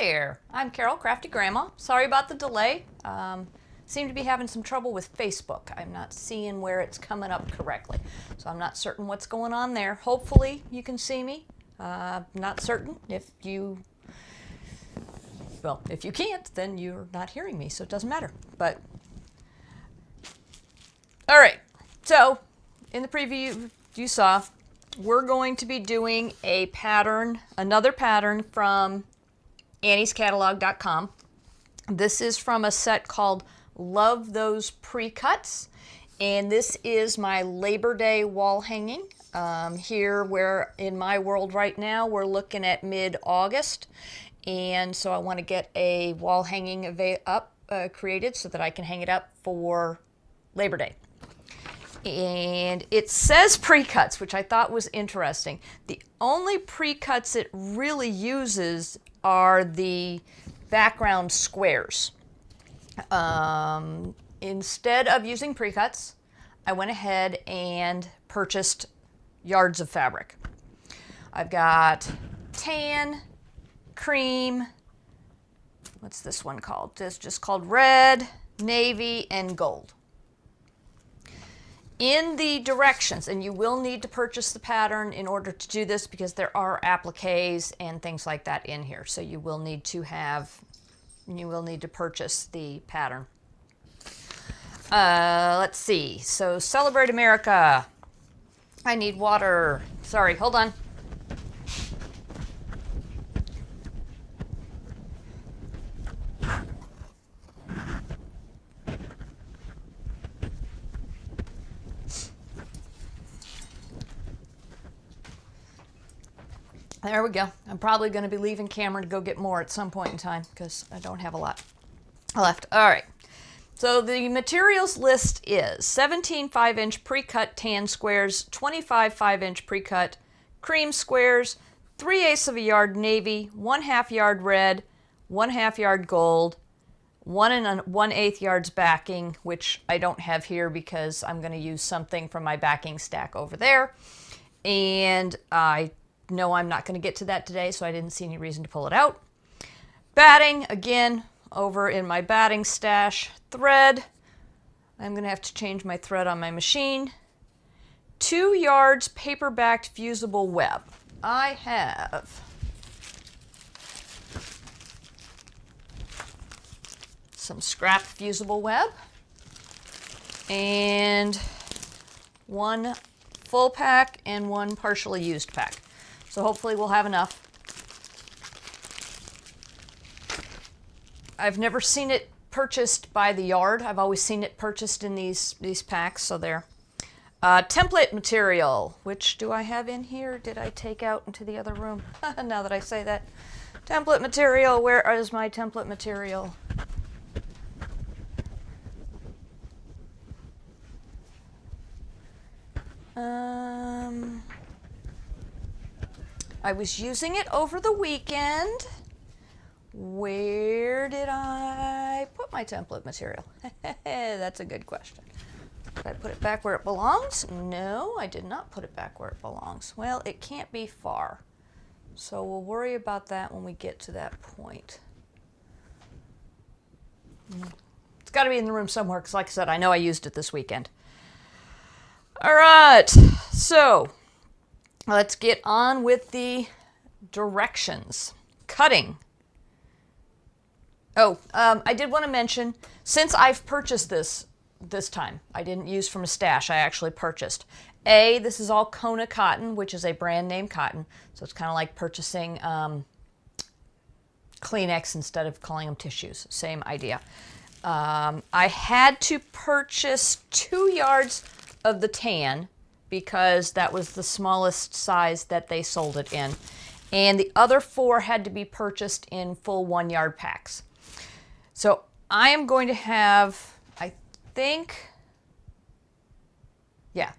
there, I'm Carol, Crafty Grandma. Sorry about the delay. Seem to be having some trouble with Facebook. I'm not seeing where it's coming up correctly. So I'm not certain what's going on there. Hopefully you can see me. Not certain. If you can't, then you're not hearing me, so it doesn't matter. But, all right. So in the preview you saw, we're going to be doing a pattern, another pattern from anniescatalog.com. This is from a set called Love Those Precuts, and this is my Labor Day wall hanging. Here, where in my world right now, we're looking at mid-August, and so I want to get a wall hanging created so that I can hang it up for Labor Day. And it says precuts, which I thought was interesting. The only precuts it really uses are the background squares. Instead of using precuts, I went ahead and purchased yards of fabric. I've got tan, cream, what's this one called? It's just called red, navy, and gold. In the directions, and you will need to purchase the pattern in order to do this because there are appliques and things like that in here. So you will need to purchase the pattern. Let's see. So Celebrate America. I need water. Sorry, hold on. There we go. I'm probably going to be leaving camera to go get more at some point in time because I don't have a lot left. All right. So the materials list is 17 5-inch pre-cut tan squares, 25 5-inch pre-cut cream squares, 3/8 of a yard navy, 1/2 yard red, 1/2 yard gold, 1 1/8 yards backing, which I don't have here because I'm going to use something from my backing stack over there. And I know I'm not going to get to that today, so I didn't see any reason to pull it out. Batting, again, over in my batting stash. Thread, I'm going to have to change my thread on my machine. 2 yards paper-backed fusible web. I have some scrap fusible web and 1 full pack and 1 partially used pack. So hopefully we'll have enough. I've never seen it purchased by the yard. I've always seen it purchased in these packs, so there. Template material, which do I have in here? Did I take out into the other room? Now that I say that. Template material, where is my template material? I was using it over the weekend. Where did I put my template material? That's a good question. Did I put it back where it belongs? No, I did not put it back where it belongs. Well, it can't be far. So we'll worry about that when we get to that point. It's got to be in the room somewhere because, like I said, I know I used it this weekend. All right, so let's get on with the directions. Cutting. Oh, I did want to mention, since I've purchased this time, I didn't use from a stash, I actually purchased. This is all Kona cotton, which is a brand name cotton, so it's kind of like purchasing Kleenex instead of calling them tissues, same idea. I had to purchase 2 yards of the tan because that was the smallest size that they sold it in. And the other 4 had to be purchased in full 1 yard packs. So I am going to have, I think, yeah,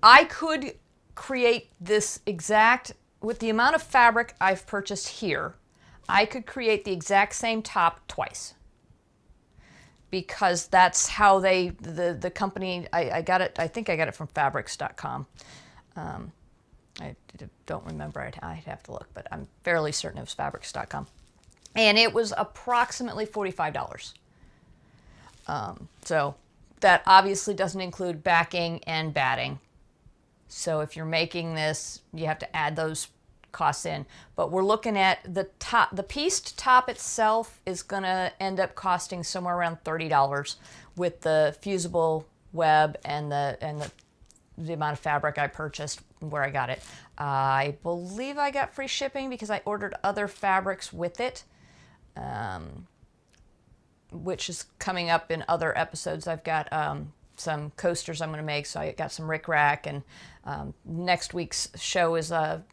I could create this exact, with the amount of fabric I've purchased here, I could create the exact same top twice. Because that's how the company, I got it, I think I got it from fabrics.com. I don't remember. I'd have to look, but I'm fairly certain it was fabrics.com. And it was approximately $45. So that obviously doesn't include backing and batting. So if you're making this, you have to add those costs in. But we're looking at the top. The pieced top itself is going to end up costing somewhere around $30 with the fusible web and the amount of fabric I purchased where I got it. I believe I got free shipping because I ordered other fabrics with it, which is coming up in other episodes. I've got some coasters I'm going to make, so I got some rickrack, and next week's show is a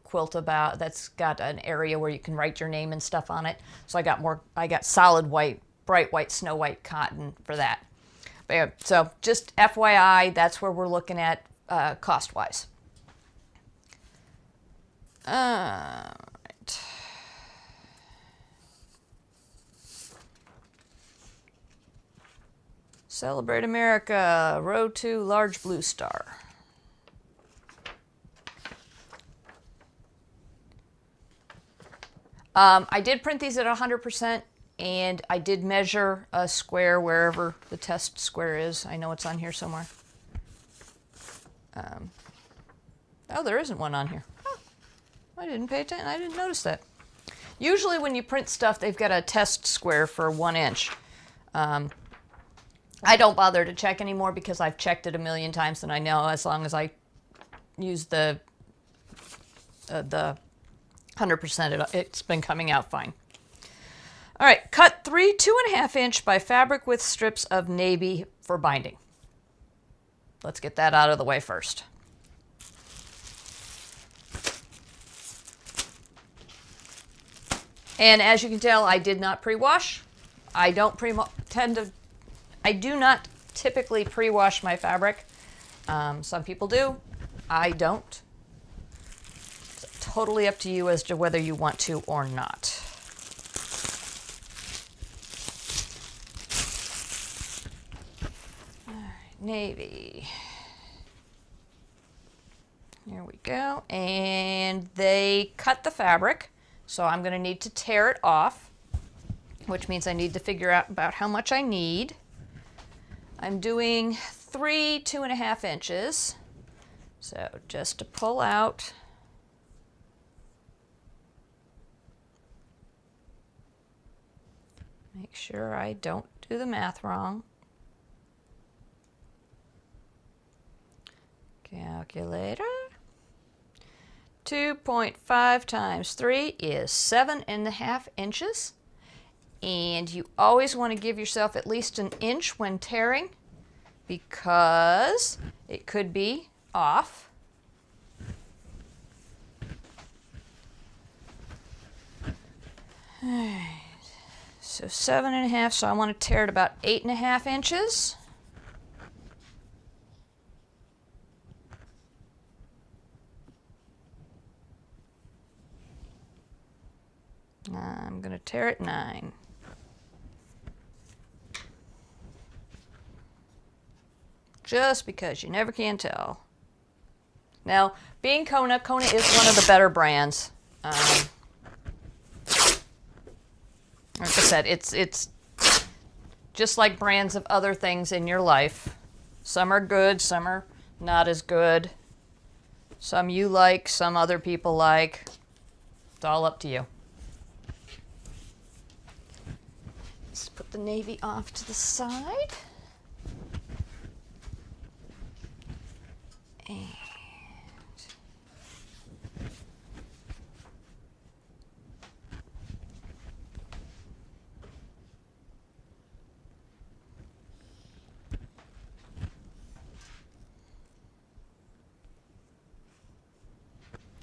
quilt that's got an area where you can write your name and stuff on it. So I got solid white, bright white, snow white cotton for that. But yeah, so just FYI, that's where we're looking at cost-wise. Right. Celebrate America, row 2, large blue star. I did print these at 100%, and I did measure a square wherever the test square is. I know it's on here somewhere. Oh, there isn't one on here. Oh, I didn't pay attention. I didn't notice that. Usually when you print stuff, they've got a test square for 1 inch. I don't bother to check anymore because I've checked it a million times, and I know as long as I use the 100%, it's been coming out fine. All right, cut 3 2.5 inch by fabric with strips of navy for binding. Let's get that out of the way first. And as you can tell, I did not pre-wash. I do not typically pre-wash my fabric. Some people do. I don't. It's totally up to you as to whether you want to or not. All right, navy. Here we go. And they cut the fabric, so I'm going to need to tear it off, which means I need to figure out about how much I need. I'm doing 3 2.5 inches. So just to pull out, make sure I don't do the math wrong. Calculator. 2.5 times 3 is 7.5 inches. And you always want to give yourself at least 1 inch when tearing because it could be off. All right. So 7.5, so I want to tear it about 8.5 inches. I'm going to tear it 9. Just because you never can tell. Now, being Kona is one of the better brands. Like I said, it's just like brands of other things in your life. Some are good, some are not as good. Some you like, some other people like. It's all up to you. Let's put the navy off to the side. And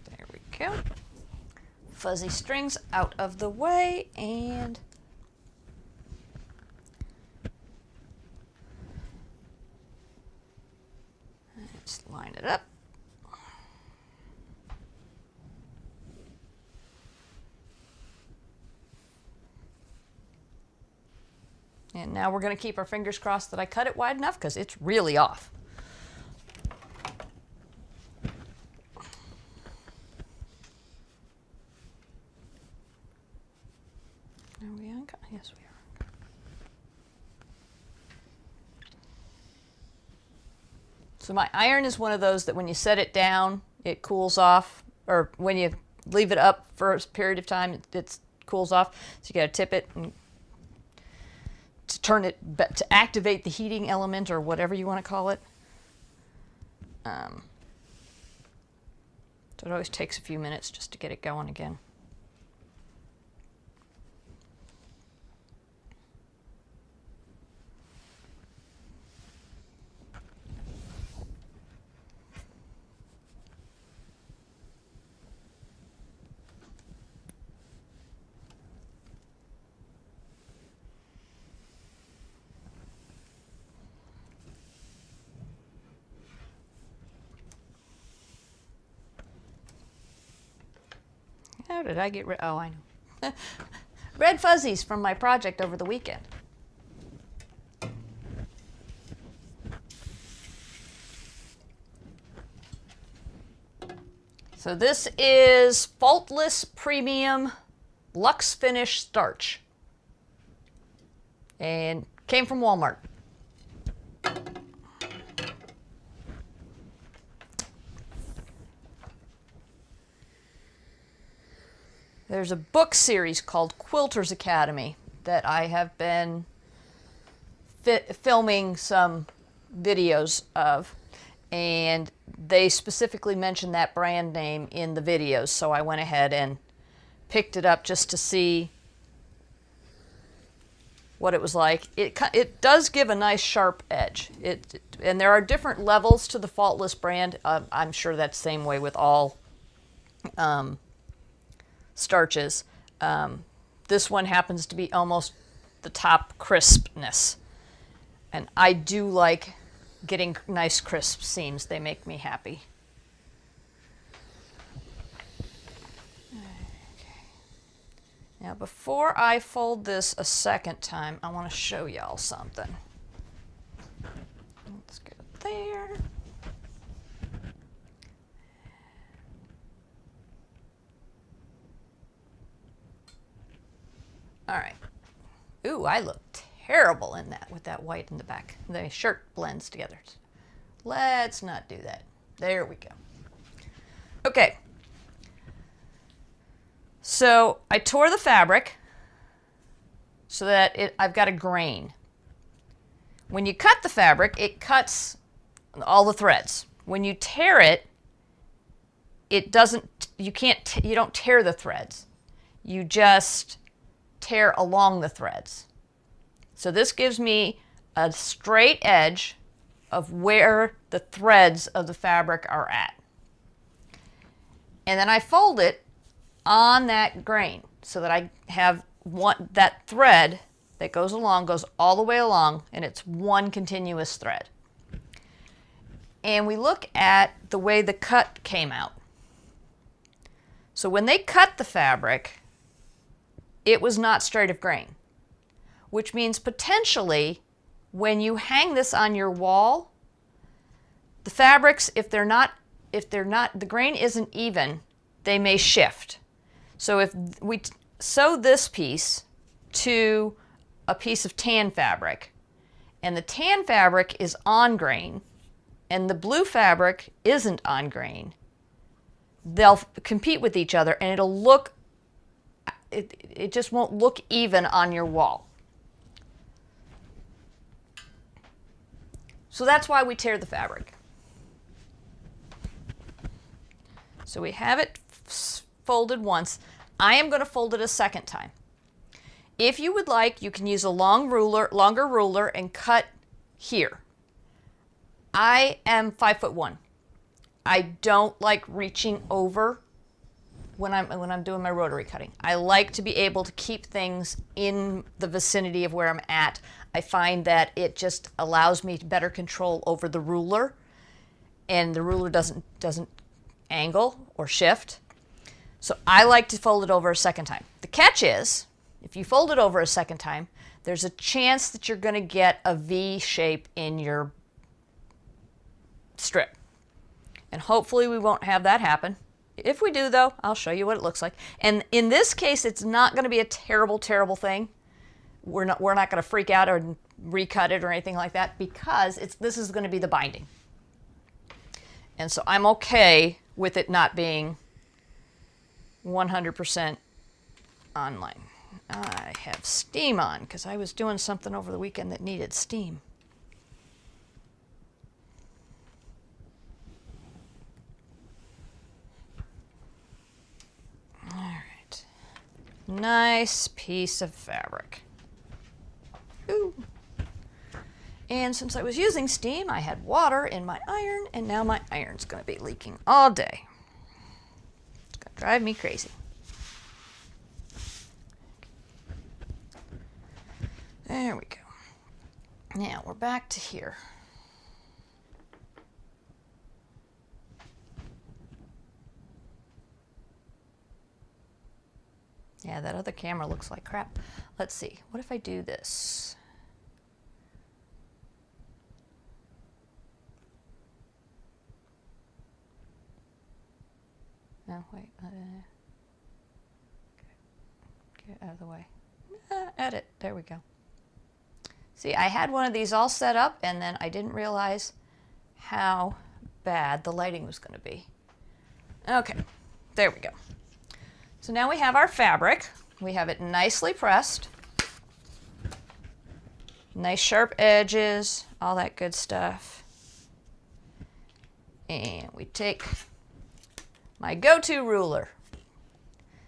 there we go. Fuzzy strings out of the way, and let's line it up. And now we're going to keep our fingers crossed that I cut it wide enough because it's really off. Are we on? Yes, we are. So my iron is one of those that when you set it down, it cools off, or when you leave it up for a period of time, it cools off. So you got to tip it and to turn it, to activate the heating element or whatever you want to call it. So it always takes a few minutes just to get it going again. How did I get rid? Oh, I know. Red fuzzies from my project over the weekend. So this is Faultless Premium Luxe Finish Starch. And came from Walmart. There's a book series called Quilters Academy that I have been filming some videos of, and they specifically mentioned that brand name in the videos, so I went ahead and picked it up just to see what it was like. It does give a nice sharp edge. And there are different levels to the Faultless brand. I'm sure that's the same way with all starches. This one happens to be almost the top crispness, and I do like getting nice crisp seams. They make me happy. Okay. Now before I fold this a second time, I want to show y'all something. Let's go there. All right. Ooh, I look terrible in that with that white in the back. The shirt blends together. Let's not do that. There we go. Okay. So I tore the fabric so that I've got a grain. When you cut the fabric, it cuts all the threads. When you tear it, it doesn't, you don't tear the threads. You just tear along the threads. So this gives me a straight edge of where the threads of the fabric are at. And then I fold it on that grain so that I have that thread that goes all the way along, and it's one continuous thread. And we look at the way the cut came out. So when they cut the fabric, it was not straight of grain, which means potentially when you hang this on your wall, the fabrics, if the grain isn't even, they may shift. So if we sew this piece to a piece of tan fabric, and the tan fabric is on grain, and the blue fabric isn't on grain, they'll compete with each other, and it'll look, it just won't look even on your wall. So that's why we tear the fabric. So we have it folded once. I am going to fold it a second time. If you would like, you can use a longer ruler and cut here. I am 5'1". I don't like reaching over when I'm doing my rotary cutting. I like to be able to keep things in the vicinity of where I'm at. I find that it just allows me better control over the ruler, and the ruler doesn't angle or shift. So I like to fold it over a second time. The catch is, if you fold it over a second time, there's a chance that you're going to get a V shape in your strip. And hopefully we won't have that happen. If we do, though, I'll show you what it looks like. And in this case, it's not going to be a terrible, terrible thing. We're not going to freak out or recut it or anything like that, because this is going to be the binding. And so I'm okay with it not being 100% online. I have steam on because I was doing something over the weekend that needed steam. All right. Nice piece of fabric. Ooh. And since I was using steam, I had water in my iron, and now my iron's going to be leaking all day. It's going to drive me crazy. There we go. Now we're back to here. Yeah, that other camera looks like crap. Let's see. What if I do this? No, wait. Get out of the way. Edit. There we go. See, I had one of these all set up, and then I didn't realize how bad the lighting was going to be. Okay, there we go. So now we have our fabric. We have it nicely pressed. Nice sharp edges, all that good stuff. And we take my go-to ruler.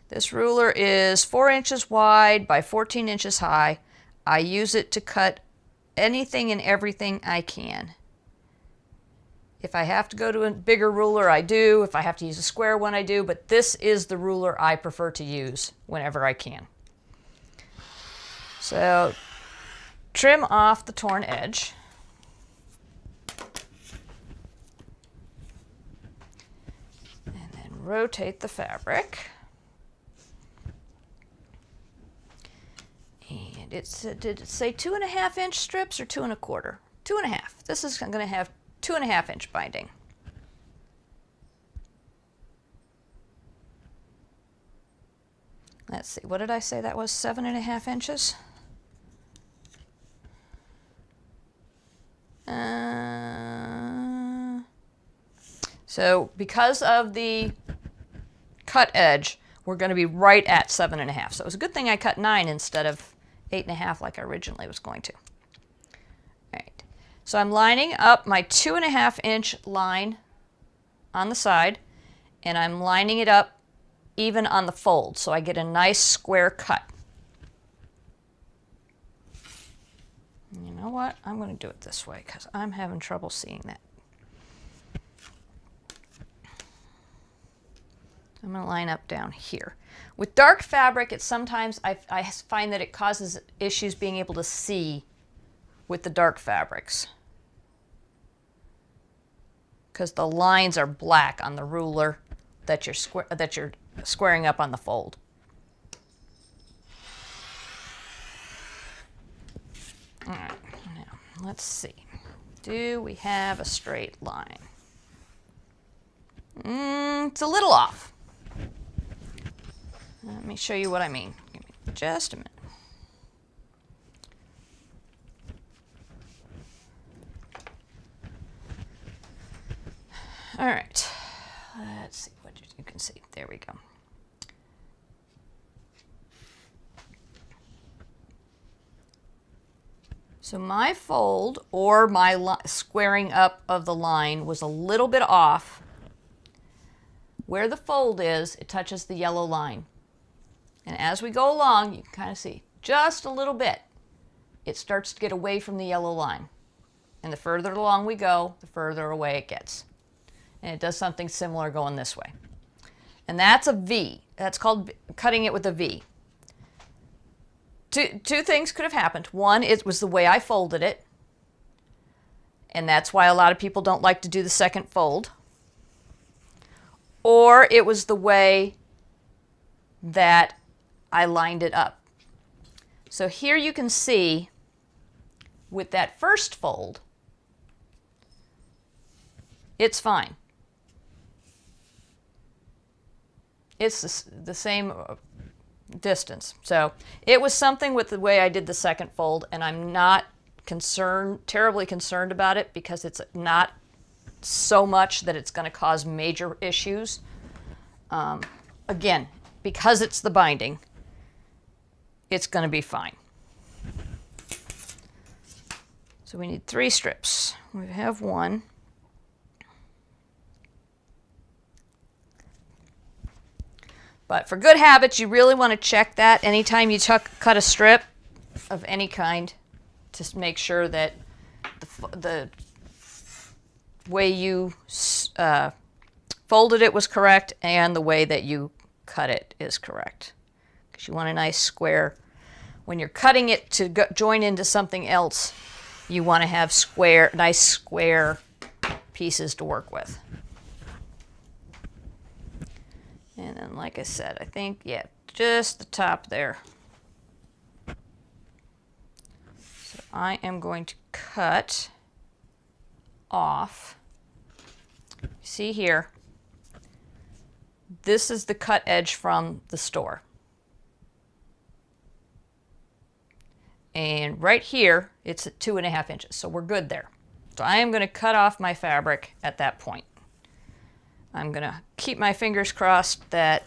This ruler is 4 inches wide by 14 inches high. I use it to cut anything and everything I can. If I have to go to a bigger ruler, I do. If I have to use a square one, I do. But this is the ruler I prefer to use whenever I can. So trim off the torn edge. And then rotate the fabric. And did it say 2.5 inch strips or 2 1/4? 2.5. This is going to have 2.5 inch binding. Let's see, what did I say that was? 7.5 inches? So because of the cut edge, we're going to be right at 7.5. So it was a good thing I cut 9 instead of 8.5 like I originally was going to. All right. So I'm lining up my 2.5 inch line on the side, and I'm lining it up even on the fold so I get a nice square cut. You know what? I'm going to do it this way because I'm having trouble seeing that. I'm going to line up down here. With dark fabric, it's sometimes I find that it causes issues being able to see with the dark fabrics, because the lines are black on the ruler that you're squaring up on the fold. All right, now let's see. Do we have a straight line? It's a little off. Let me show you what I mean. Give me just a minute. All right, let's see what you can see. There we go. So my fold, or my squaring up of the line, was a little bit off. Where the fold is, it touches the yellow line. And as we go along, you can kind of see just a little bit. It starts to get away from the yellow line. And the further along we go, the further away it gets. And it does something similar going this way. And that's a V. That's called cutting it with a V. Two things could have happened. One, it was the way I folded it. And that's why a lot of people don't like to do the second fold. Or it was the way that I lined it up. So here you can see with that first fold, it's fine. It's the same distance. So it was something with the way I did the second fold, and I'm not terribly concerned about it, because it's not so much that it's going to cause major issues. Again, because it's the binding, it's going to be fine. So we need 3 strips. We have 1. But for good habits, you really want to check that anytime you cut a strip of any kind, to make sure that the way you folded it was correct and the way that you cut it is correct. Because you want a nice square. When you're cutting it to join into something else, you want to have nice square pieces to work with. And then, like I said, I think, yeah, just the top there. So I am going to cut off. See here, this is the cut edge from the store. And right here, it's at 2.5 inches, so we're good there. So I am going to cut off my fabric at that point. I'm going to keep my fingers crossed that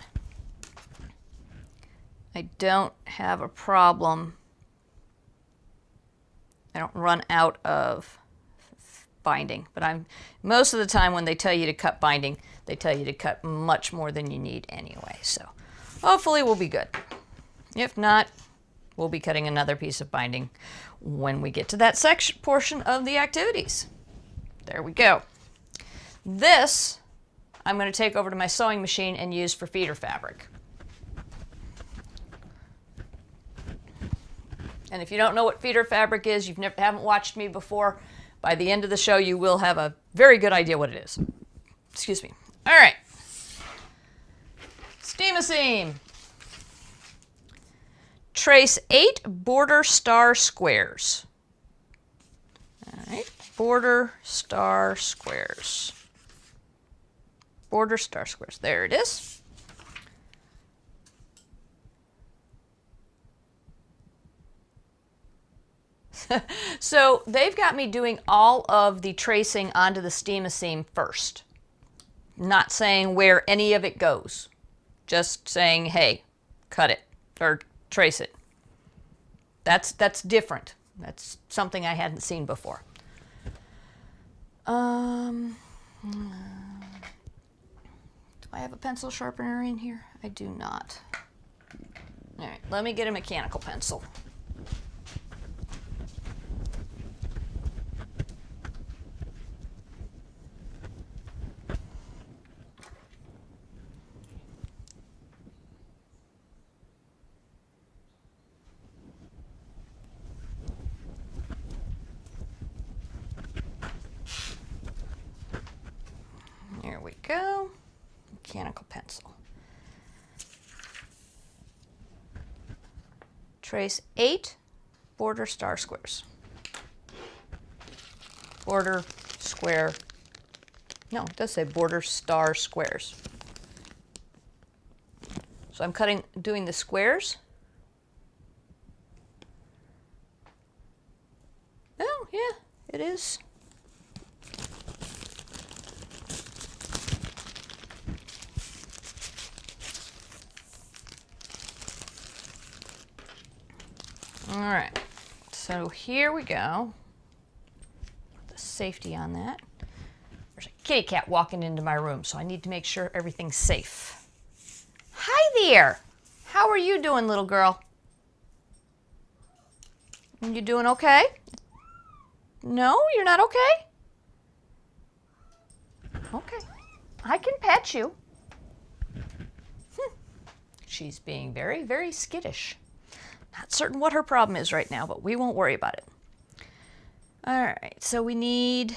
I don't have a problem. I don't run out of binding. But most of the time when they tell you to cut binding, they tell you to cut much more than you need anyway. So hopefully we'll be good. If not, we'll be cutting another piece of binding when we get to that portion of the activities. There we go. This I'm going to take over to my sewing machine and use for feeder fabric. And if you don't know what feeder fabric is, haven't watched me before, by the end of the show you will have a very good idea what it is. Excuse me. All right. Steam-a-seam. Trace 8 border star squares. All right, border star squares. Border star squares. There it is. So they've got me doing all of the tracing onto the steam-a-seam first. Not saying where any of it goes. Just saying, hey, cut it or trace it. That's different. That's something I hadn't seen before. Do I have a pencil sharpener in here? I do not. All right, let me get a mechanical pencil. There we go. Mechanical pencil. Trace 8 border star squares. Border square. No, it does say border star squares. So I'm doing the squares. Oh, yeah, it is. All right, so here we go. Put the safety on that. There's a kitty cat walking into my room, so I need to make sure everything's safe. Hi there. How are you doing, little girl? You doing okay? No, you're not okay? Okay, I can pet you. She's being very, very skittish. Not certain what her problem is right now, but we won't worry about it. All right, so we need,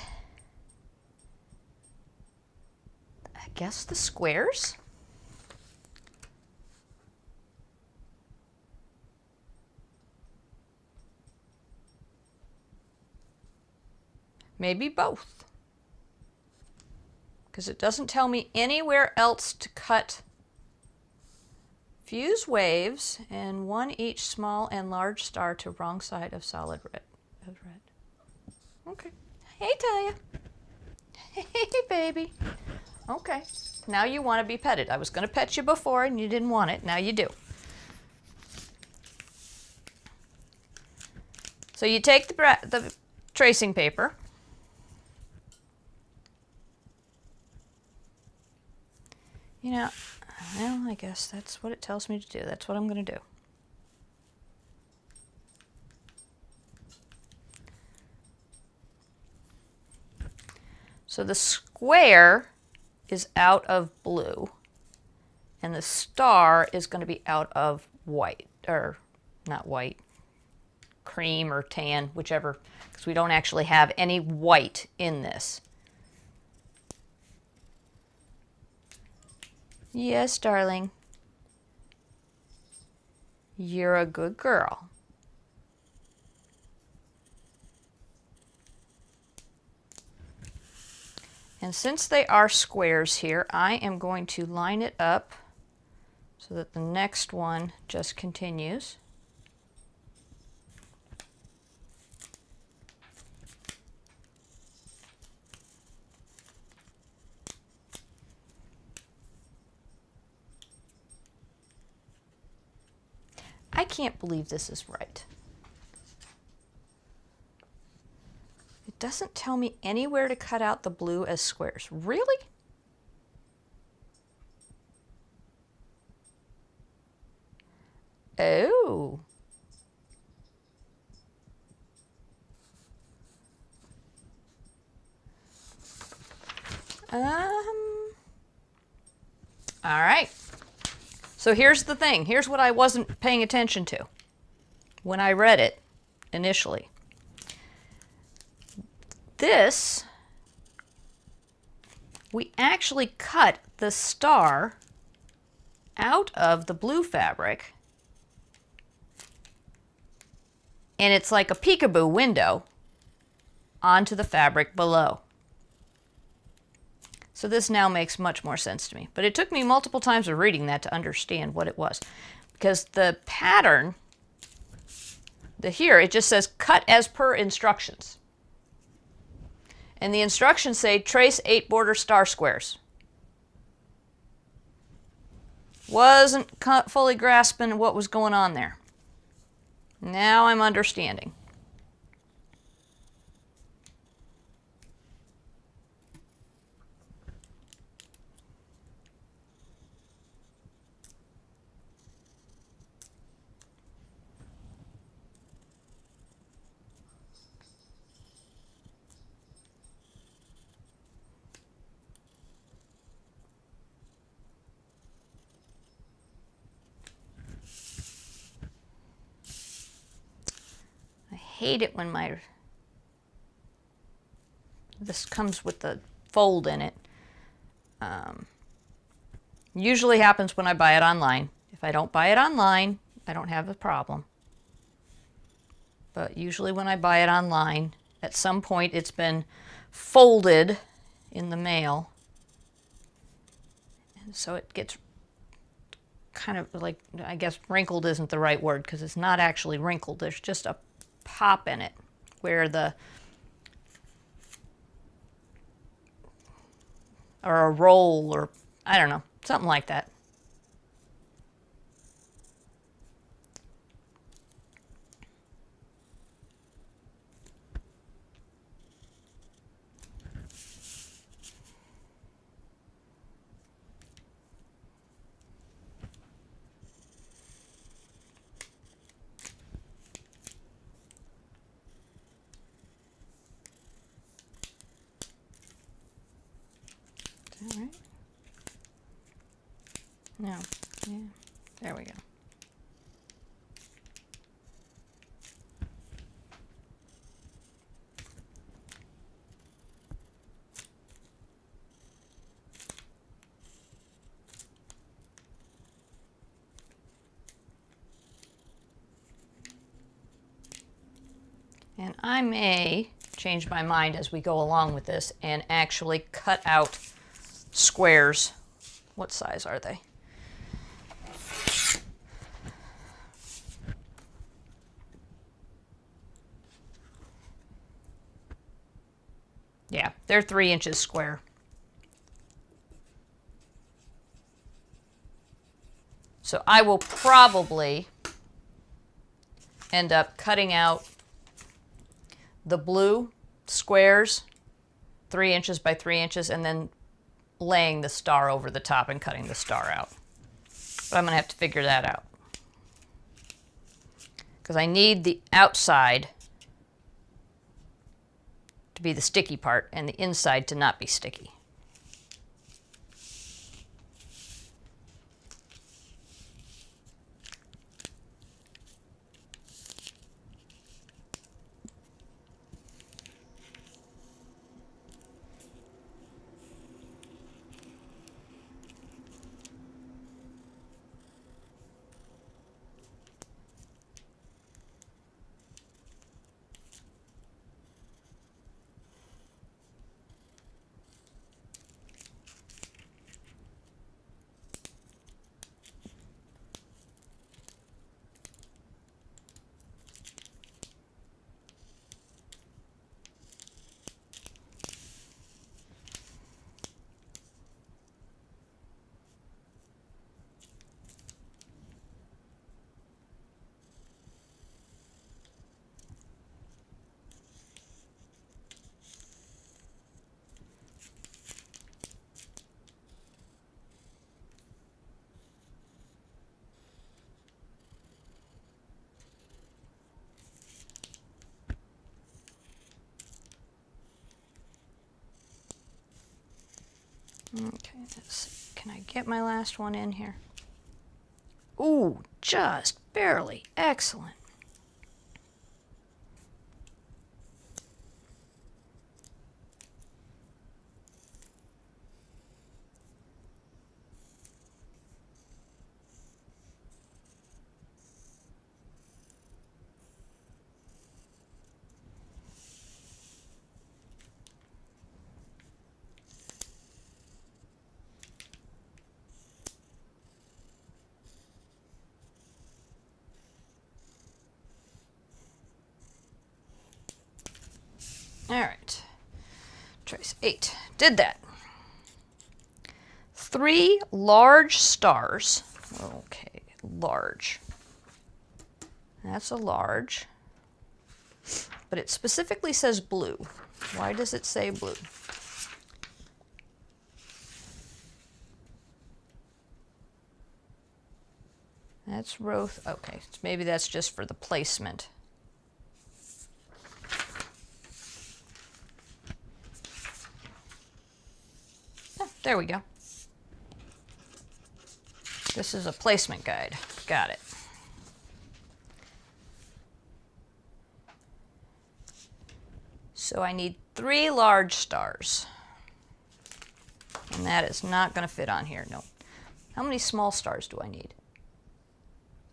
I guess, the squares. Maybe both. Because it doesn't tell me anywhere else to cut Fuse waves and one each small and large star to wrong side of solid red. Okay. Hey, Talia. Hey, baby. Okay. Now you want to be petted. I was going to pet you before and you didn't want it. Now you do. So you take the tracing paper. You know, well, I guess that's what it tells me to do. That's what I'm going to do. So the square is out of blue, and the star is going to be out of white, or not white, cream or tan, whichever, because we don't actually have any white in this. Yes, darling. You're a good girl. And since they are squares here, I am going to line it up so that the next one just continues. I can't believe this is right. It doesn't tell me anywhere to cut out the blue as squares. Really? Oh. All right. So here's the thing. Here's what I wasn't paying attention to when I read it initially. This, we actually cut the star out of the blue fabric, and it's like a peekaboo window onto the fabric below. So this now makes much more sense to me. But it took me multiple times of reading that to understand what it was. Because the pattern, here, it just says cut as per instructions. And the instructions say trace 8 border star squares. Wasn't fully grasping what was going on there. Now I'm understanding. I hate it when this comes with the fold in it. Usually happens when I buy it online. If I don't buy it online, I don't have a problem. But usually when I buy it online, at some point it's been folded in the mail. And so it gets kind of like, I guess wrinkled isn't the right word because it's not actually wrinkled. There's just a pop in it where or a roll, or I don't know, something like that. All right. No. Yeah. There we go. And I may change my mind as we go along with this and actually cut out squares. What size are they? They're 3 inches square. So I will probably end up cutting out the blue squares 3 inches by 3 inches and then laying the star over the top and cutting the star out. But I'm going to have to figure that out, because I need the outside to be the sticky part and the inside to not be sticky. Okay, let's see. Can I get my last one in here? Ooh, just barely. Excellent. All right, trace 8, did that. 3 large stars, okay, large, that's a large, but it specifically says blue. Why does it say blue? That's row, okay, maybe that's just for the placement. There we go. This is a placement guide. Got it. So I need 3 large stars. And that is not going to fit on here. No. How many small stars do I need?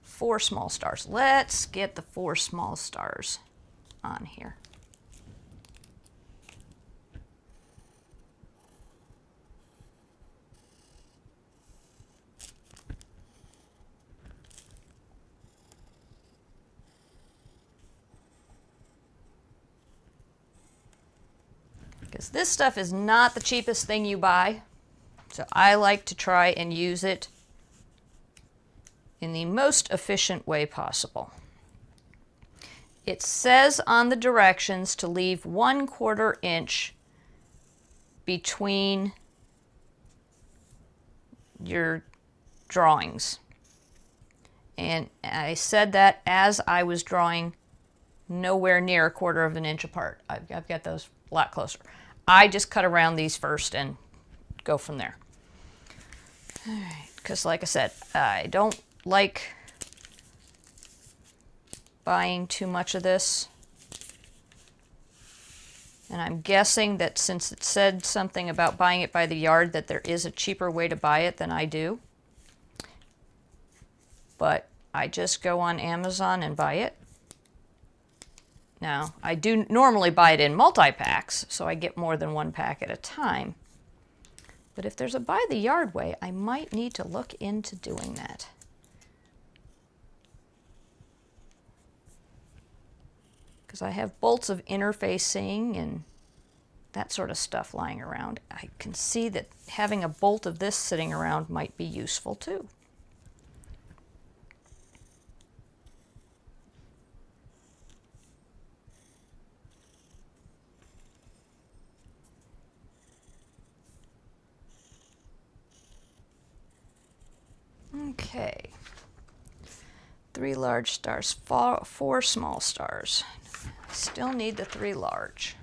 4 small stars. Let's get the 4 small stars on here. Because this stuff is not the cheapest thing you buy, so I like to try and use it in the most efficient way possible. It says on the directions to leave 1/4 inch between your drawings. And I said that as I was drawing nowhere near 1/4 inch apart. I've got those a lot closer. I just cut around these first and go from there. All right, because like I said, I don't like buying too much of this. And I'm guessing that since it said something about buying it by the yard, that there is a cheaper way to buy it than I do. But I just go on Amazon and buy it. Now, I do normally buy it in multi-packs, so I get more than 1 pack at a time. But if there's a buy the yard way, I might need to look into doing that. Because I have bolts of interfacing and that sort of stuff lying around, I can see that having a bolt of this sitting around might be useful too. Okay, 3 large stars, 4 small stars. Still need the 3 large.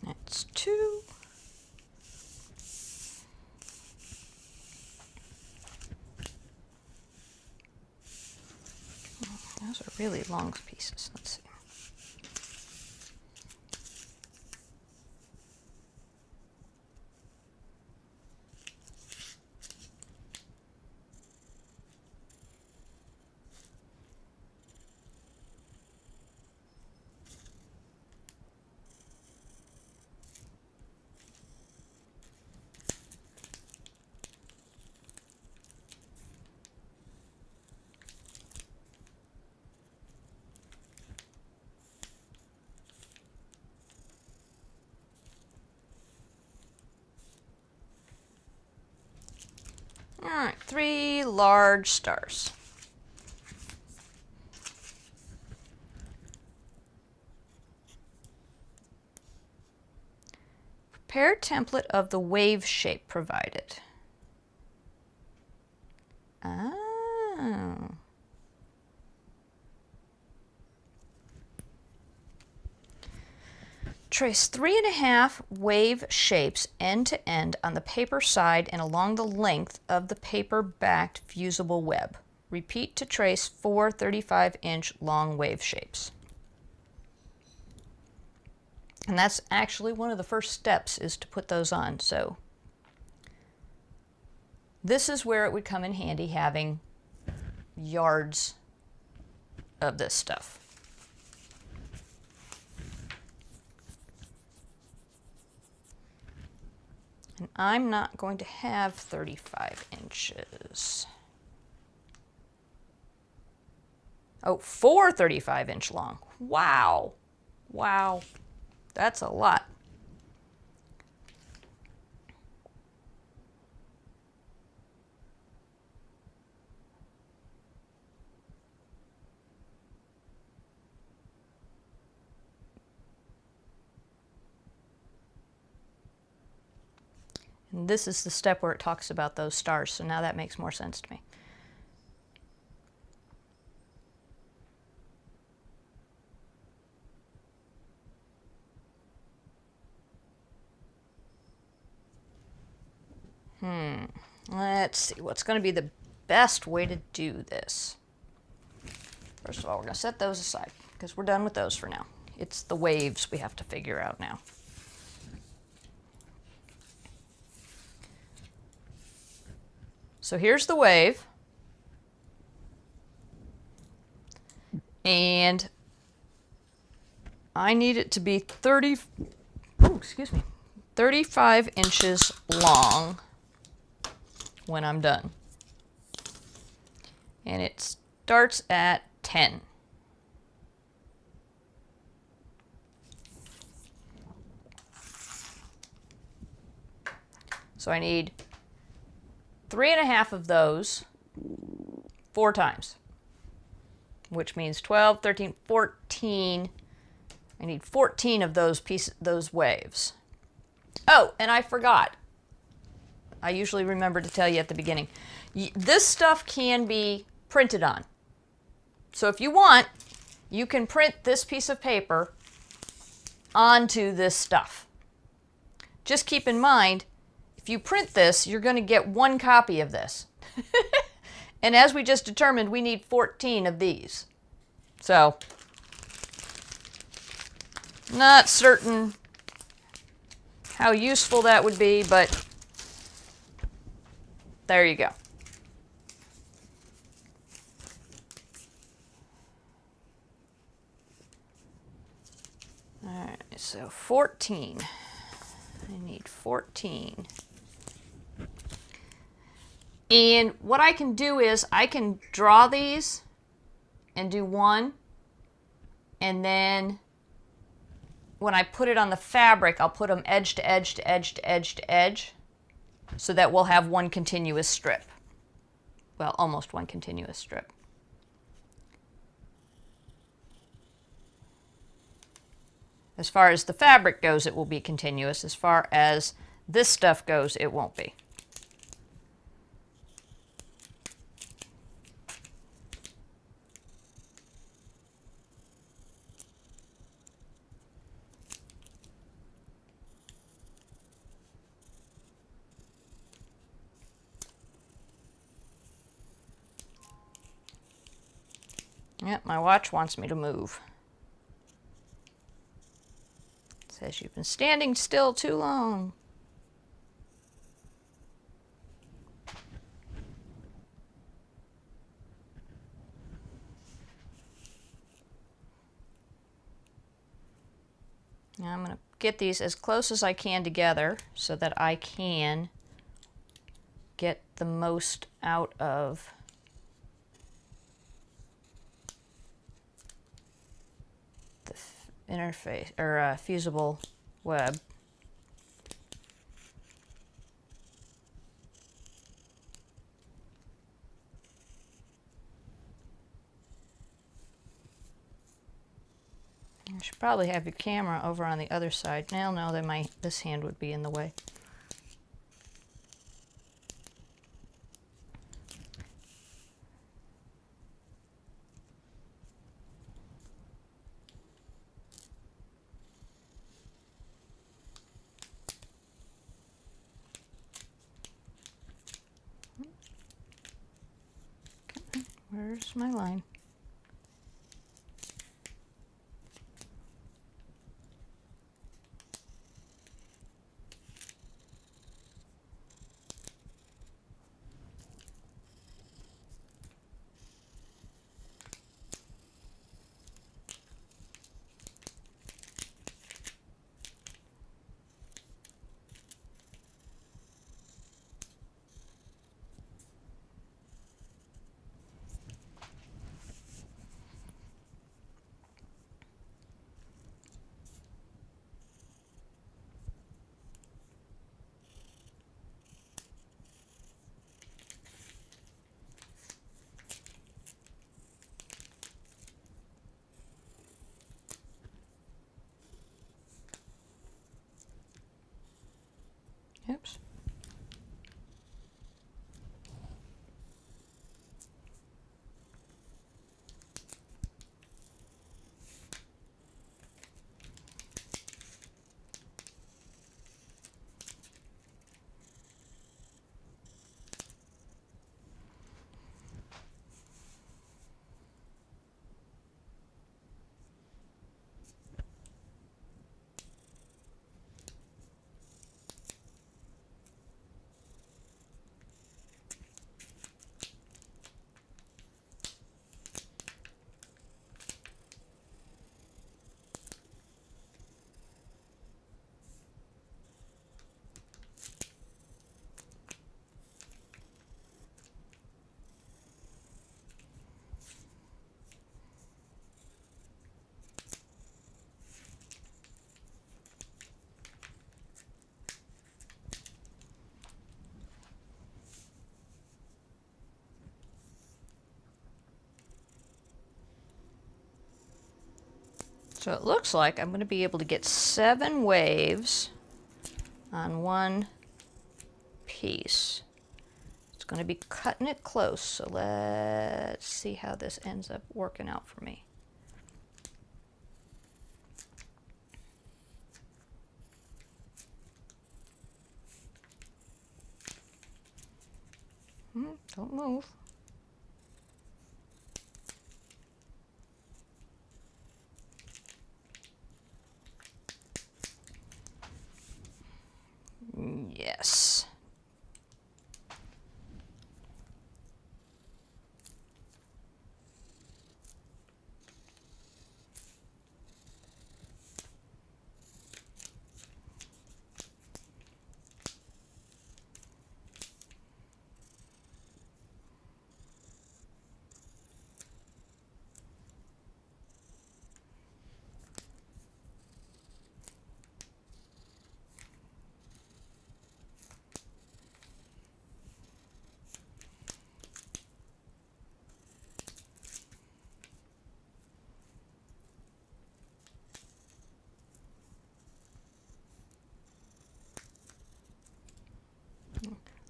That's 2. Those are really long pieces. Let's see. All right, 3 large stars. Prepare template of the wave shape provided. Oh. Trace 3.5 wave shapes end to end on the paper side and along the length of the paper-backed fusible web. Repeat to trace 4 35-inch long wave shapes. And that's actually one of the first steps, is to put those on. So this is where it would come in handy having yards of this stuff. And I'm not going to have 35 inches. Oh, 4 35-inch long. Wow. Wow. That's a lot. And this is the step where it talks about those stars, so now that makes more sense to me. Let's see, what's going to be the best way to do this? First of all, we're going to set those aside, because we're done with those for now. It's the waves we have to figure out now. So here's the wave. And I need it to be 35 inches long when I'm done. And it starts at 10. So I need 3.5 of those 4 times, which means 12, 13, 14. I need 14 of those waves. Oh, and I forgot. I usually remember to tell you at the beginning. This stuff can be printed on. So if you want, you can print this piece of paper onto this stuff. Just keep in mind, if you print this, you're going to get 1 copy of this. And as we just determined, we need 14 of these. So, not certain how useful that would be, but there you go. All right, so 14. I need 14. And what I can do is I can draw these and do 1, and then when I put it on the fabric, I'll put them edge to edge to edge to edge to edge, so that we'll have 1 continuous strip. Well, almost 1 continuous strip. As far as the fabric goes, it will be continuous. As far as this stuff goes, it won't be. Yep, my watch wants me to move. It says you've been standing still too long. Now I'm going to get these as close as I can together so that I can get the most out of the interface or fusible web. You should probably have your camera over on the other side. Now, no, then this hand would be in the way. Okay, where's my line? So it looks like I'm going to be able to get 7 waves on one piece. It's going to be cutting it close, so let's see how this ends up working out for me. Don't move. Yes.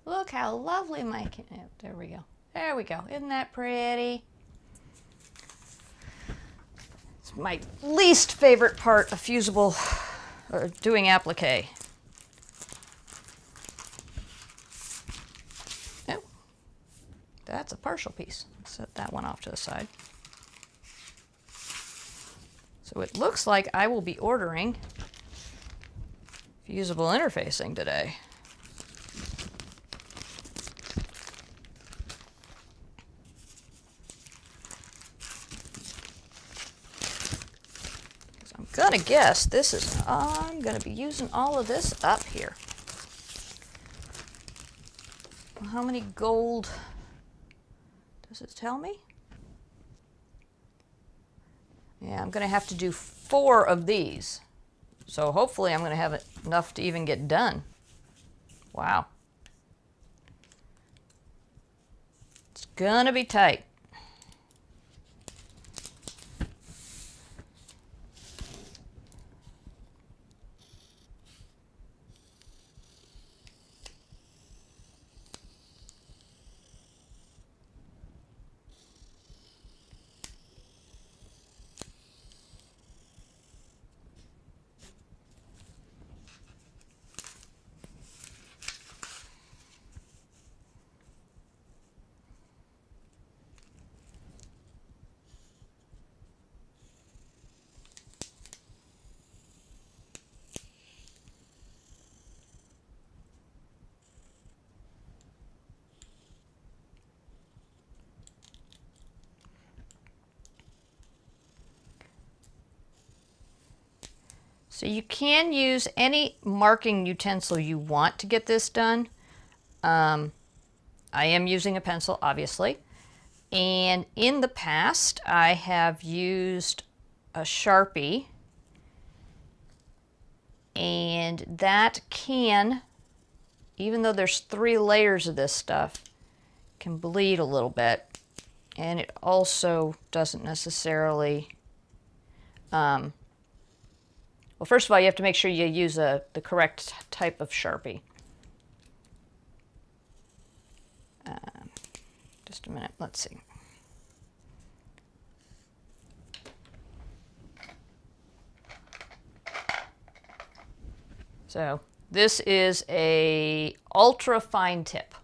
Look how lovely my, there we go. There we go. Isn't that pretty? It's my least favorite part of fusible, or doing applique. Oh, that's a partial piece. Set that one off to the side. So it looks like I will be ordering fusible interfacing today. Gonna guess this is, I'm gonna be using all of this up here. How many gold does it tell me? Yeah, I'm gonna have to do 4 of these. So hopefully I'm gonna have enough to even get done. Wow. It's gonna be tight. So you can use any marking utensil you want to get this done. I am using a pencil, obviously. And in the past, I have used a Sharpie. And that can, even though there's 3 layers of this stuff, can bleed a little bit. And it also doesn't necessarily... well, first of all, you have to make sure you use the correct type of Sharpie. Just a minute, let's see. So this is a ultra fine tip.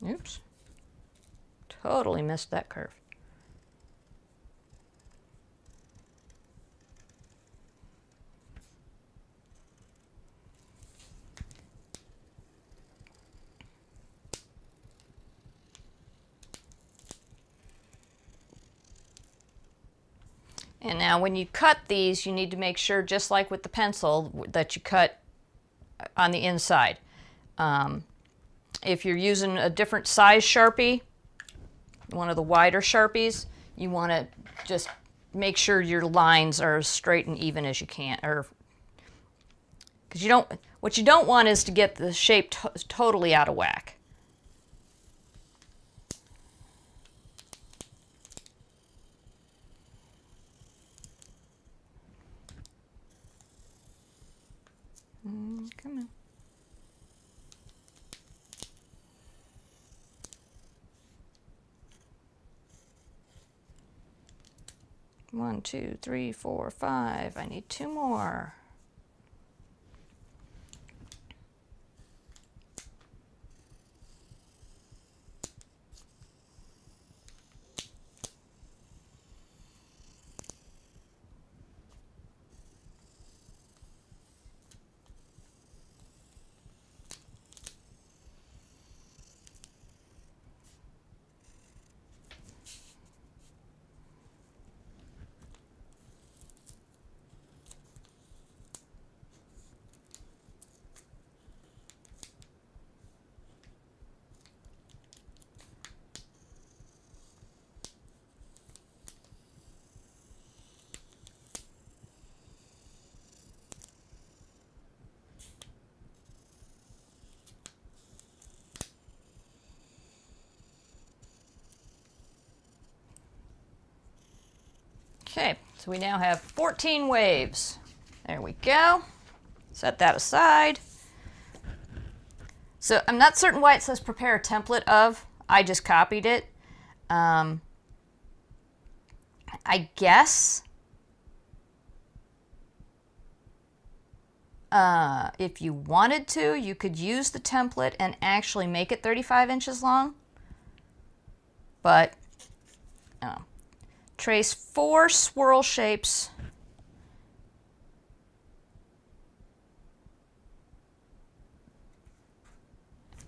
Oops, totally missed that curve. And now when you cut these, you need to make sure, just like with the pencil, that you cut on the inside. If you're using a different size Sharpie, one of the wider Sharpies, you want to just make sure your lines are as straight and even as you can, or because you don't, what you don't want is to get the shape totally out of whack. Come on. One, two, three, four, five. I need two more. Okay, so we now have 14 waves. There we go. Set that aside. So I'm not certain why it says prepare a template of. I just copied it. I guess if you wanted to, you could use the template and actually make it 35 inches long. But trace 4 swirl shapes.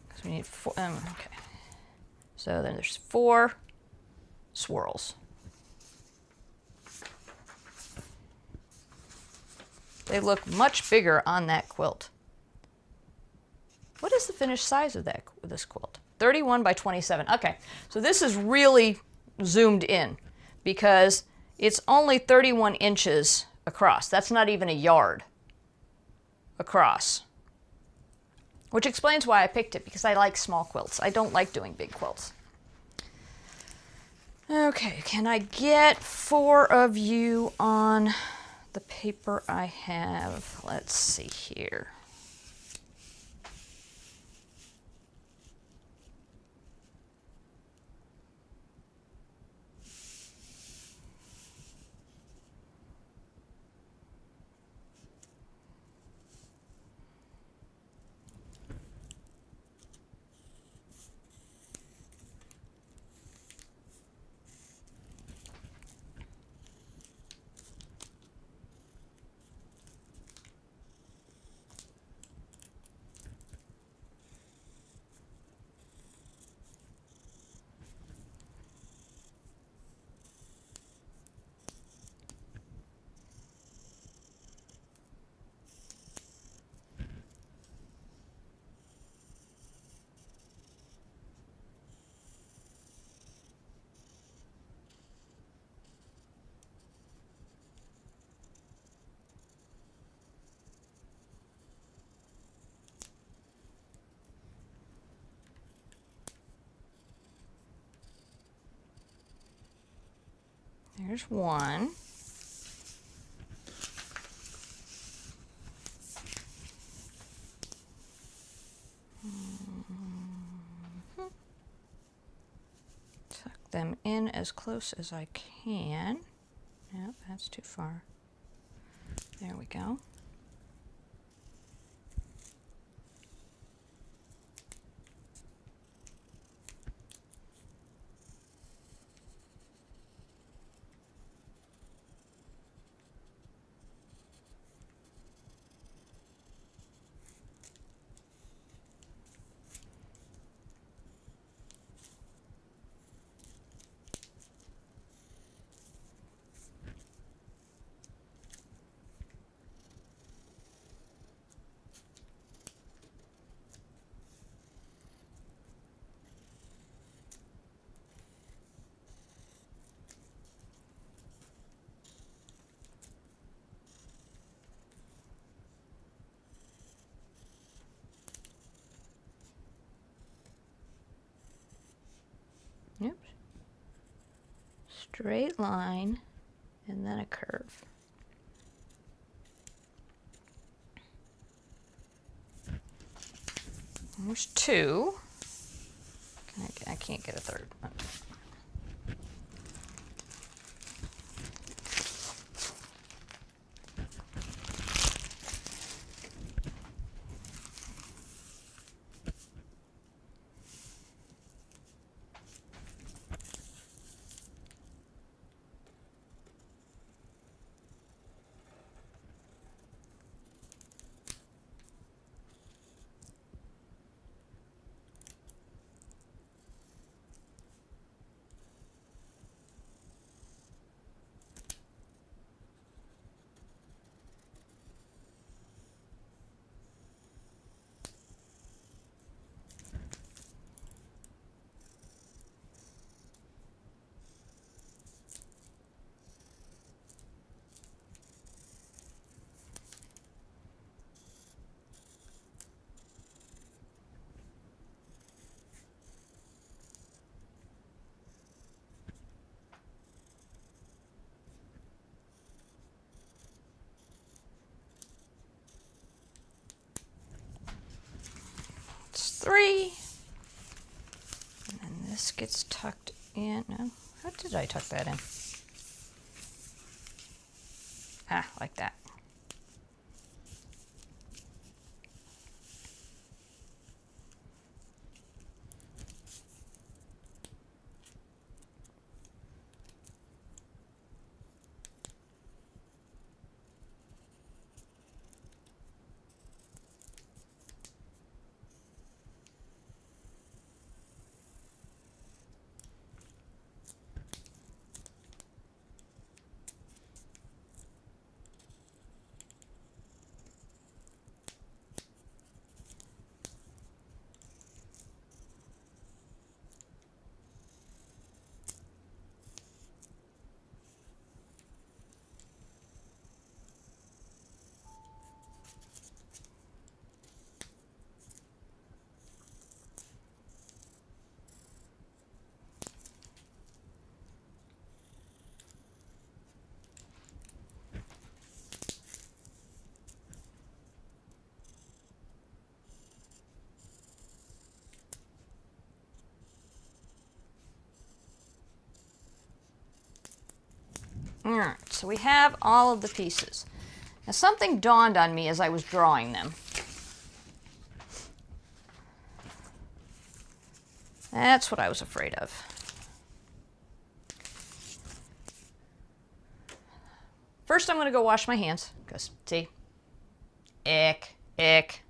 Because we need 4. Okay. So then there's 4 swirls. They look much bigger on that quilt. What is the finished size of this quilt? 31 by 27. Okay, so this is really zoomed in because it's only 31 inches across. That's not even a yard across. Which explains why I picked it, because I like small quilts. I don't like doing big quilts. Okay, can I get 4 of you on the paper I have? Let's see here. There's one. Tuck them in as close as I can. Nope, that's too far. There we go. straight line and then a curve. There's two. I can't get a third. Three, and then this gets tucked in. No, how did I tuck that in? Ah, like that. All right, so we have all of the pieces. Now something dawned on me as I was drawing them. That's what I was afraid of. First I'm going to go wash my hands, because, see, ick, ick.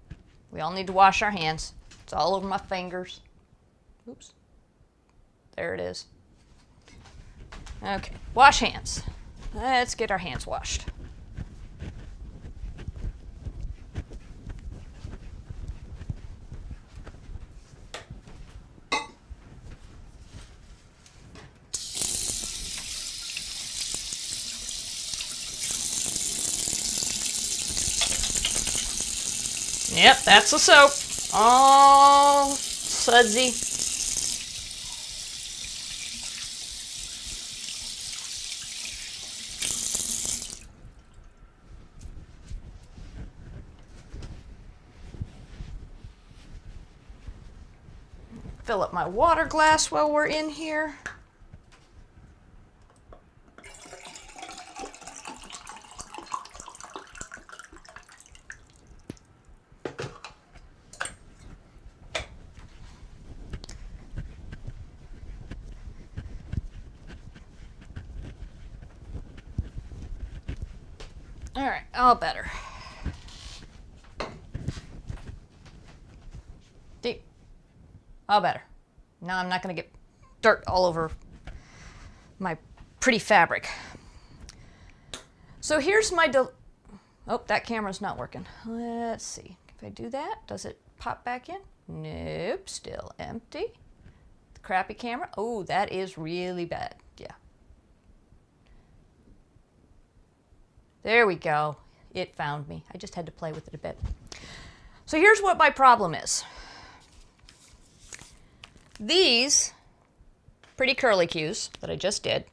We all need to wash our hands. It's all over my fingers. Oops. There it is. Okay, wash hands. Let's get our hands washed. Yep, that's the soap. All sudsy. Fill up my water glass while we're in here. All right, all better. Deep. All better. Now I'm not going to get dirt all over my pretty fabric. So here's my oh, that camera's not working. Let's see. If I do that, does it pop back in? Nope, still empty. The crappy camera. Oh, that is really bad. Yeah. There we go. It found me. I just had to play with it a bit. So here's what my problem is. These pretty curlicues that I just did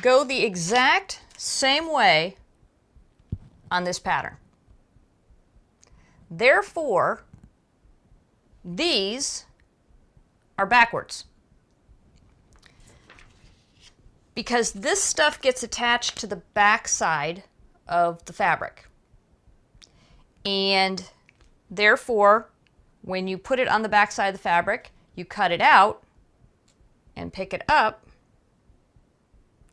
go the exact same way on this pattern. Therefore, these are backwards, because this stuff gets attached to the back side of the fabric. And therefore, when you put it on the back side of the fabric, you cut it out and pick it up,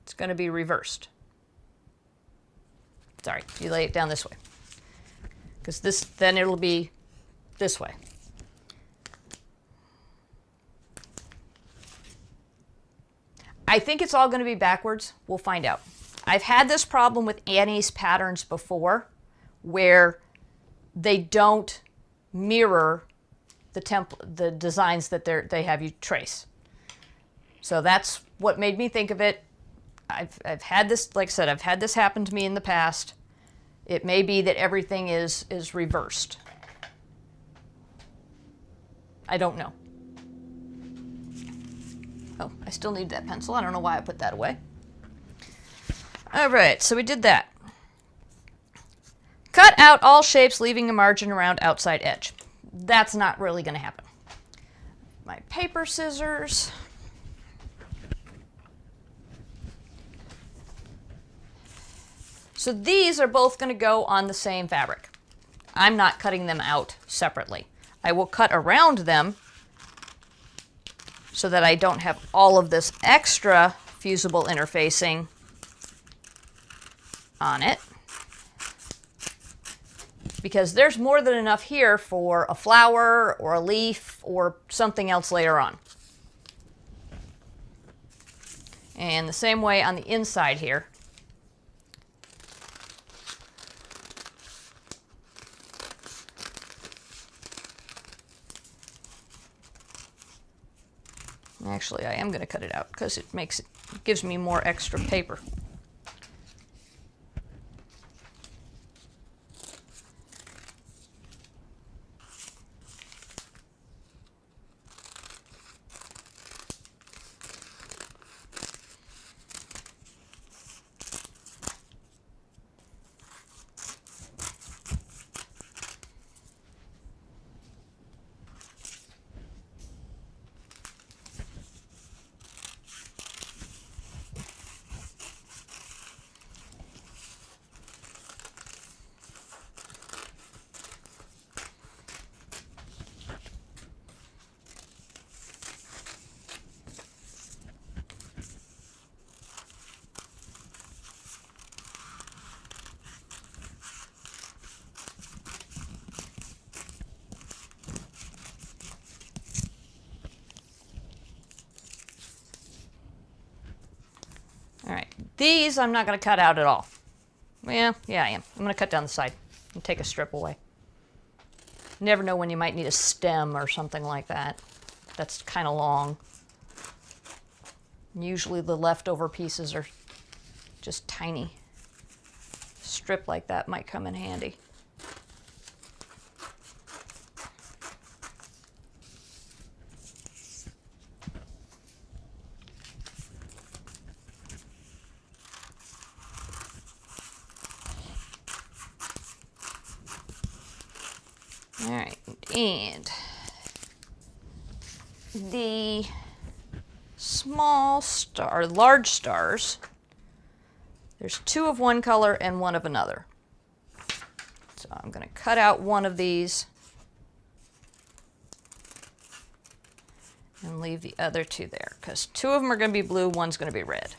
it's going to be reversed. Sorry, you lay it down this way, because then it'll be this way. I think it's all going to be backwards. We'll find out. I've had this problem with Annie's patterns before, where they don't mirror the designs that they have you trace. So that's what made me think of it. I've had this, like I said, I've had this happen to me in the past. It may be that everything is reversed. I don't know. Oh, I still need that pencil. I don't know why I put that away. All right, so we did that. Cut out all shapes, leaving a margin around outside edge. That's not really going to happen. My paper scissors. So these are both going to go on the same fabric. I'm not cutting them out separately. I will cut around them so that I don't have all of this extra fusible interfacing on it, because there's more than enough here for a flower or a leaf or something else later on. And the same way on the inside here. Actually, I am going to cut it out because it gives me more extra paper. All right, these I'm not going to cut out at all. Well, yeah, I am. I'm going to cut down the side and take a strip away. You never know when you might need a stem or something like that. That's kind of long. Usually the leftover pieces are just tiny. A strip like that might come in handy. All right, and the small star, large stars, there's two of one color and one of another. So I'm going to cut out one of these and leave the other two there, because two of them are going to be blue, one's going to be red.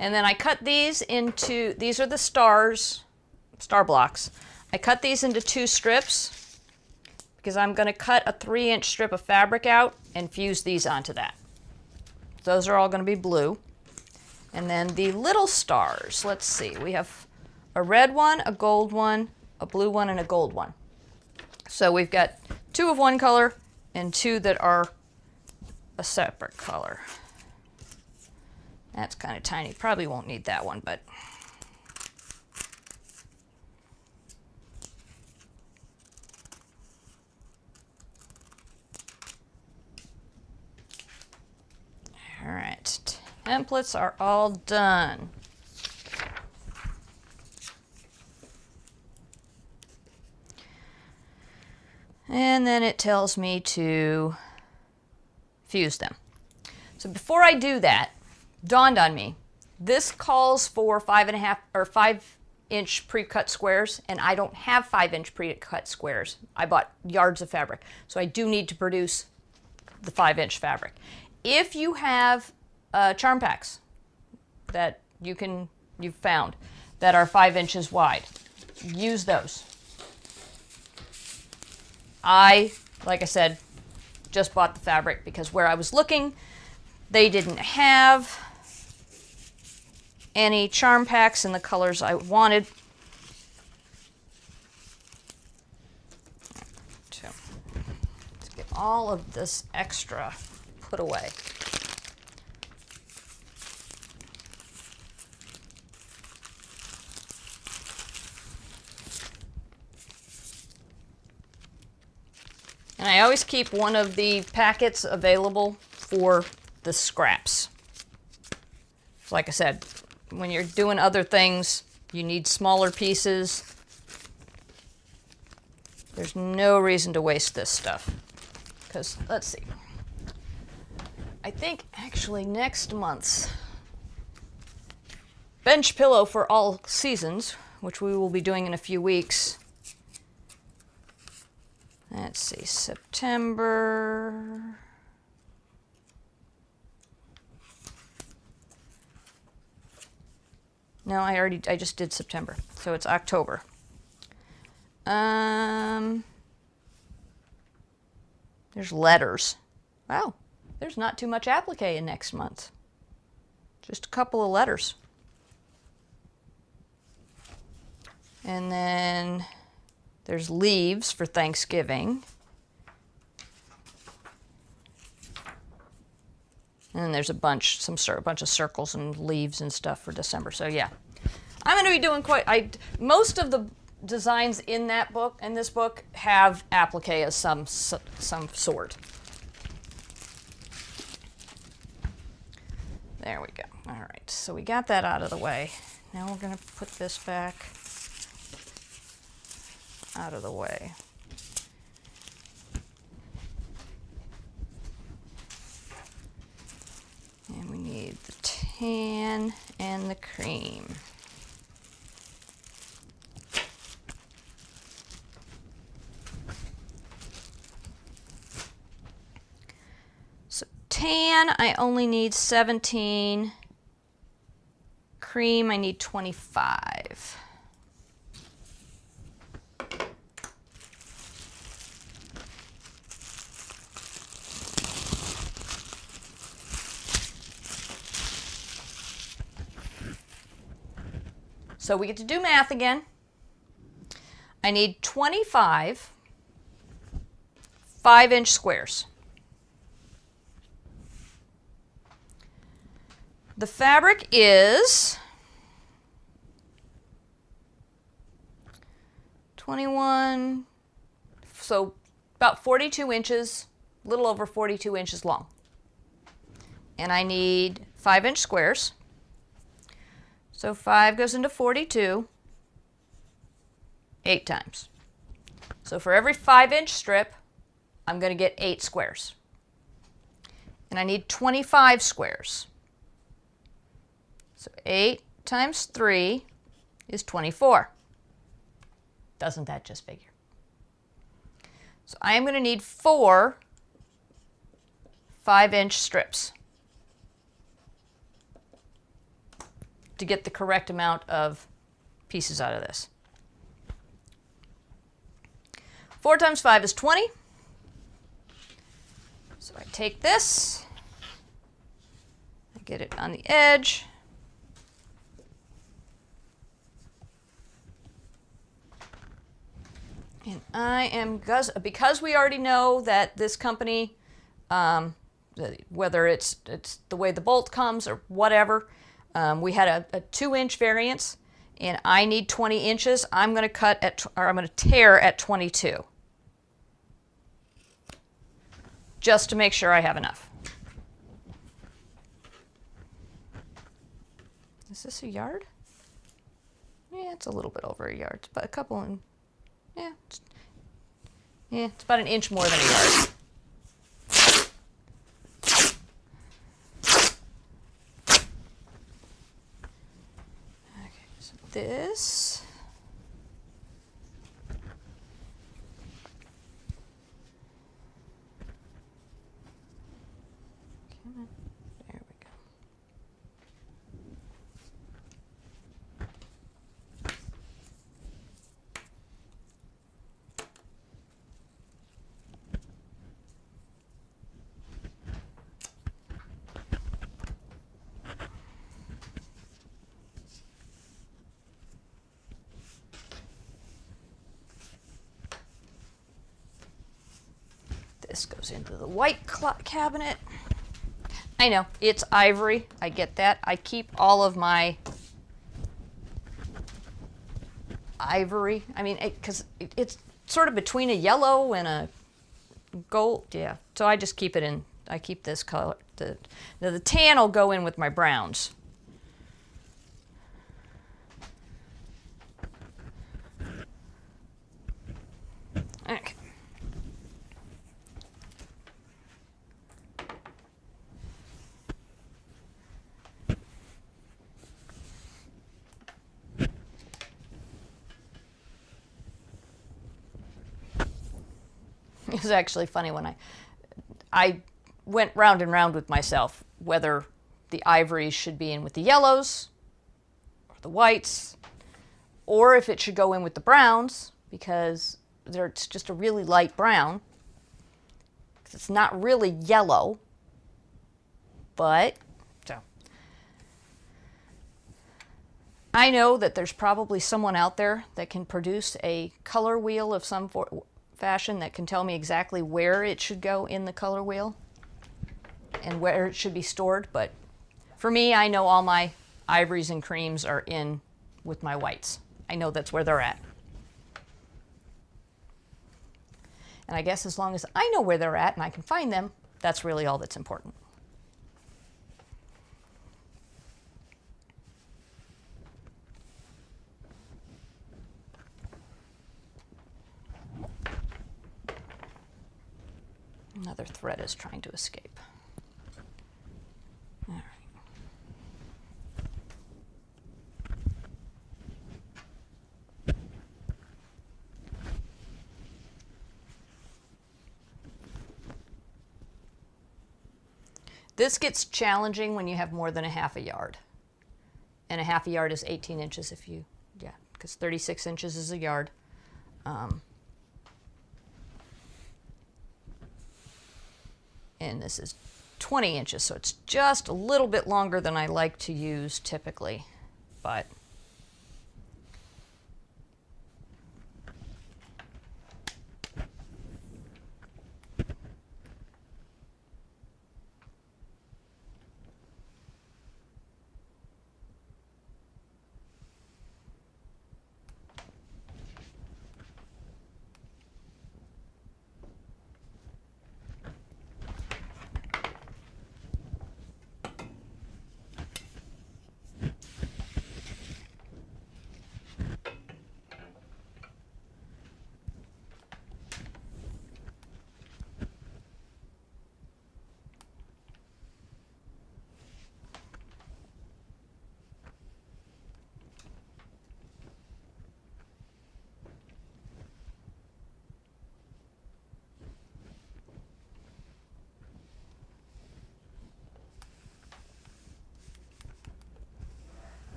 And then I cut these into, these are the stars, star blocks. I cut these into two strips because I'm going to cut a 3-inch strip of fabric out and fuse these onto that. those are all going to be blue. And then the little stars, let's see, we have a red one, a gold one, a blue one, and a gold one. So we've got 2 of one color and 2 that are a separate color. That's kind of tiny. Probably won't need that one, but all right. Templates are all done. And then it tells me to fuse them. So before I do that, dawned on me, this calls for 5.5 or 5-inch pre-cut squares, and I don't have 5-inch pre-cut squares. I bought yards of fabric, so I do need to produce the 5-inch fabric. If you have charm packs that you've found that are 5 inches wide, use those. Like I said, just bought the fabric because where I was looking, they didn't have any charm packs in the colors I wanted. So let's get all of this extra put away. And I always keep one of the packets available for the scraps. So like I said, when you're doing other things, you need smaller pieces. There's no reason to waste this stuff. Because, let's see. I think actually next month's bench pillow for all seasons, which we will be doing in a few weeks. Let's see, September. No, I just did September, so it's October. There's letters. Wow, there's not too much applique in next month. Just a couple of letters. And then there's leaves for Thanksgiving. And then there's a bunch of circles and leaves and stuff for December. So yeah, I'm going to be doing most of the designs in this book have applique of some sort. There we go. All right, so we got that out of the way. Now we're going to put this back out of the way. And we need the tan and the cream. So tan, I only need 17. Cream, I need 25. So we get to do math again. I need 25 5-inch squares. The fabric is 21, so about 42 inches, a little over 42 inches long. And I need 5-inch squares. So 5 goes into 42, 8 times. So for every 5-inch strip, I'm going to get 8 squares. And I need 25 squares. So 8 times 3 is 24. Doesn't that just figure? So I am going to need 4 5-inch strips to get the correct amount of pieces out of this. 4 times 5 is 20. So I take this get it on the edge. And I am, because we already know that this company, whether it's the way the bolt comes or whatever, we had a 2-inch variance, and I need 20 inches. I'm going to I'm going to tear at 22, just to make sure I have enough. Is this a yard? Yeah, it's a little bit over a yard, but a couple and yeah, it's about an inch more than a yard. Okay, so this. There we go. This goes into the white cabinet. I know, it's ivory. I get that. I keep all of my ivory. I mean, because it's sort of between a yellow and a gold. Yeah, so I just keep it in. I keep this color. The tan will go in with my browns. Okay. It was actually funny when I went round and round with myself whether the ivories should be in with the yellows or the whites, or if it should go in with the browns, because it's just a really light brown. It's not really yellow, but so I know that there's probably someone out there that can produce a color wheel of some fashion that can tell me exactly where it should go in the color wheel and where it should be stored. But for me, I know all my ivories and creams are in with my whites. I know that's where they're at. And I guess as long as I know where they're at and I can find them, that's really all that's important. Another thread is trying to escape. All right. This gets challenging when you have more than a half a yard. And a half a yard is 18 inches if you, yeah, because 36 inches is a yard. And this is 20 inches, so it's just a little bit longer than I like to use typically, but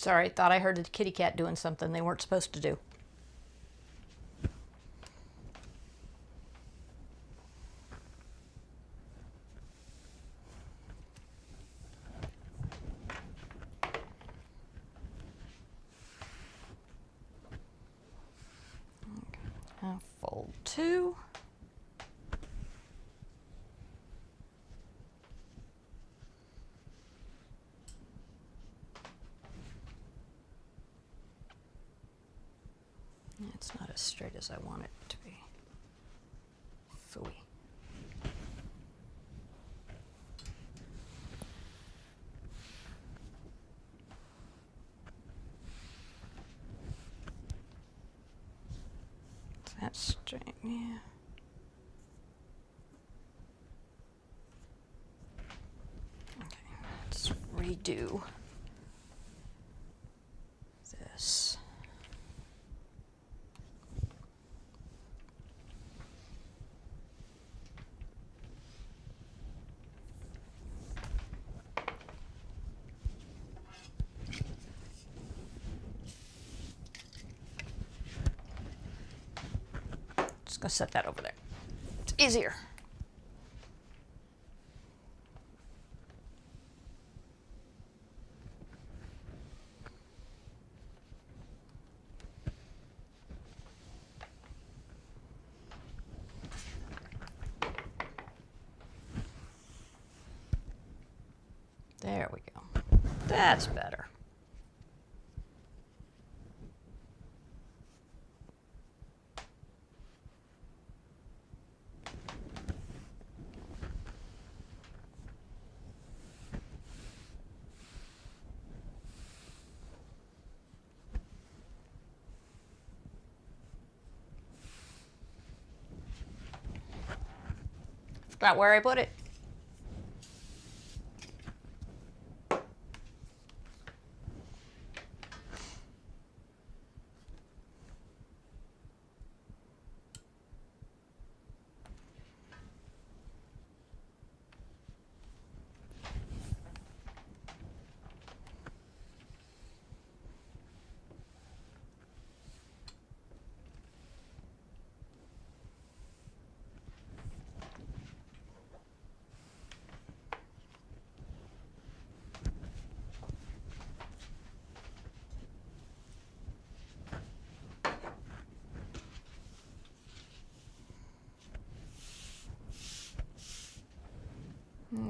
Sorry, thought I heard a kitty cat doing something they weren't supposed to do. I'll fold 2. It's not as straight as I want it to be. Phooey. That's straight, yeah. Okay, let's redo this. Just gonna set that over there. It's easier. There we go. That's better. Forgot where I put it.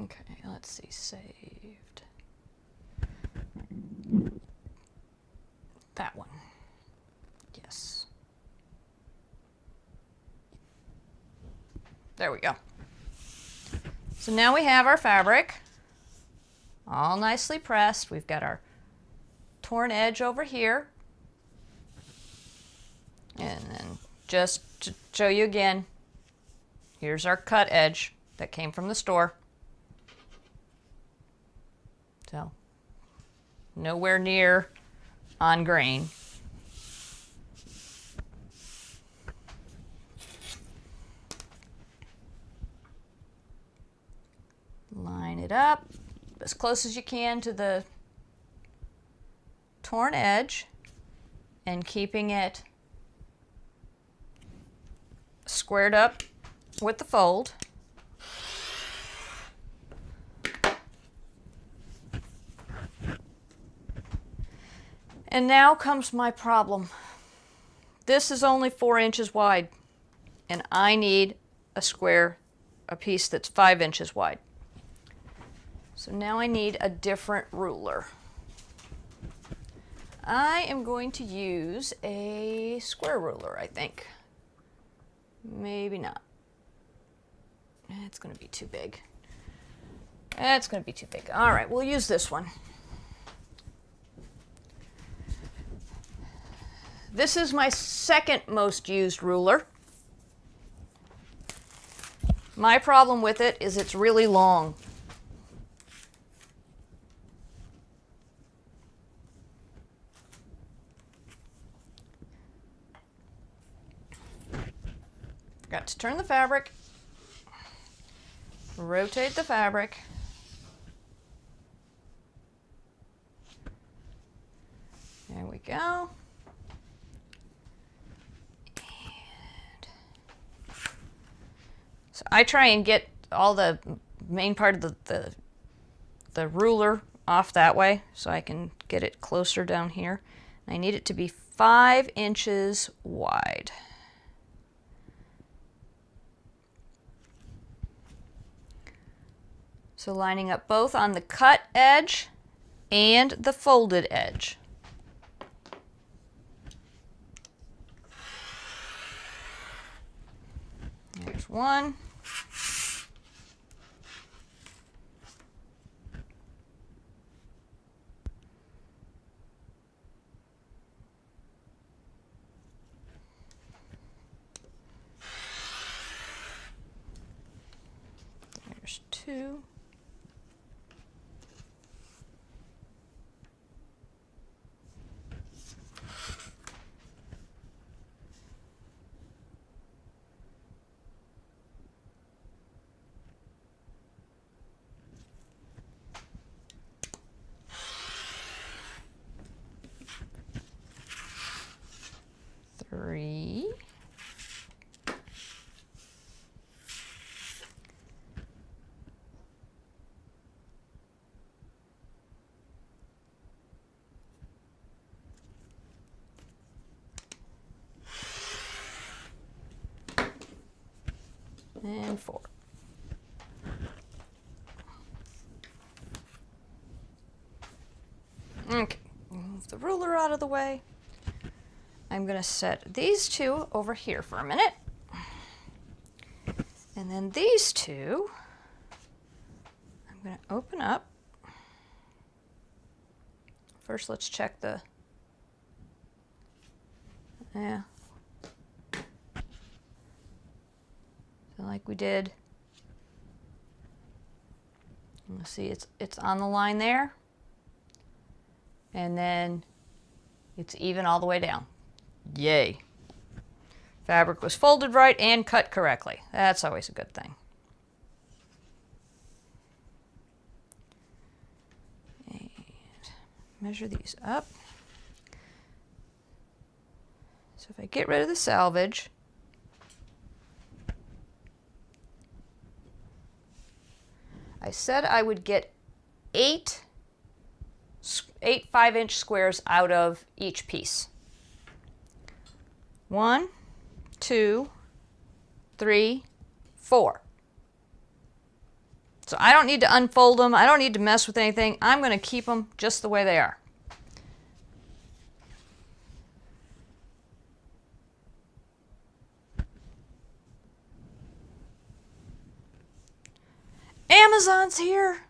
Okay, let's see, saved. That one. Yes. There we go. So now we have our fabric all nicely pressed. We've got our torn edge over here. And then just to show you again, here's our cut edge that came from the store. So nowhere near on grain. Line it up as close as you can to the torn edge and keeping it squared up with the fold. And now comes my problem. This is only 4 inches wide, and I need a piece that's 5 inches wide. So now I need a different ruler. I am going to use a square ruler, I think. Maybe not. It's going to be too big. It's going to be too big. All right, we'll use this one. This is my second most used ruler. My problem with it is it's really long. Forgot to turn the fabric, rotate the fabric, I try and get all the main part of the ruler off that way so I can get it closer down here. I need it to be 5 inches wide. So lining up both on the cut edge and the folded edge. There's one. There's 2. Three. And 4. Okay, move the ruler out of the way. I'm going to set these 2 over here for a minute. And then these 2, I'm going to open up. First, let's check the, yeah. So like we did. Let's see, it's on the line there. And then it's even all the way down. Yay. Fabric was folded right and cut correctly. That's always a good thing. And measure these up. So if I get rid of the selvage, I said I would get 8 5-inch squares out of each piece. 1, 2, 3, 4. So I don't need to unfold them. I don't need to mess with anything. I'm going to keep them just the way they are. Amazon's here.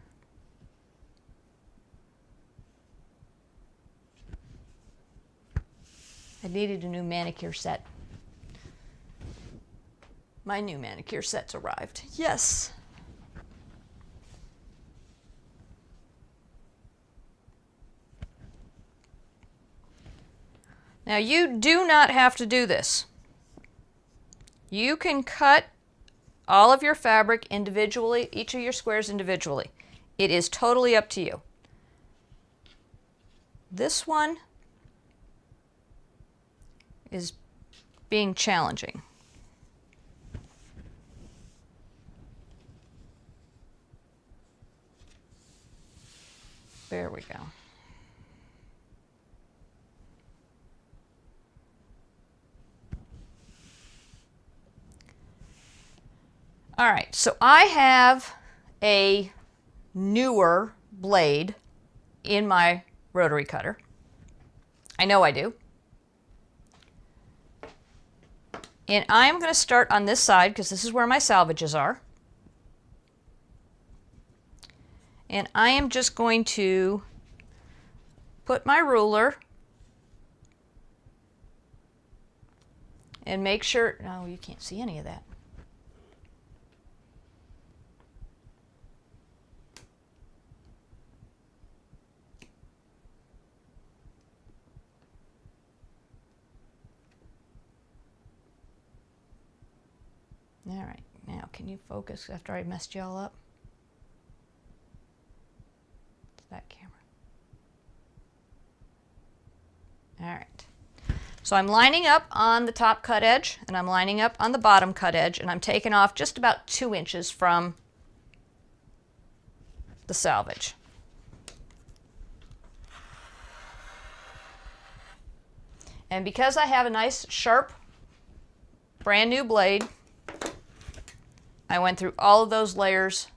I needed a new manicure set. My new manicure set's arrived. Yes. Now you do not have to do this. You can cut all of your fabric individually, each of your squares individually. It is totally up to you. This one is being challenging. There we go. All right, so I have a newer blade in my rotary cutter. I know I do. And I'm going to start on this side because this is where my salvages are. And I am just going to put my ruler and make sure, no, you can't see any of that. All right, now can you focus after I messed y'all up? It's that camera. All right. So I'm lining up on the top cut edge, and I'm lining up on the bottom cut edge, and I'm taking off just about 2 inches from the selvage. And because I have a nice sharp brand new blade, I went through all of those layers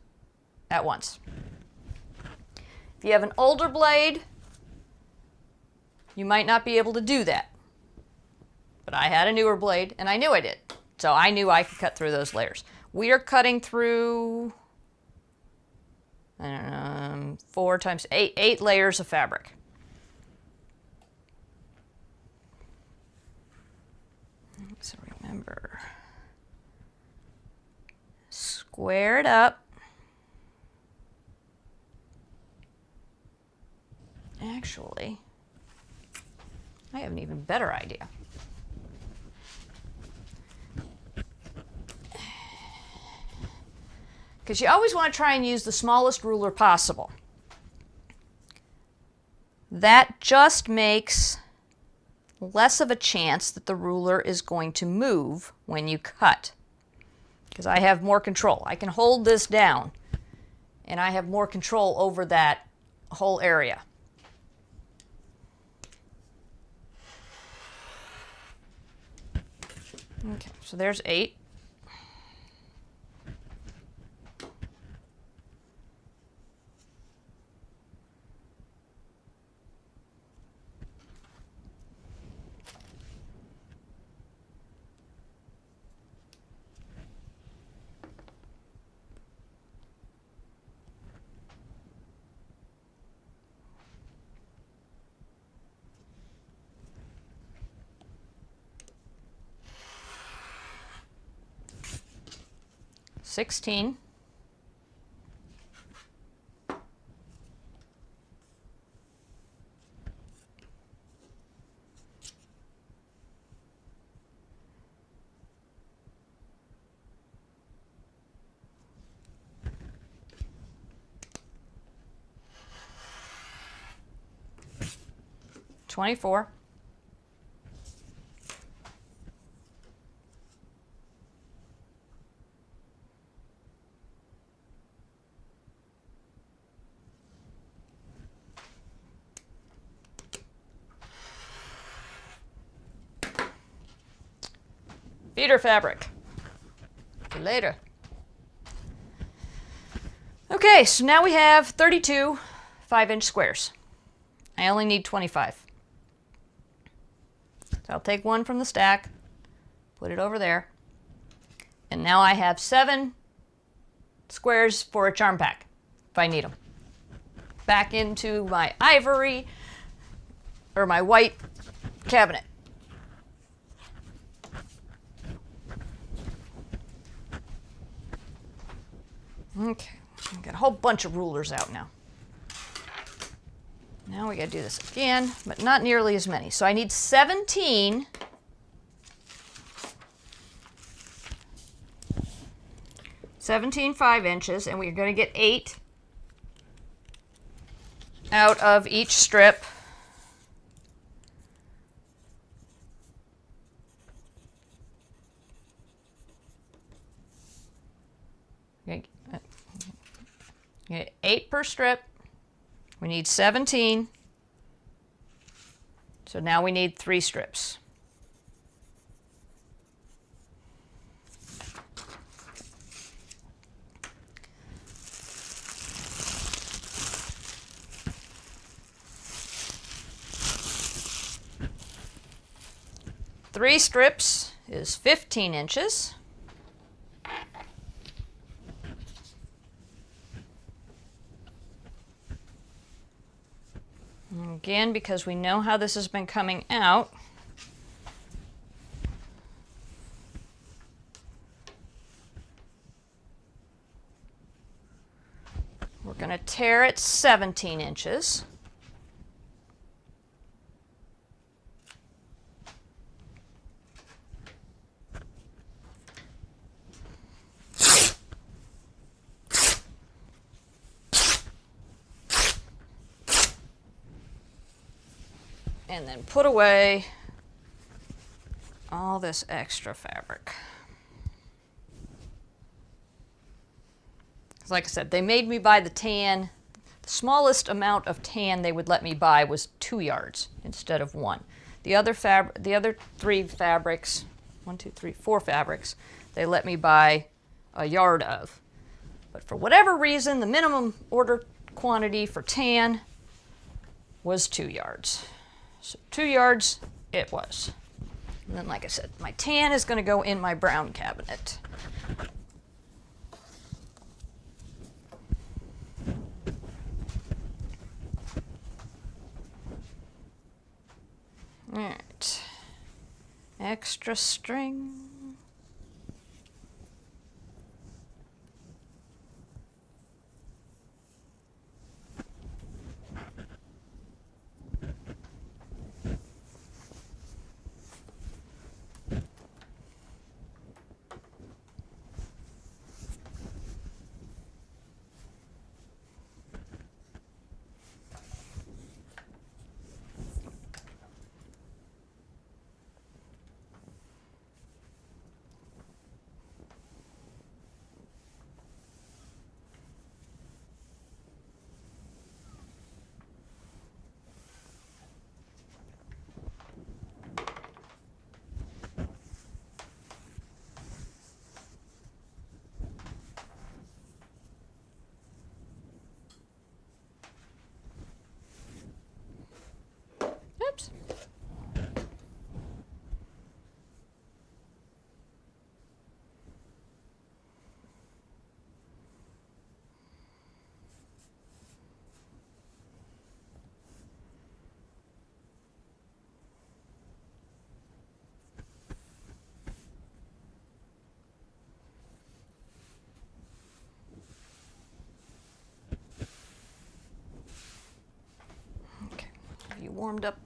at once. If you have an older blade, you might not be able to do that. But I had a newer blade, and I knew I did. So I knew I could cut through those layers. We are cutting through, I don't know, 4 times 8, 8 layers of fabric. So remember, square it up. Actually, I have an even better idea. Because you always want to try and use the smallest ruler possible. That just makes less of a chance that the ruler is going to move when you cut. Because I have more control. I can hold this down, and I have more control over that whole area. Okay, so there's 8. $16. $24. Feeder fabric. Later. Okay, so now we have 32 5-inch squares. I only need 25. So I'll take one from the stack, put it over there, and now I have 7 squares for a charm pack, if I need them. Back into my ivory, or my white cabinet. Okay, I've got a whole bunch of rulers out now. Now we gotta do this again, but not nearly as many. So I need 17 5-inches, and we're gonna get 8 out of each strip. Okay, 8 per strip. We need 17. So now we need 3 strips. Three strips is 15 inches. Again, because we know how this has been coming out, we're going to tear it 17 inches. And then put away all this extra fabric. Like I said, they made me buy the tan. The smallest amount of tan they would let me buy was 2 yards instead of 1. The other 3 fabrics, 1, 2, 3, 4 fabrics, they let me buy a yard of. But for whatever reason, the minimum order quantity for tan was 2 yards. So 2 yards it was. And then, like I said, my tan is going to go in my brown cabinet. All right, extra string. Oops. Okay, have you warmed up?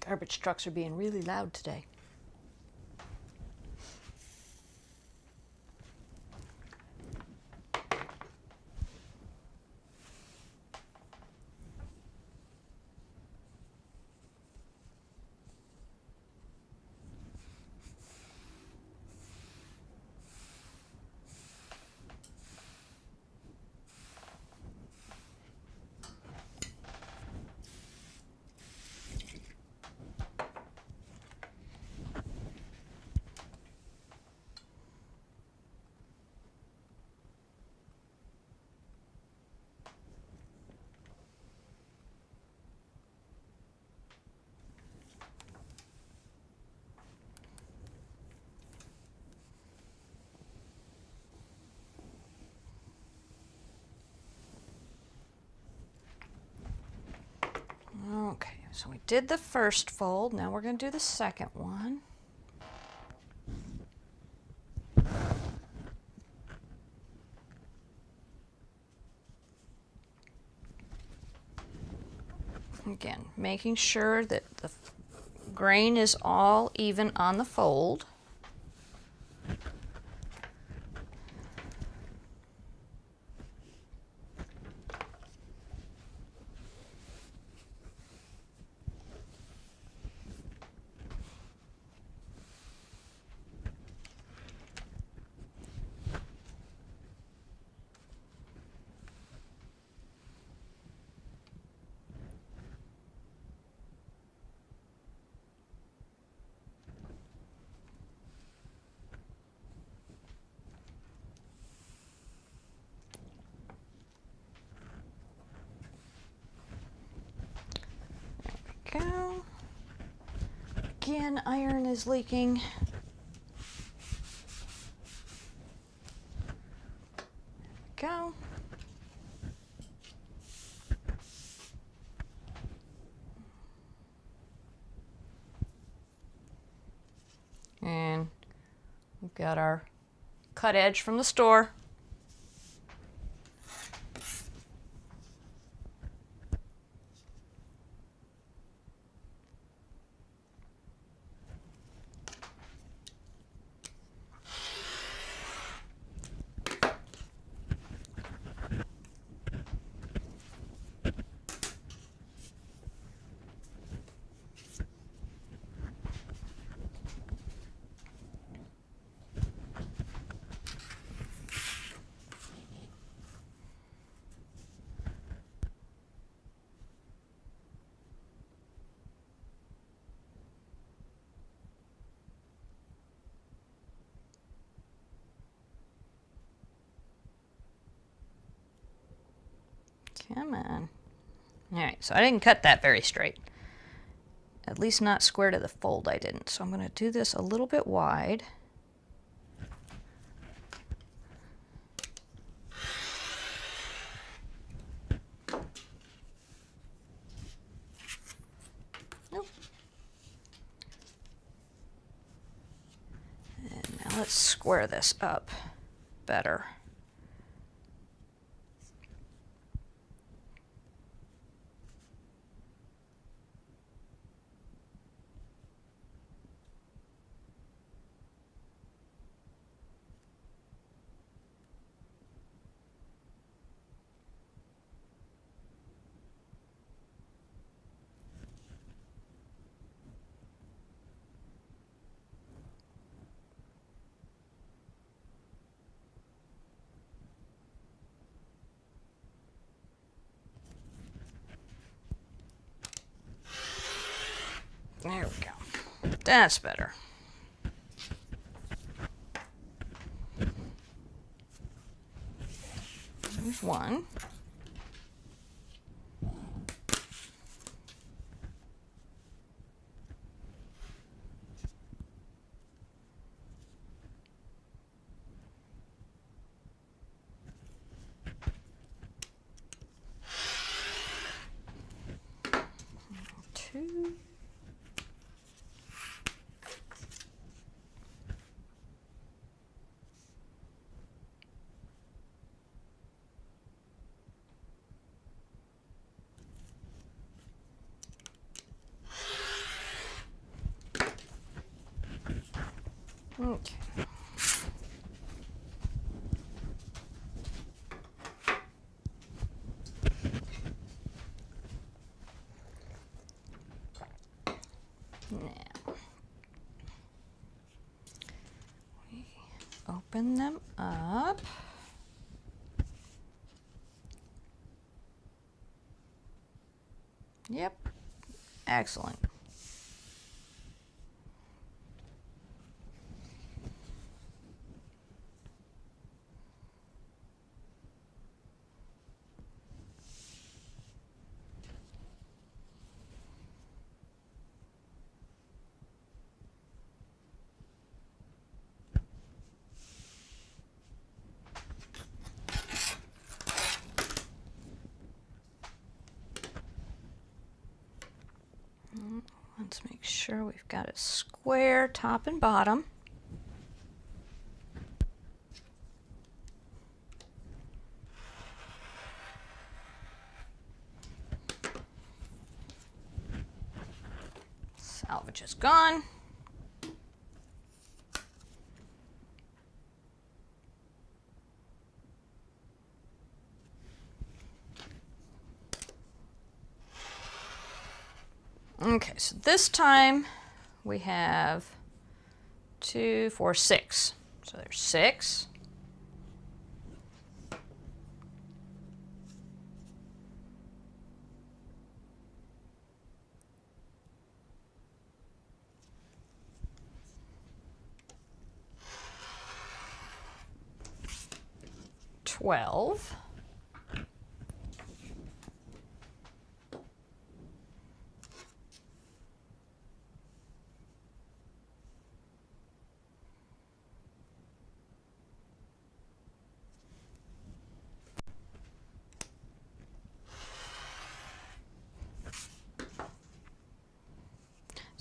Garbage trucks are being really loud today. Okay, so we did the first fold. Now we're going to do the second one. Again, making sure that the grain is all even on the fold. Go. again, iron is leaking. There we go. And we've got our cut edge from the store. Come on. All right, so I didn't cut that very straight. At least not square to the fold, I didn't. So I'm going to do this a little bit wide. Nope. And now let's square this up better. There we go. That's better. There's one. Two. Okay. Now, we open them up. Yep, excellent. Let's make sure we've got it square top and bottom. Salvage is gone. Okay, so this time we have 2, 4, 6. So there's 6. $12.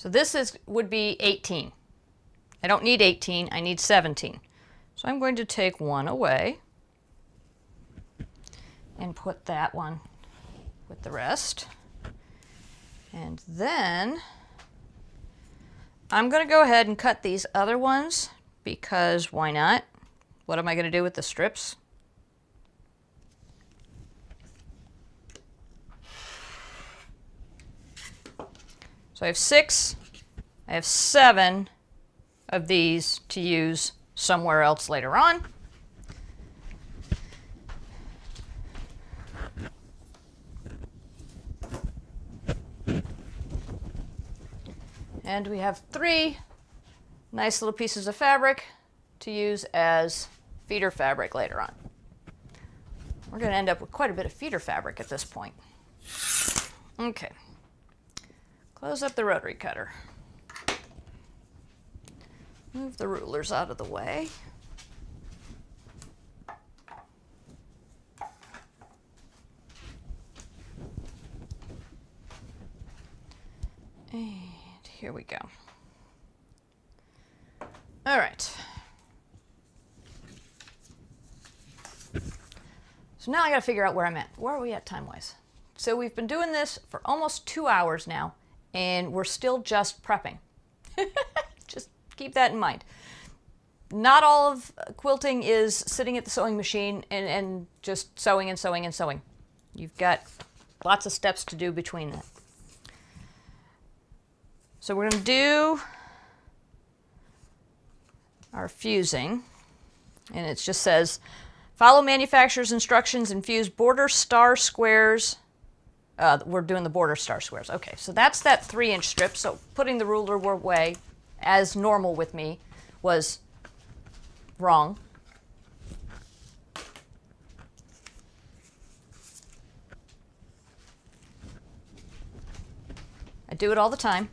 So this would be 18. I don't need 18, I need 17. So I'm going to take one away and put that one with the rest. And then I'm going to go ahead and cut these other ones because why not? What am I going to do with the strips? So I have 6, I have 7 of these to use somewhere else later on. And we have 3 nice little pieces of fabric to use as feeder fabric later on. We're going to end up with quite a bit of feeder fabric at this point. Okay. Close up the rotary cutter. Move the rulers out of the way. And here we go. All right. So now I got to figure out where I'm at. Where are we at time-wise? So we've been doing this for almost 2 hours now, and we're still just prepping. Just keep that in mind. Not all of quilting is sitting at the sewing machine and just sewing and sewing and sewing. You've got lots of steps to do between that. So we're going to do our fusing, and it just says, follow manufacturer's instructions and fuse border star squares. We're doing the border star squares. Okay, so that's that 3-inch strip. So putting the ruler away as normal with me was wrong. I do it all the time.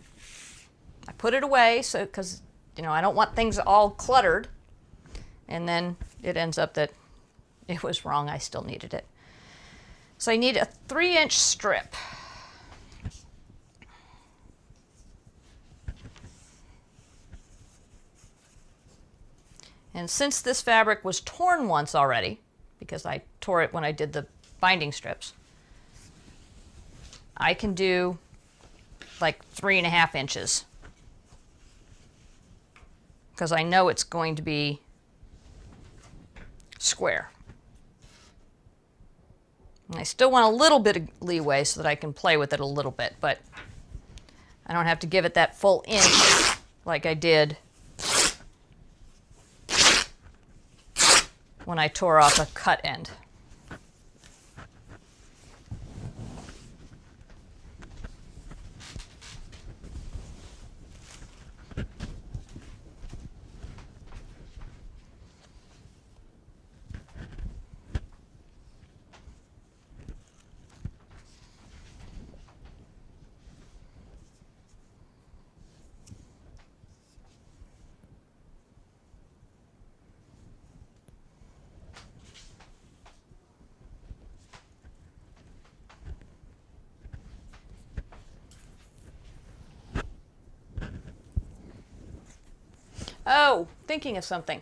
I put it away so because I don't want things all cluttered, and then it ends up that it was wrong. I still needed it. So I need a 3-inch strip. And since this fabric was torn once already, because I tore it when I did the binding strips, I can do like 3.5 inches. Because I know it's going to be square. And I still want a little bit of leeway so that I can play with it a little bit, but I don't have to give it that full inch like I did when I tore off a cut end. Oh, thinking of something.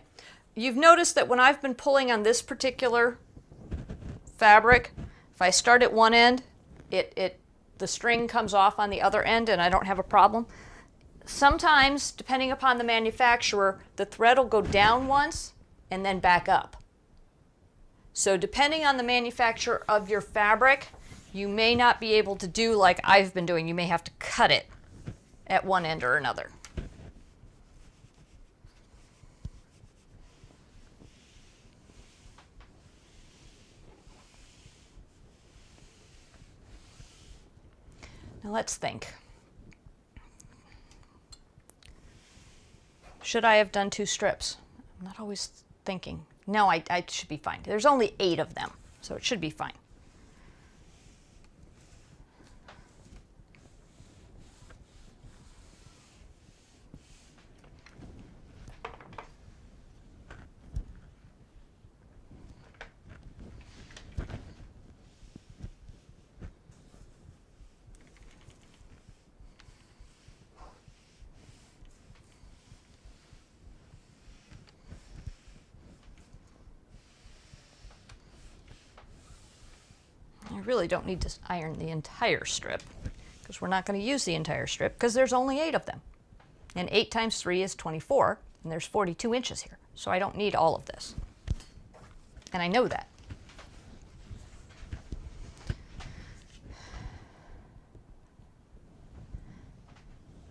You've noticed that when I've been pulling on this particular fabric, if I start at one end, the string comes off on the other end and I don't have a problem. Sometimes, depending upon the manufacturer, the thread will go down once and then back up. So depending on the manufacturer of your fabric, you may not be able to do like I've been doing. You may have to cut it at one end or another. Now let's think. Should I have done 2 strips? I'm not always thinking. No, I should be fine. There's only 8 of them, so it should be fine. really don't need to iron the entire strip because we're not going to use the entire strip because there's only 8 of them. And 8 times 3 is 24, and there's 42 inches here. So I don't need all of this. And I know that.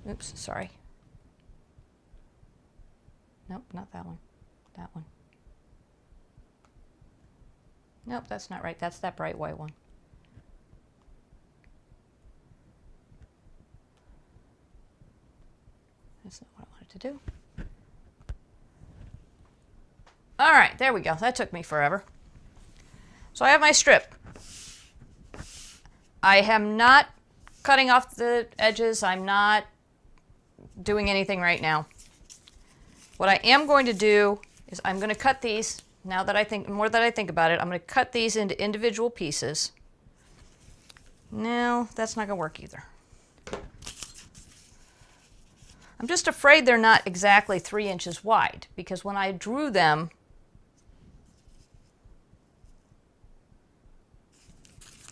Oops, sorry. Nope, not that one. That one. Nope, that's not right. That's that bright white one. That's not what I wanted to do. All right, there we go. That took me forever. So I have my strip. I am not cutting off the edges. I'm not doing anything right now. What I am going to do is I'm going to cut these, now that I think, more that I think about it, I'm going to cut these into individual pieces. No, that's not going to work either. I'm just afraid they're not exactly 3 inches wide, because when I drew them,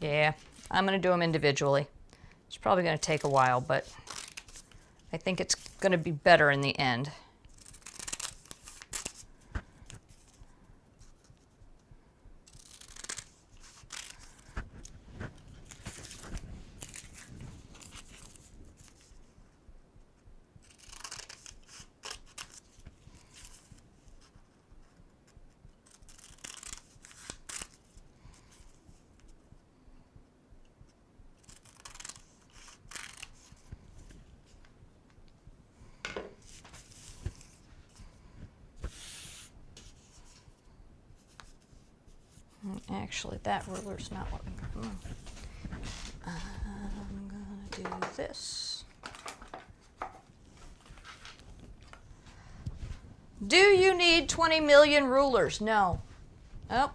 yeah, I'm going to do them individually. It's probably going to take a while, but I think it's going to be better in the end. Actually, that ruler's not what I'm going to do. This. Do you need 20 million rulers? No. Oh,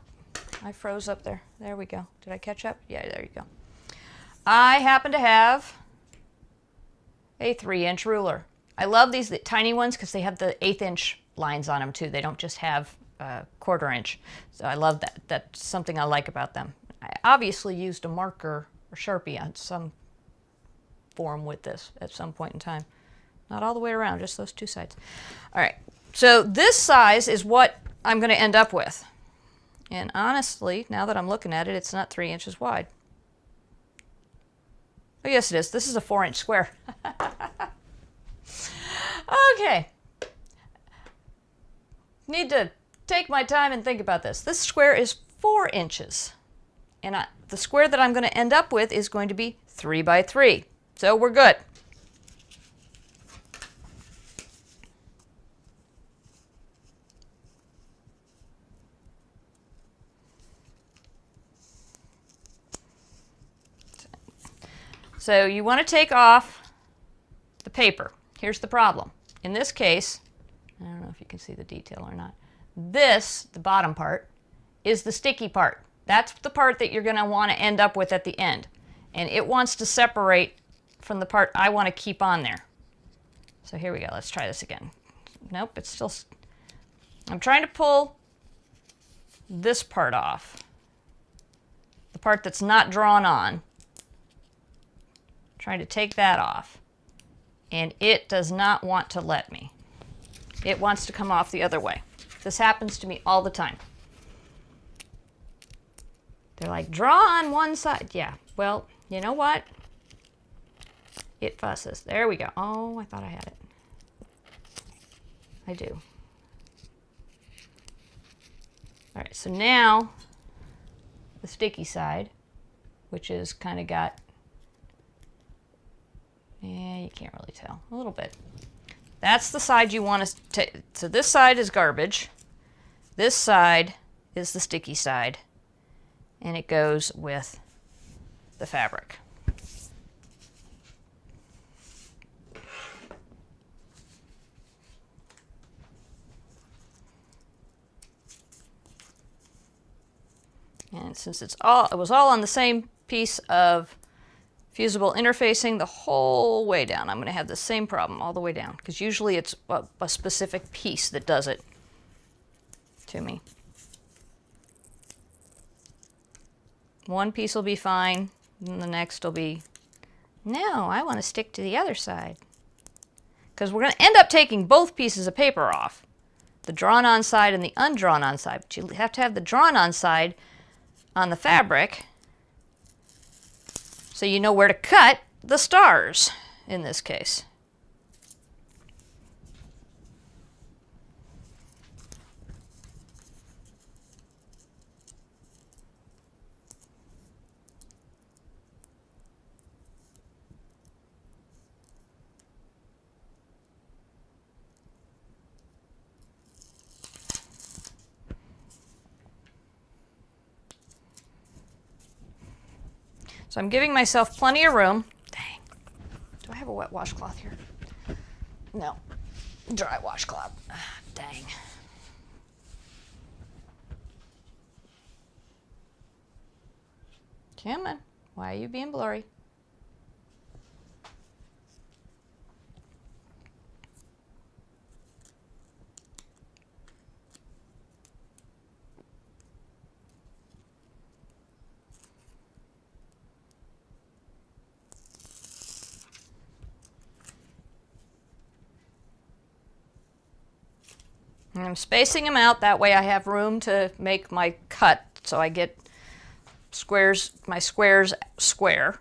I froze up there. There we go. Did I catch up? Yeah, there you go. I happen to have a 3-inch ruler. I love these tiny ones because they have the 1/8 inch lines on them too. They don't just have 1/4 inch. So I love that. That's something I like about them. I obviously used a marker or Sharpie on some form with this at some point in time. Not all the way around, just those 2 sides. All right, so this size is what I'm going to end up with. And honestly, now that I'm looking at it, it's not 3 inches wide. Oh, yes, it is. This is a 4-inch square. Okay. Need to take my time and think about this. This square is 4 inches. And the square that I'm going to end up with is going to be 3 by 3. So we're good. So you want to take off the paper. Here's the problem. In this case, I don't know if you can see the detail or not. This, the bottom part, is the sticky part. That's the part that you're going to want to end up with at the end. And it wants to separate from the part I want to keep on there. So here we go. Let's try this again. Nope, it's still... I'm trying to pull this part off. The part that's not drawn on. Trying to take that off. And it does not want to let me. It wants to come off the other way. This happens to me all the time. They're like, draw on one side. Yeah, well, you know what? It fusses. There we go. Oh, I thought I had it. I do. All right, so now the sticky side, which is kind of got, yeah, you can't really tell, a little bit. That's the side you want to take. So this side is garbage. This side is the sticky side. And it goes with the fabric. And since it was all on the same piece of fusible interfacing the whole way down, I'm going to have the same problem all the way down, because usually it's a specific piece that does it to me. one piece will be fine, and the next will be, no, I want to stick to the other side. Because we're going to end up taking both pieces of paper off, the drawn on side and the undrawn on side. But you have to have the drawn on side on the fabric so you know where to cut the stars in this case. So I'm giving myself plenty of room. Dang. Do I have a wet washcloth here? No. Dry washcloth. Ah, dang. Come on. Why are you being blurry? And I'm spacing them out, that way I have room to make my cut, so I get squares, my squares square.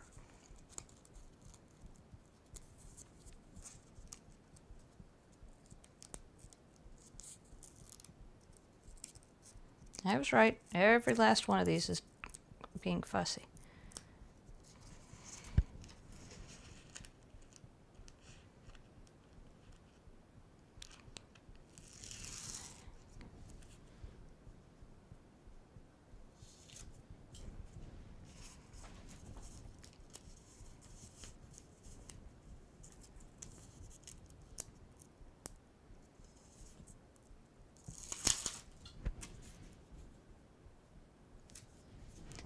I was right, every last one of these is being fussy.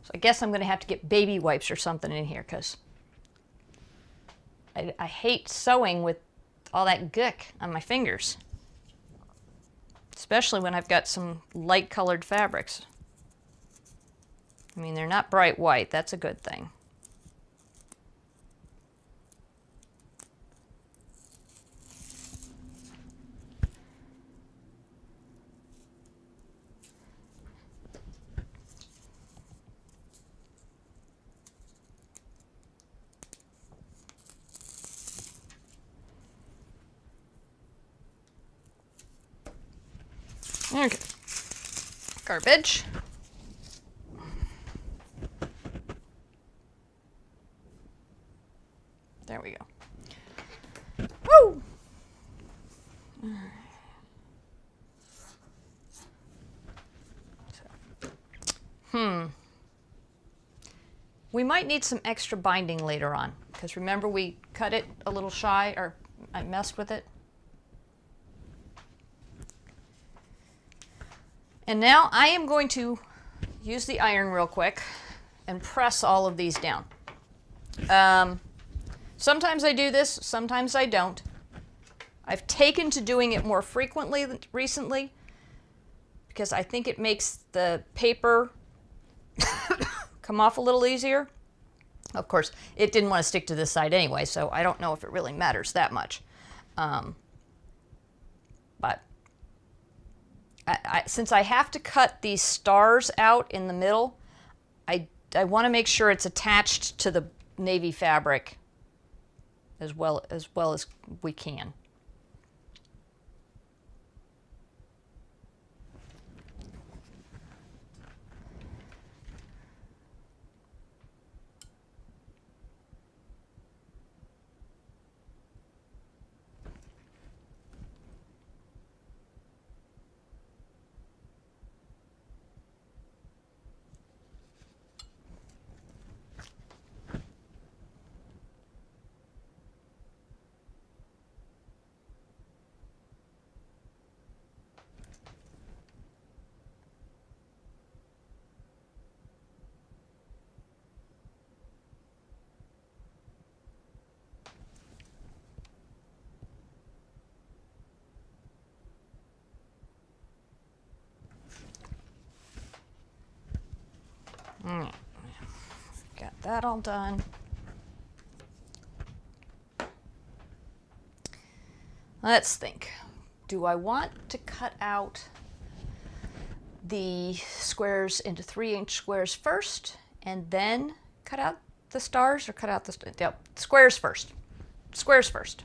So I guess I'm going to have to get baby wipes or something in here because I hate sewing with all that gook on my fingers. Especially when I've got some light colored fabrics. I mean, they're not bright white, that's a good thing. Okay. Garbage. There we go. Woo! We might need some extra binding later on, because remember we cut it a little shy, or I messed with it. And now I am going to use the iron real quick and press all of these down. Sometimes I do this, sometimes I don't. I've taken to doing it more frequently recently because I think it makes the paper come off a little easier. Of course, it didn't want to stick to this side anyway, so I don't know if it really matters that much. But since I have to cut these stars out in the middle, I want to make sure it's attached to the navy fabric as well as we can. that all done. Let's think. Do I want to cut out the squares into 3-inch squares first and then cut out the stars, or cut out the squares first? Squares first.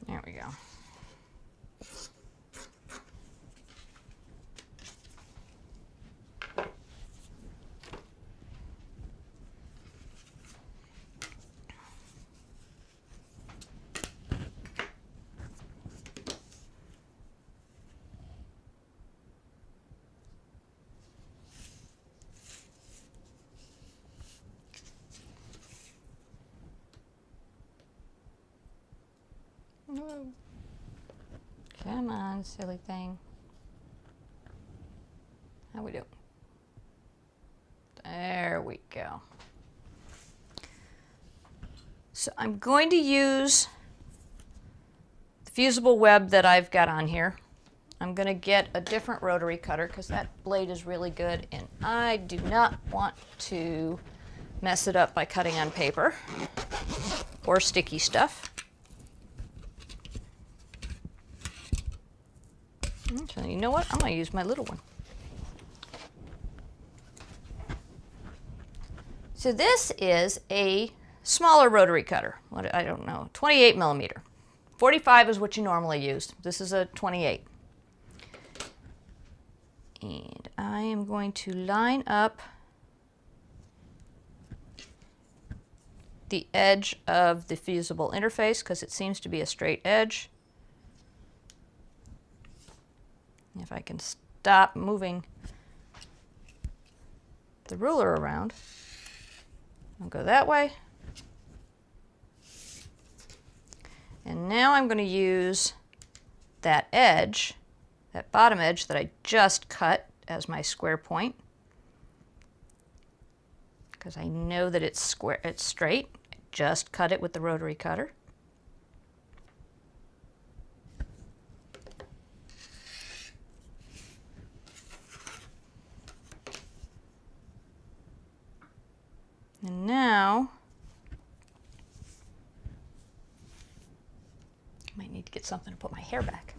There we go. Whoa. Come on, silly thing. How we do? There we go. So I'm going to use the fusible web that I've got on here. I'm going to get a different rotary cutter because that blade is really good, and I do not want to mess it up by cutting on paper or sticky stuff. So you know what? I'm going to use my little one. So this is a smaller rotary cutter. What, I don't know, 28 millimeter. 45 is what you normally use. This is a 28. And I am going to line up the edge of the fusible interface because it seems to be a straight edge. If I can stop moving the ruler around, I'll go that way. And now I'm going to use that edge, that bottom edge that I just cut as my square point, because I know that it's square, it's straight. I just cut it with the rotary cutter. And now, I might need to get something to put my hair back.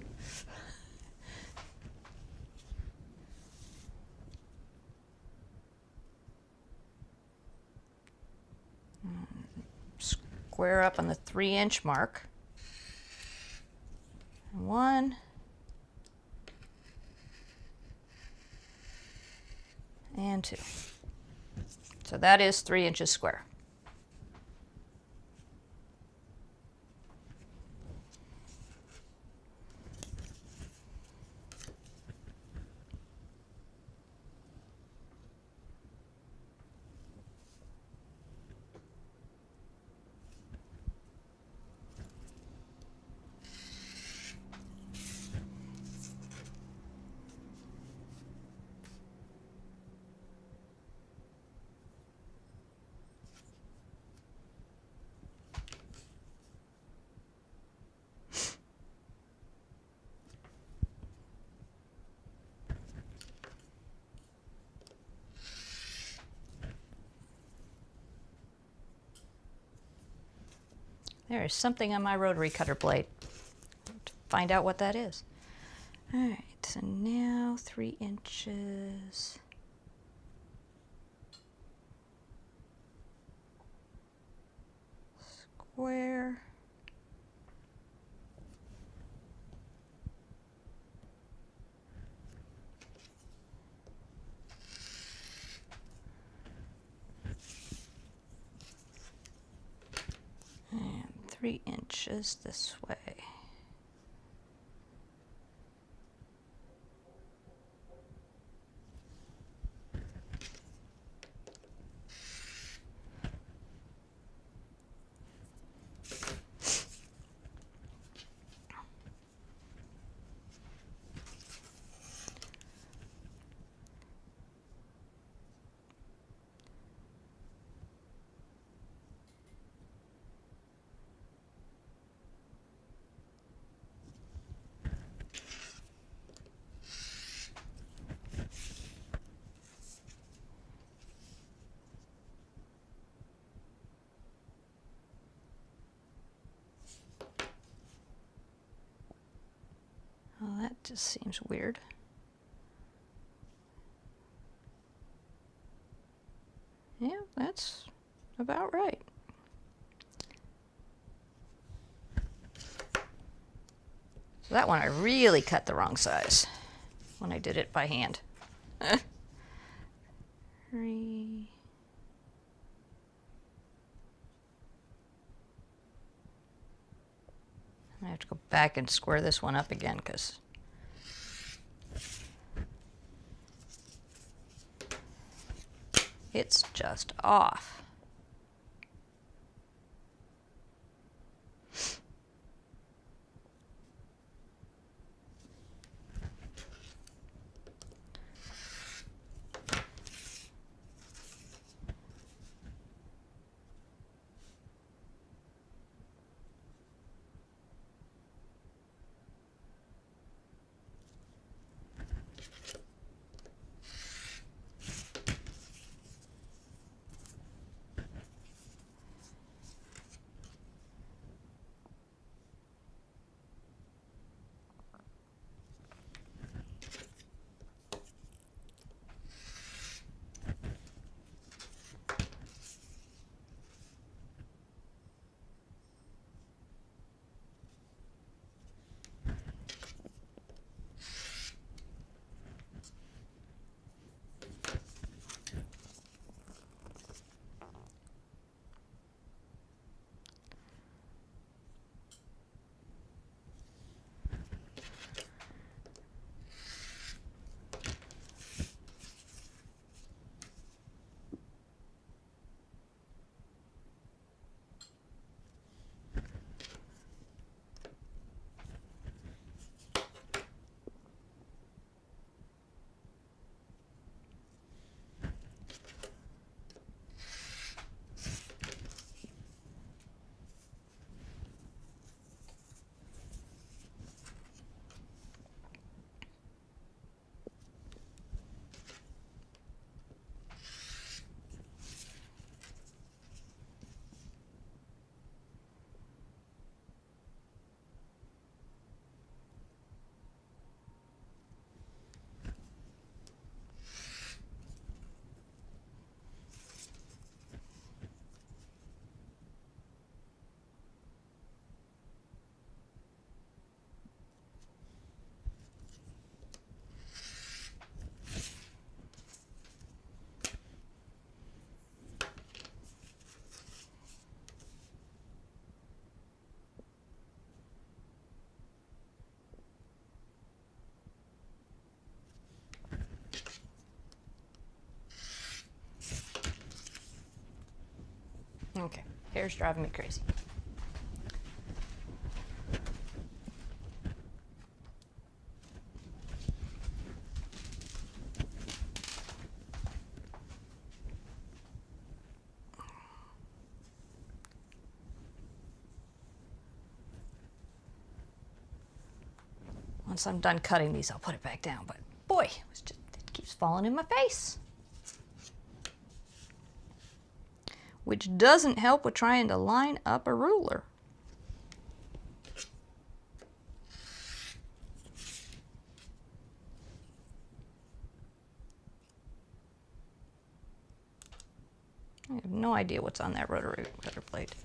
Square up on the 3-inch mark. 1. And 2. So that is 3 inches square. There is something on my rotary cutter blade. To find out what that is. All right, so now 3 inches. Square. 3 inches this way. Well, that just seems weird. Yeah, that's about right. So that one I really cut the wrong size when I did it by hand. 3. I have to go back and square this one up again because it's just off. Okay, hair's driving me crazy. Once I'm done cutting these, I'll put it back down, but boy, it keeps falling in my face. Which doesn't help with trying to line up a ruler. I have no idea what's on that rotary cutter blade.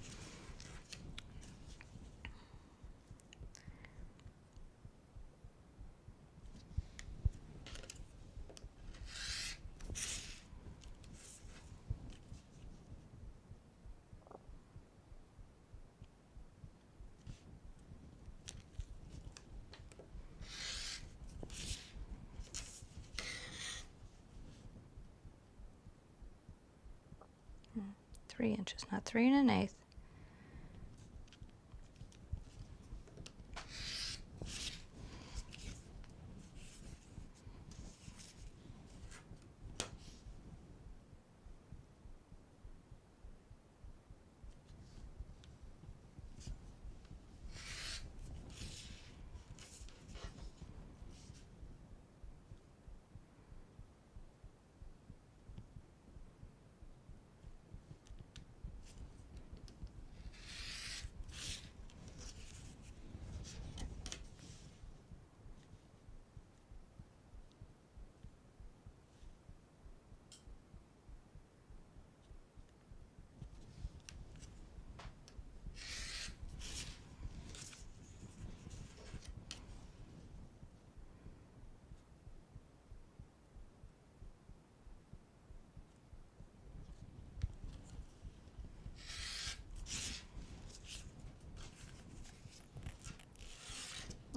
3 inches, not 3 1/8.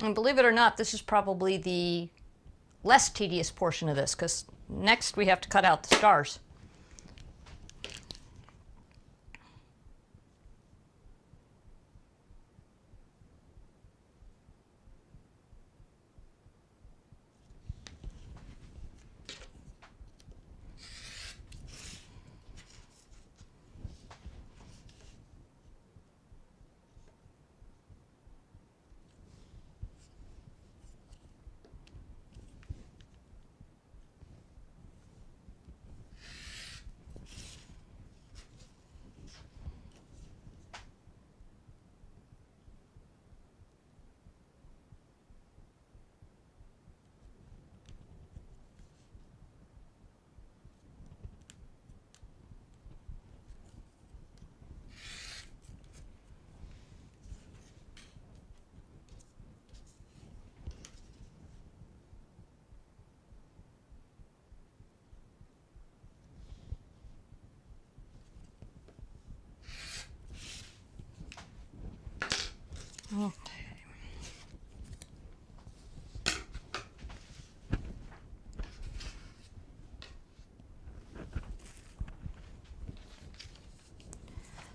And believe it or not, this is probably the less tedious portion of this, because next we have to cut out the stars. Okay.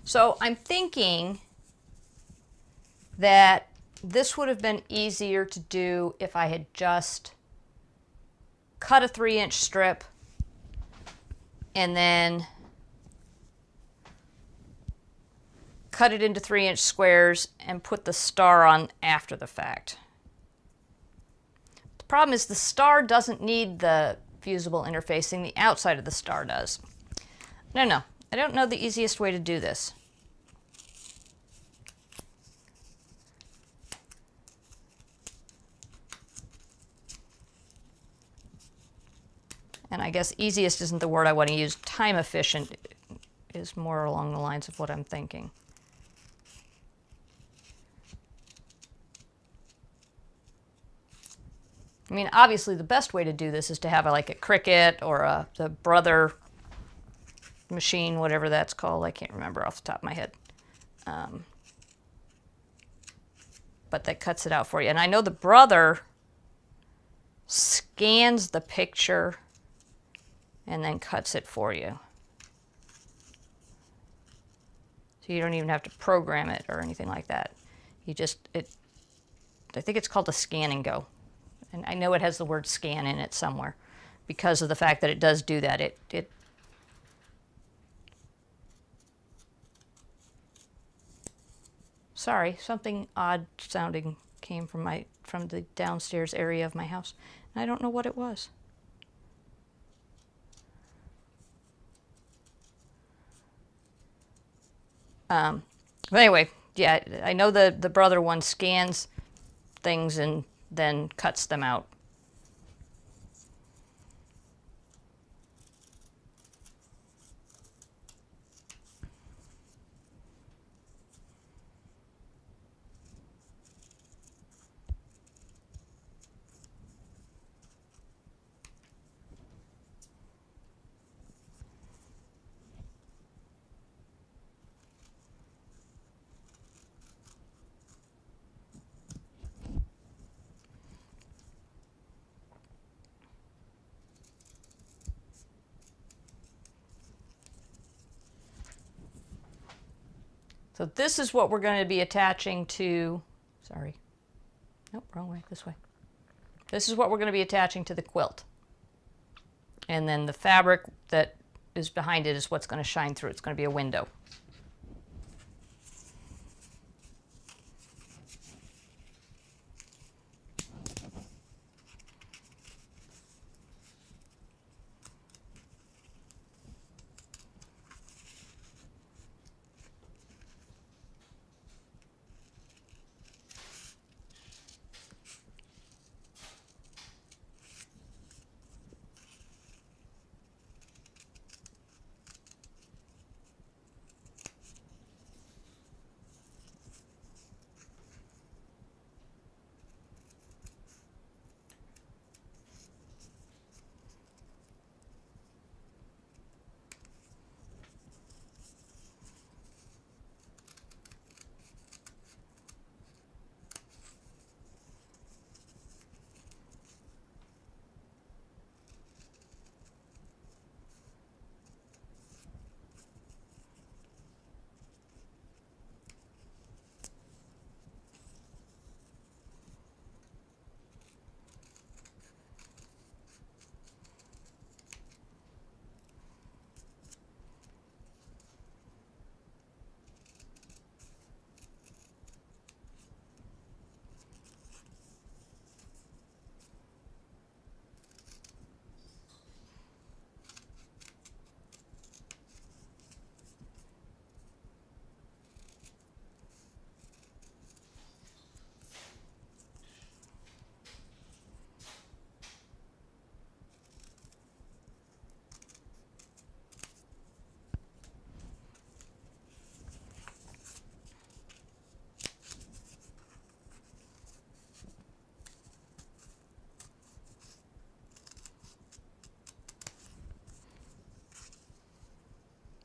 So I'm thinking that this would have been easier to do if I had just cut a 3-inch strip and then cut it into 3-inch squares and put the star on after the fact. The problem is the star doesn't need the fusible interfacing, the outside of the star does. No, I don't know the easiest way to do this. And I guess easiest isn't the word I want to use. Time efficient is more along the lines of what I'm thinking. I mean, obviously the best way to do this is to have like a Cricut or the Brother machine, whatever that's called. I can't remember off the top of my head. But that cuts it out for you. And I know the Brother scans the picture and then cuts it for you. So you don't even have to program it or anything like that. You just, I think it's called a scan and go. And I know it has the word scan in it somewhere because of the fact that it does do that. Sorry, something odd sounding came from the downstairs area of my house. And I don't know what it was. But anyway, yeah, I know the Brother one scans things and then cuts them out. So this is what we're going to be attaching to, sorry, nope, wrong way, this way. This is what we're going to be attaching to the quilt. And then the fabric that is behind it is what's going to shine through. It's going to be a window.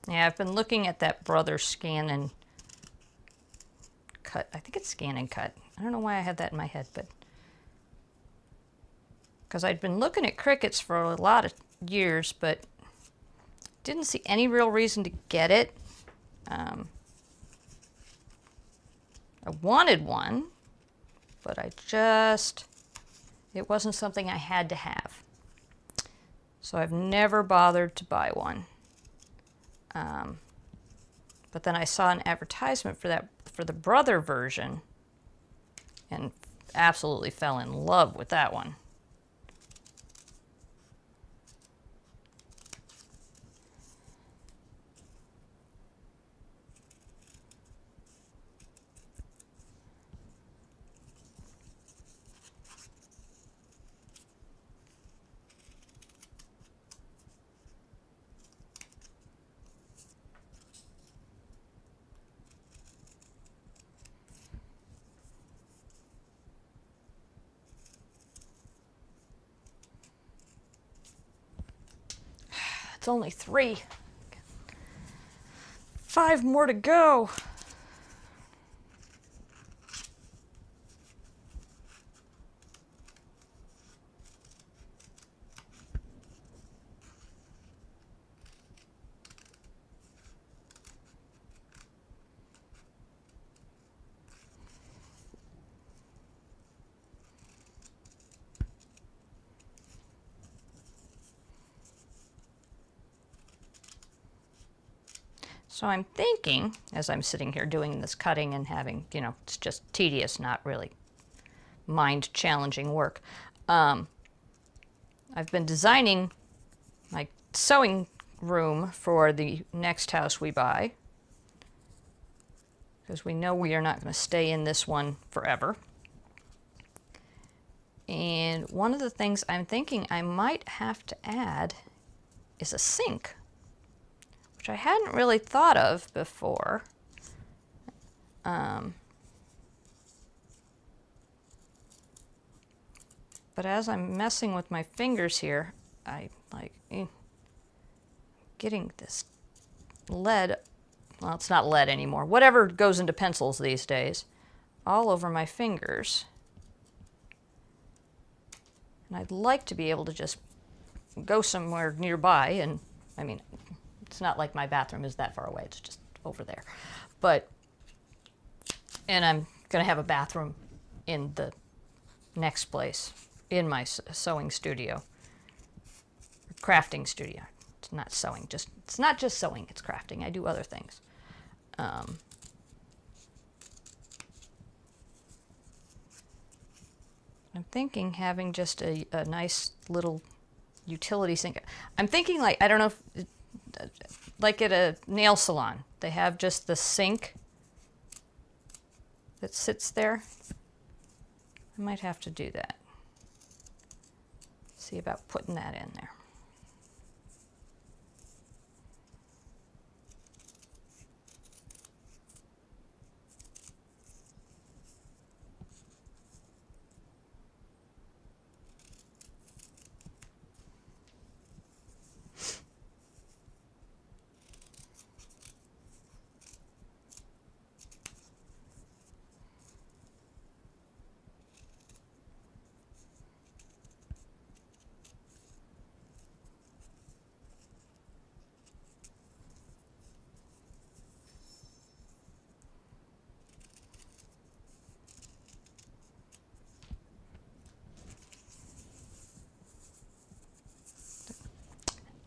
Yeah, I've been looking at that Brother Scan and Cut. I think it's Scan and Cut. I don't know why I had that in my head, but because I'd been looking at Cricuts for a lot of years, but didn't see any real reason to get it. I wanted one, but it wasn't something I had to have. So I've never bothered to buy one. But then I saw an advertisement for the Brother version and absolutely fell in love with that one. It's only 3. 5 more to go. So I'm thinking, as I'm sitting here doing this cutting and having, it's just tedious, not really mind-challenging work. I've been designing my sewing room for the next house we buy, because we know we are not going to stay in this one forever. And one of the things I'm thinking I might have to add is a sink, which I hadn't really thought of before. But as I'm messing with my fingers here, I getting this lead, well, it's not lead anymore, whatever goes into pencils these days, all over my fingers. And I'd like to be able to just go somewhere nearby, and I mean, it's not like my bathroom is that far away, it's just over there. But And I'm going to have a bathroom in the next place, in my sewing studio, crafting studio. It's not sewing, it's not just sewing, it's crafting. I do other things. I'm thinking having just a nice little utility sink. I'm thinking, like, I don't know if, like at a nail salon, they have just the sink that sits there. I might have to do that. See about putting that in there.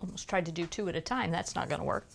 Almost tried to do 2 at a time. That's not going to work.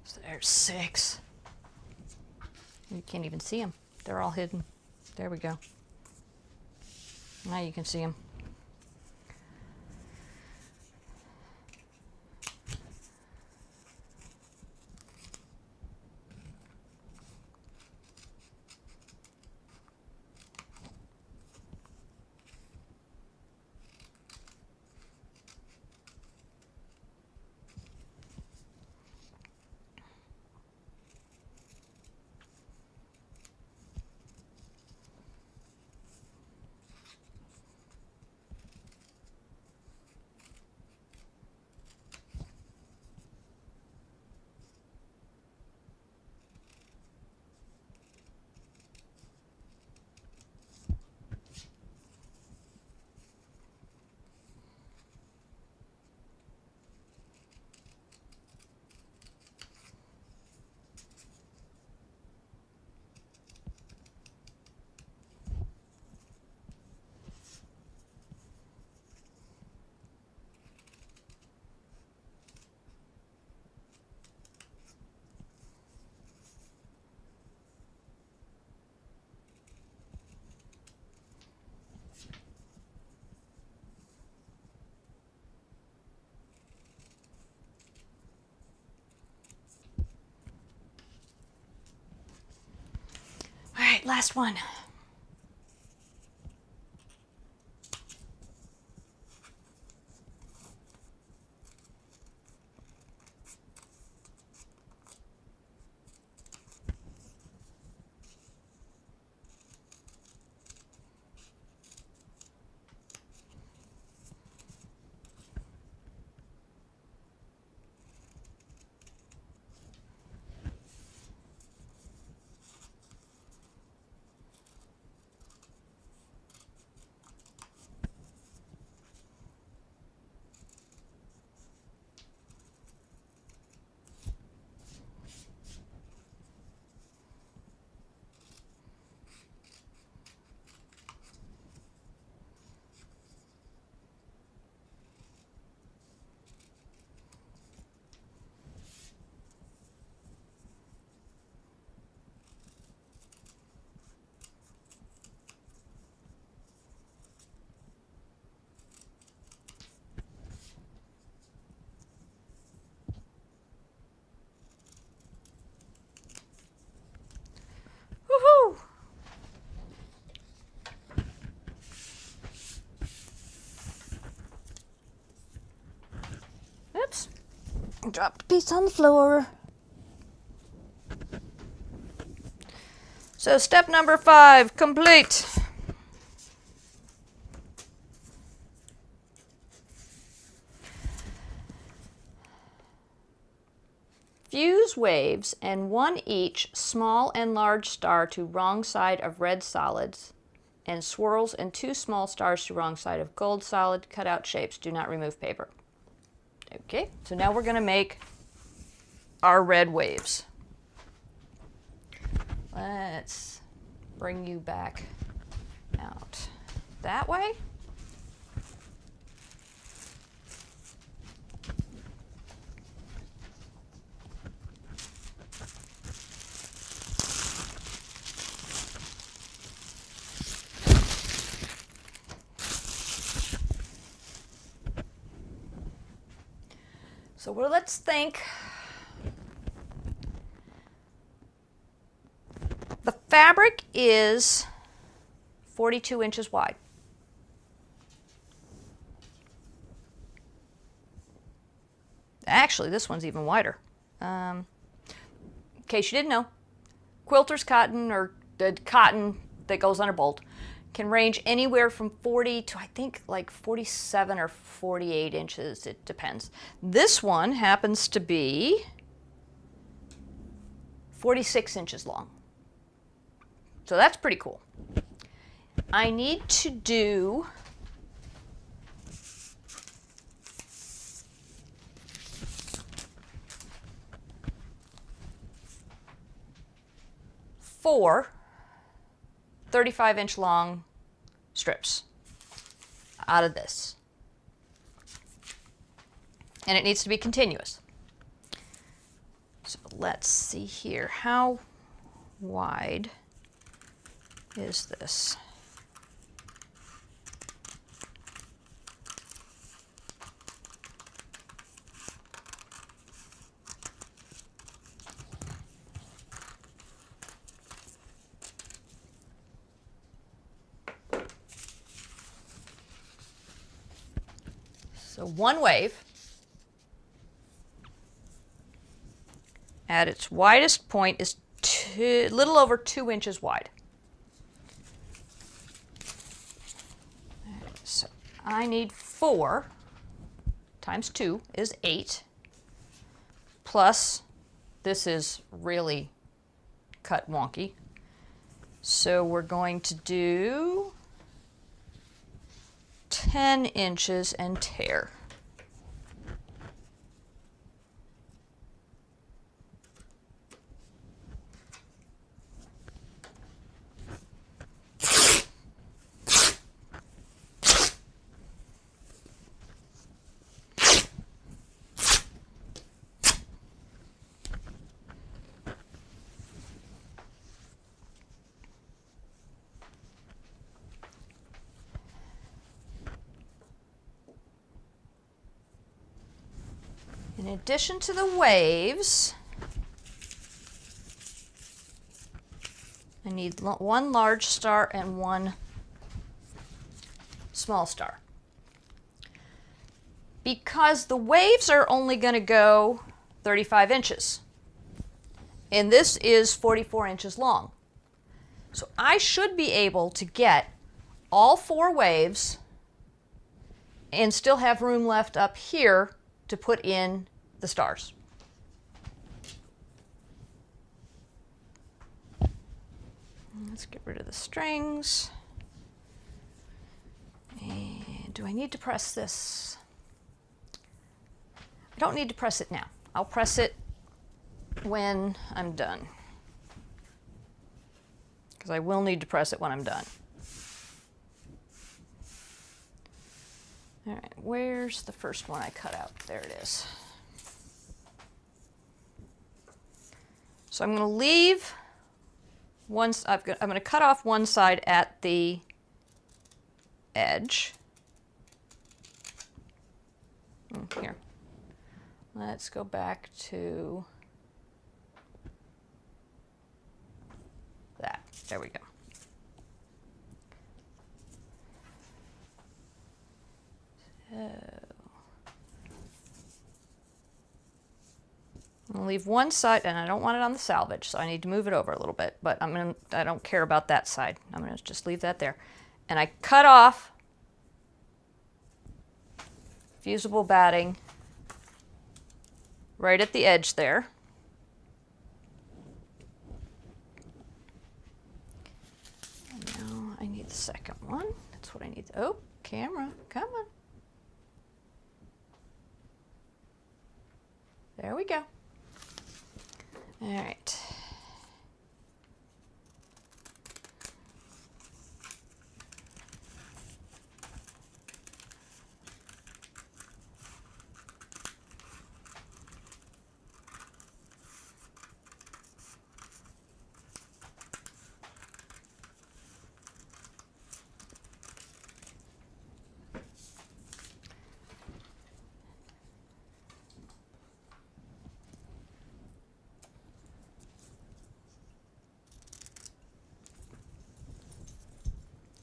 So there's 6. You can't even see them. They're all hidden. There we go. Now you can see them. All right, last one. Dropped a piece on the floor. So step number 5, complete. Fuse waves and one each small and large star to wrong side of red solids and swirls and 2 small stars to wrong side of gold solid. Cut out shapes. Do not remove paper. Okay, so now we're going to make our red waves. Let's bring you back out that way. So let's think. The fabric is 42 inches wide. Actually, this one's even wider. In case you didn't know, quilter's cotton, or the cotton that goes on a bolt, can range anywhere from 40 to I think like 47 or 48 inches. It depends. This one happens to be 46 inches long. So that's pretty cool. I need to do four 35-inch long strips out of this. And it needs to be continuous. So let's see here. How wide is this? So one wave at its widest point is a little over 2 inches wide. So I need 4 times 2 is 8, plus this is really cut wonky. So we're going to do 10 inches and tear. In addition to the waves, I need one large star and one small star. Because the waves are only going to go 35 inches, and this is 44 inches long. So I should be able to get all 4 waves and still have room left up here to put in the stars. Let's get rid of the strings. And do I need to press this? I don't need to press it now. I'll press it when I'm done, because I will need to press it when I'm done. All right, where's the first one I cut out? There it is. So I'm going to leave I'm going to cut off one side at the edge. Here. Let's go back to that. There we go. So I'm gonna leave one side, and I don't want it on the selvage, so I need to move it over a little bit, but I don't care about that side. I'm gonna just leave that there. And I cut off fusible batting right at the edge there. And now I need the second one. That's what I need. Oh, camera, come on. There we go. All right.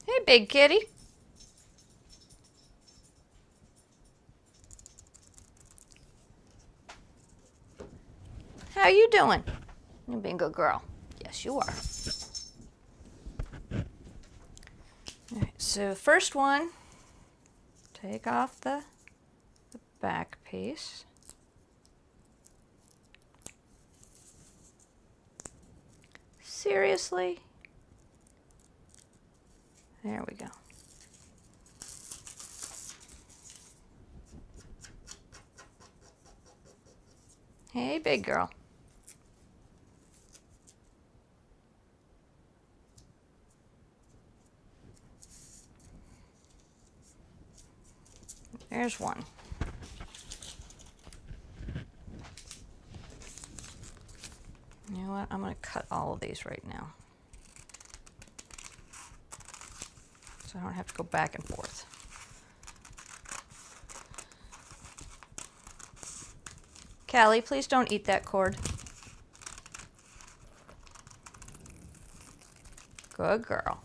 Hey, big kitty. How you doing? You're being a good girl. Yes, you are. All right, so first one, take off the back piece. Seriously? There we go. Hey, big girl. There's one. You know what? I'm going to cut all of these right now, so I don't have to go back and forth. Callie, please don't eat that cord. Good girl.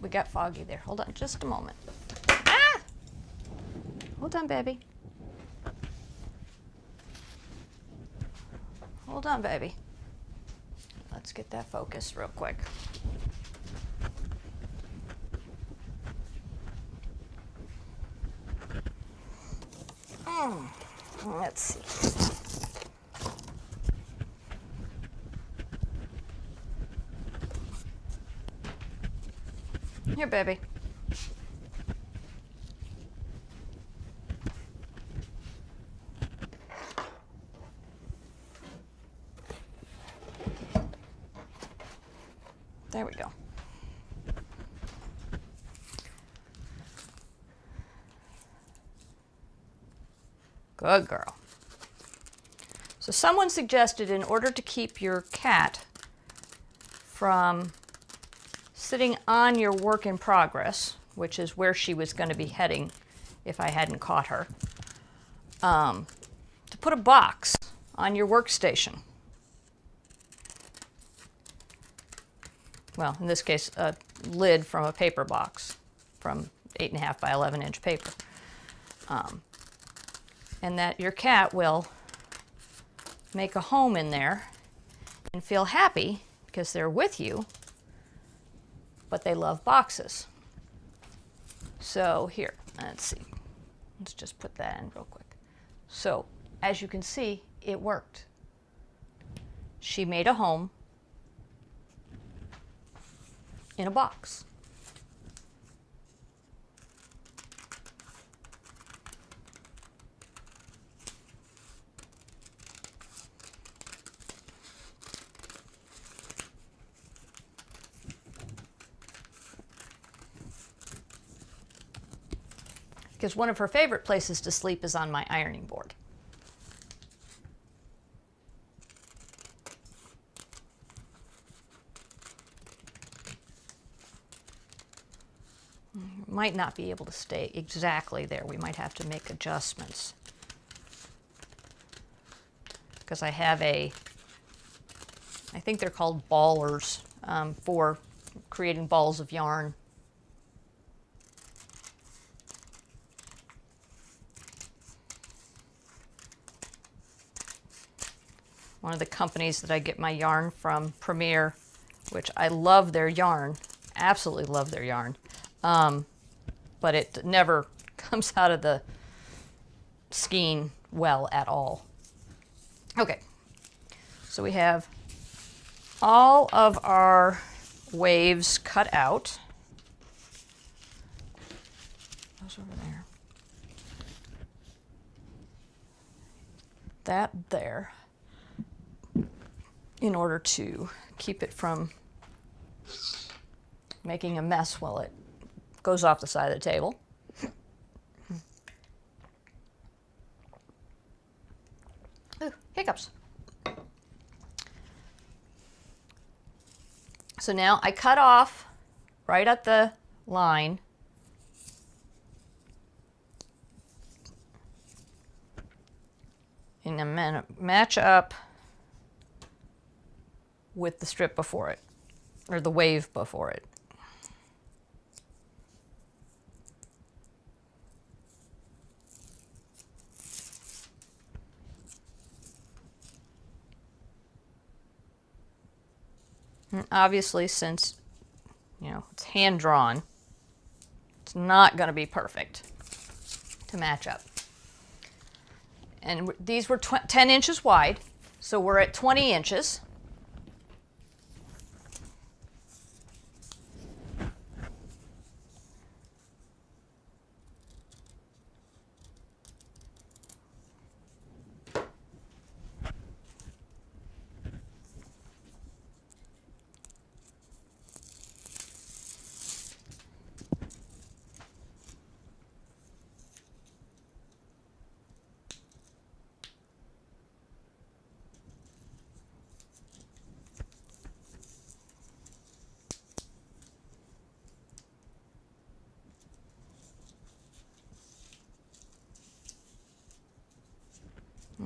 We got foggy there. Hold on just a moment. Ah! Hold on, baby. Hold on, baby. Let's get that focused real quick. Let's see. Here, baby. There we go. Good girl. So someone suggested in order to keep your cat from sitting on your work in progress, which is where she was going to be heading if I hadn't caught her, to put a box on your workstation. well, in this case, a lid from a paper box from 8.5 by 11 inch paper. And that your cat will make a home in there and feel happy because they're with you, but they love boxes. So here, let's see. Let's just put that in real quick. So as you can see, it worked. She made a home in a box. Because one of her favorite places to sleep is on my ironing board. Might not be able to stay exactly there. We might have to make adjustments. Because I have I think they're called ballers for creating balls of yarn. One of the companies that I get my yarn from, Premier, which I love their yarn, absolutely love their yarn, but it never comes out of the skein well at all. Okay, so we have all of our waves cut out. Those over there. That there. In order to keep it from making a mess while it goes off the side of the table. Ooh, hiccups. So now I cut off right at the line. And I'm going to match up with the strip before it, or the wave before it. And obviously, since, you know, it's hand drawn, it's not going to be perfect to match up. And these were 10 inches wide, so we're at 20 inches.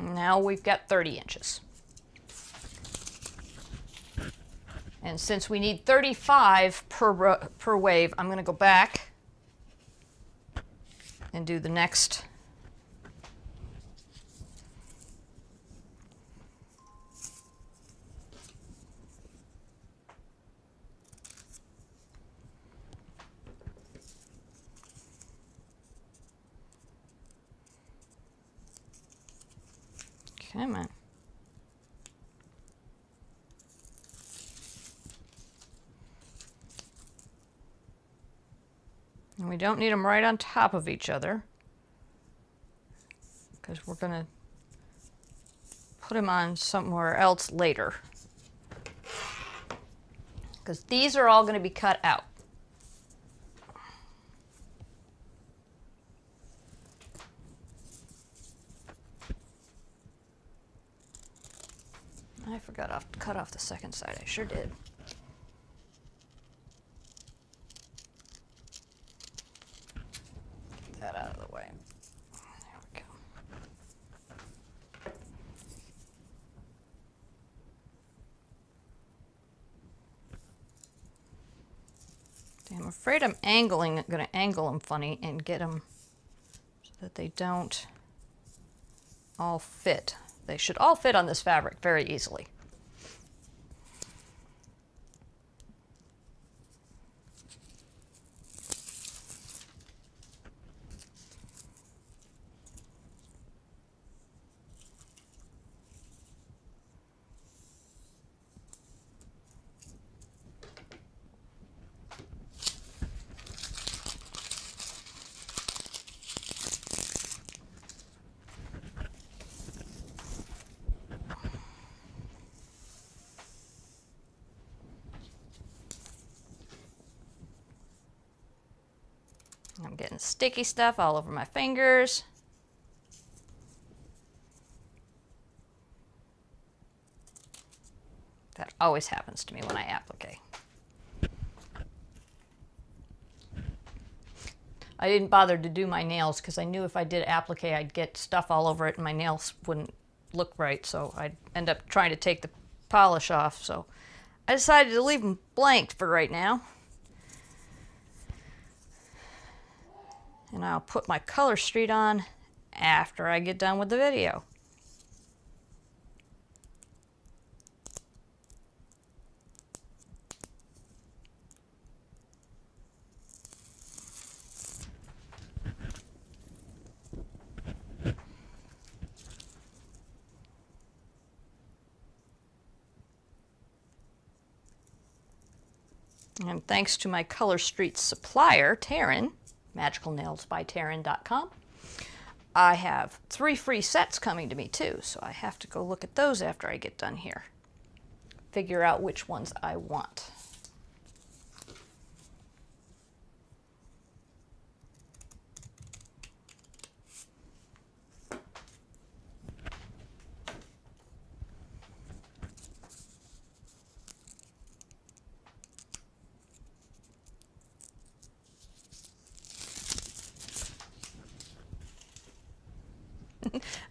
Now we've got 30 inches. And since we need 35 per wave, I'm going to go back and do the next. Come on. And we don't need them right on top of each other because we're going to put them on somewhere else later. Because these are all going to be cut out. I forgot to cut off the second side. I sure did. Get that out of the way. There we go. afraid I'm going to angle them funny and get them so that they don't all fit. They should all fit on this fabric very easily. I'm getting sticky stuff all over my fingers. That always happens to me when I applique. I didn't bother to do my nails because I knew if I did applique I'd get stuff all over it and my nails wouldn't look right, so I'd end up trying to take the polish off. So I decided to leave them blank for right now. And I'll put my color street on after I get done with the video. And thanks to my Color Street supplier, Taryn, magicalnailsbytaryn.com, I have 3 free sets coming to me too, so I have to go look at those after I get done here. Figure out which ones I want.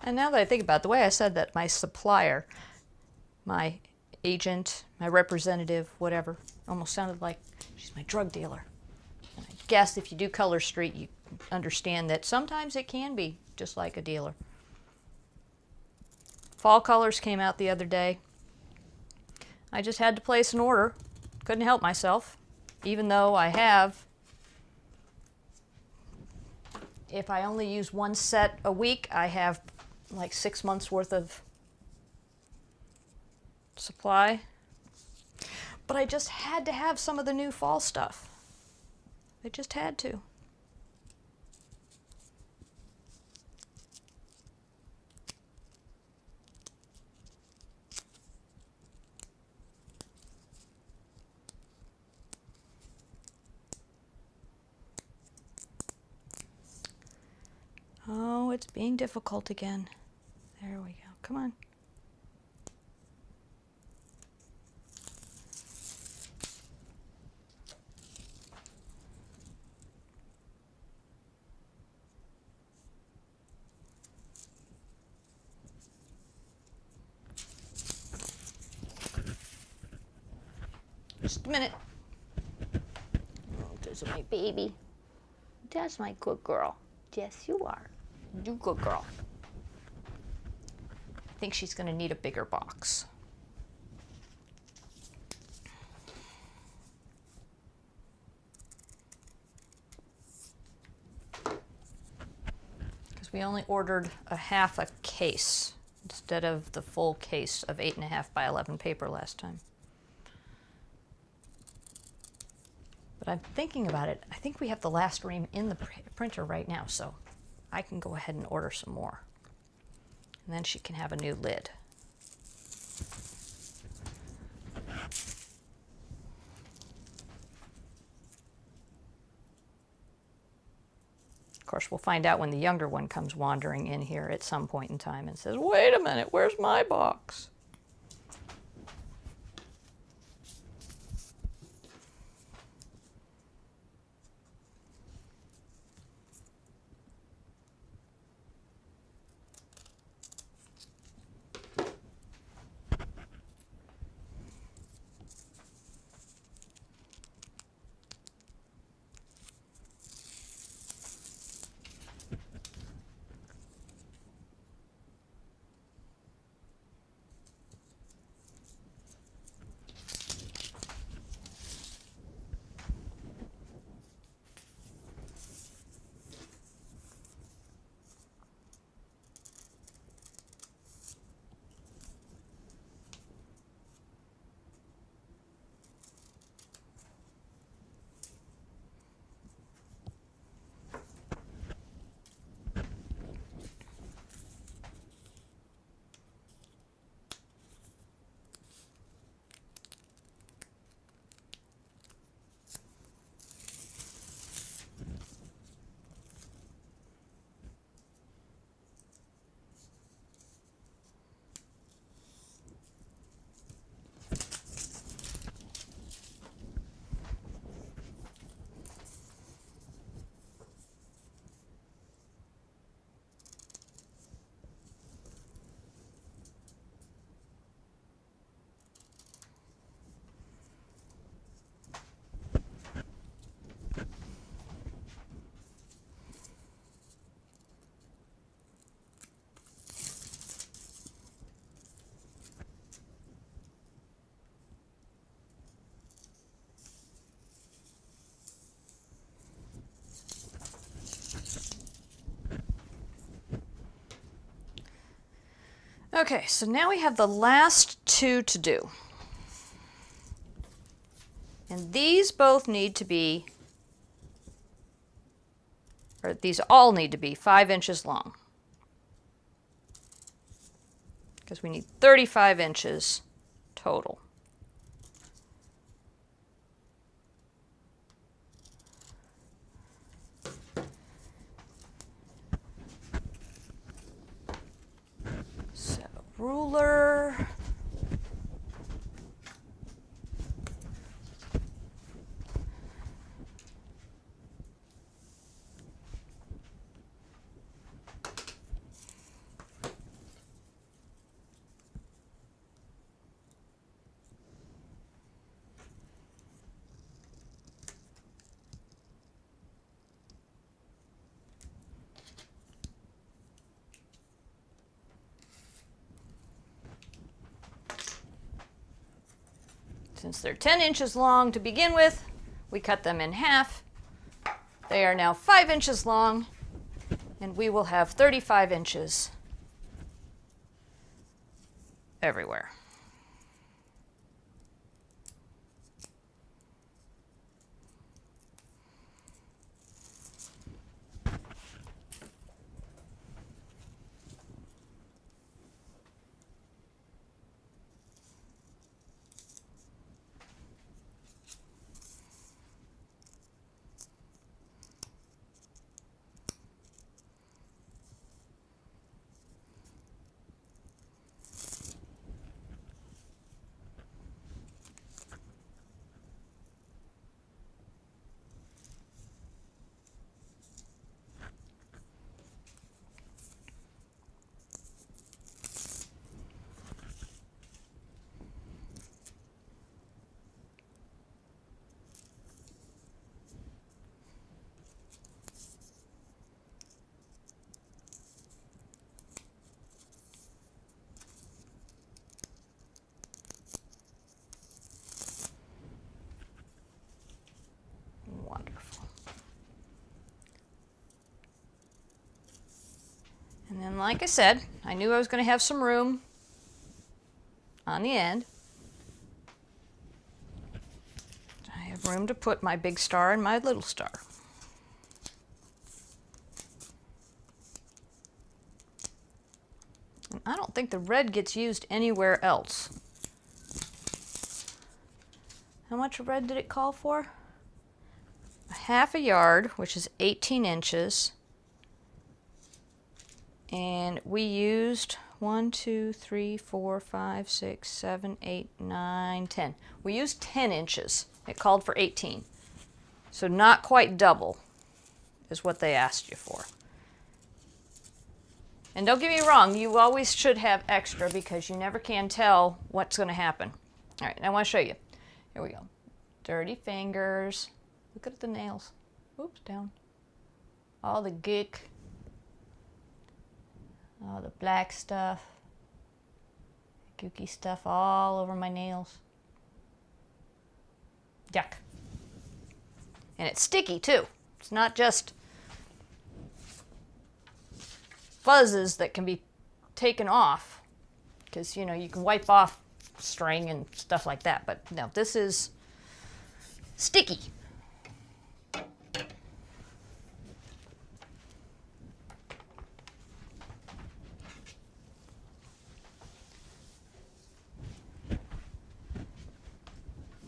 And now that I think about it, the way I said that, my supplier, my agent, my representative, whatever, almost sounded like she's my drug dealer. And I guess if you do Color Street, you understand that sometimes it can be just like a dealer. Fall colors came out the other day. I just had to place an order. Couldn't help myself, even though I have, if I only use one set a week, I have like 6 months worth of supply. But I just had to have some of the new fall stuff. I just had to. Oh, it's being difficult again. There we go. Come on. Just a minute. Oh, there's my baby. That's my good girl. Yes, you are. You good girl. I think she's going to need a bigger box. Because we only ordered a half a case instead of the full case of 8.5 by 11 paper last time. But I'm thinking about it. I think we have the last ream in the printer right now, so I can go ahead and order some more. And then she can have a new lid. Of course, we'll find out when the younger one comes wandering in here at some point in time and says, wait a minute, where's my box? Okay, so now we have the last two to do. And these both need to be, or these all need to be 5 inches long. Because we need 35 inches total. So, ruler. Since they're 10 inches long to begin with, we cut them in half. They are now 5 inches long, and we will have 35 inches everywhere. Wonderful. And then, like I said, I knew I was going to have some room on the end. I have room to put my big star and my little star. And I don't think the red gets used anywhere else. How much red did it call for? A half a yard, which is 18 inches. And we used 1, 2, 3, 4, 5, 6, 7, 8, 9, 10. We used 10 inches. It called for 18. So not quite double is what they asked you for. And don't get me wrong, you always should have extra because you never can tell what's going to happen. All right, I want to show you. Here we go. Dirty fingers. Look at the nails. Oops, down. All the gook. All the black stuff. Gooky stuff all over my nails. Yuck. And it's sticky too. It's not just fuzzes that can be taken off. Because, you know, you can wipe off string and stuff like that. But no, this is sticky.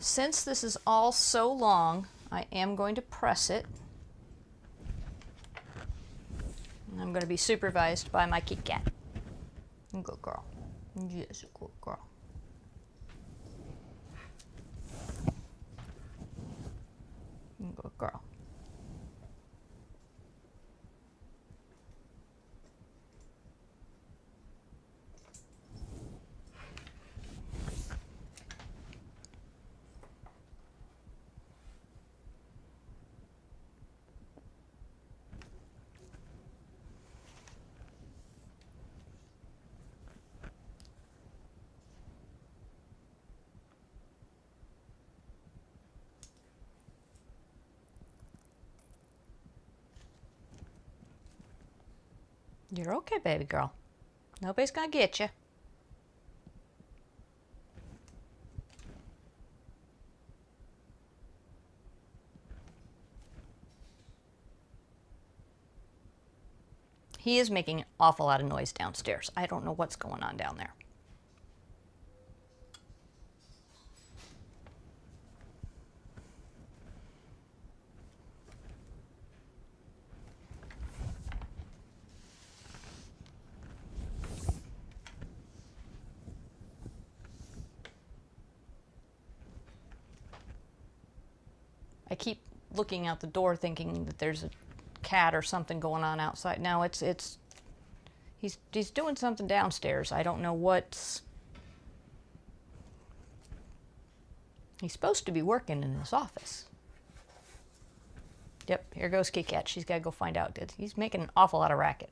Since this is all so long, I am going to press it. And I'm going to be supervised by my Kit Kat. Good girl. Yes, good girl. Good girl. You're okay, baby girl. Nobody's gonna get you. He is making an awful lot of noise downstairs. I don't know what's going on down there. I keep looking out the door thinking that there's a cat or something going on outside. No, he's doing something downstairs. I don't know what's... He's supposed to be working in his office. Yep, here goes Kit Kat. She's got to go find out. He's making an awful lot of racket.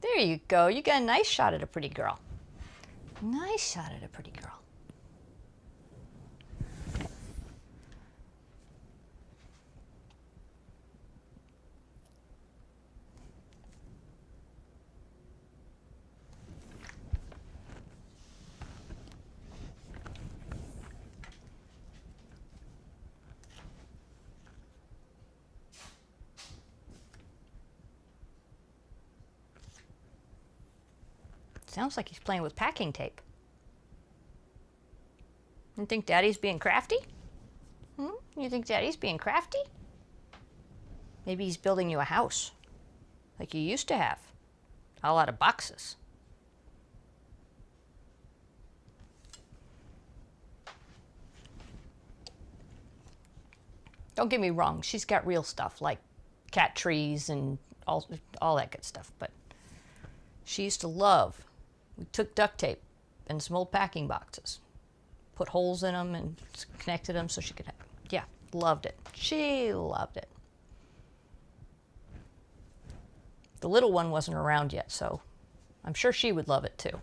There you go. You got a nice shot at a pretty girl. Nice shot at a pretty girl. Sounds like he's playing with packing tape. You think Daddy's being crafty? You think Daddy's being crafty? Maybe he's building you a house, like you used to have. A lot of boxes. Don't get me wrong, she's got real stuff, like cat trees and all that good stuff, but she used to love... We took duct tape and some old packing boxes, put holes in them and connected them so she could have, yeah, loved it. She loved it. The little one wasn't around yet, so I'm sure she would love it too.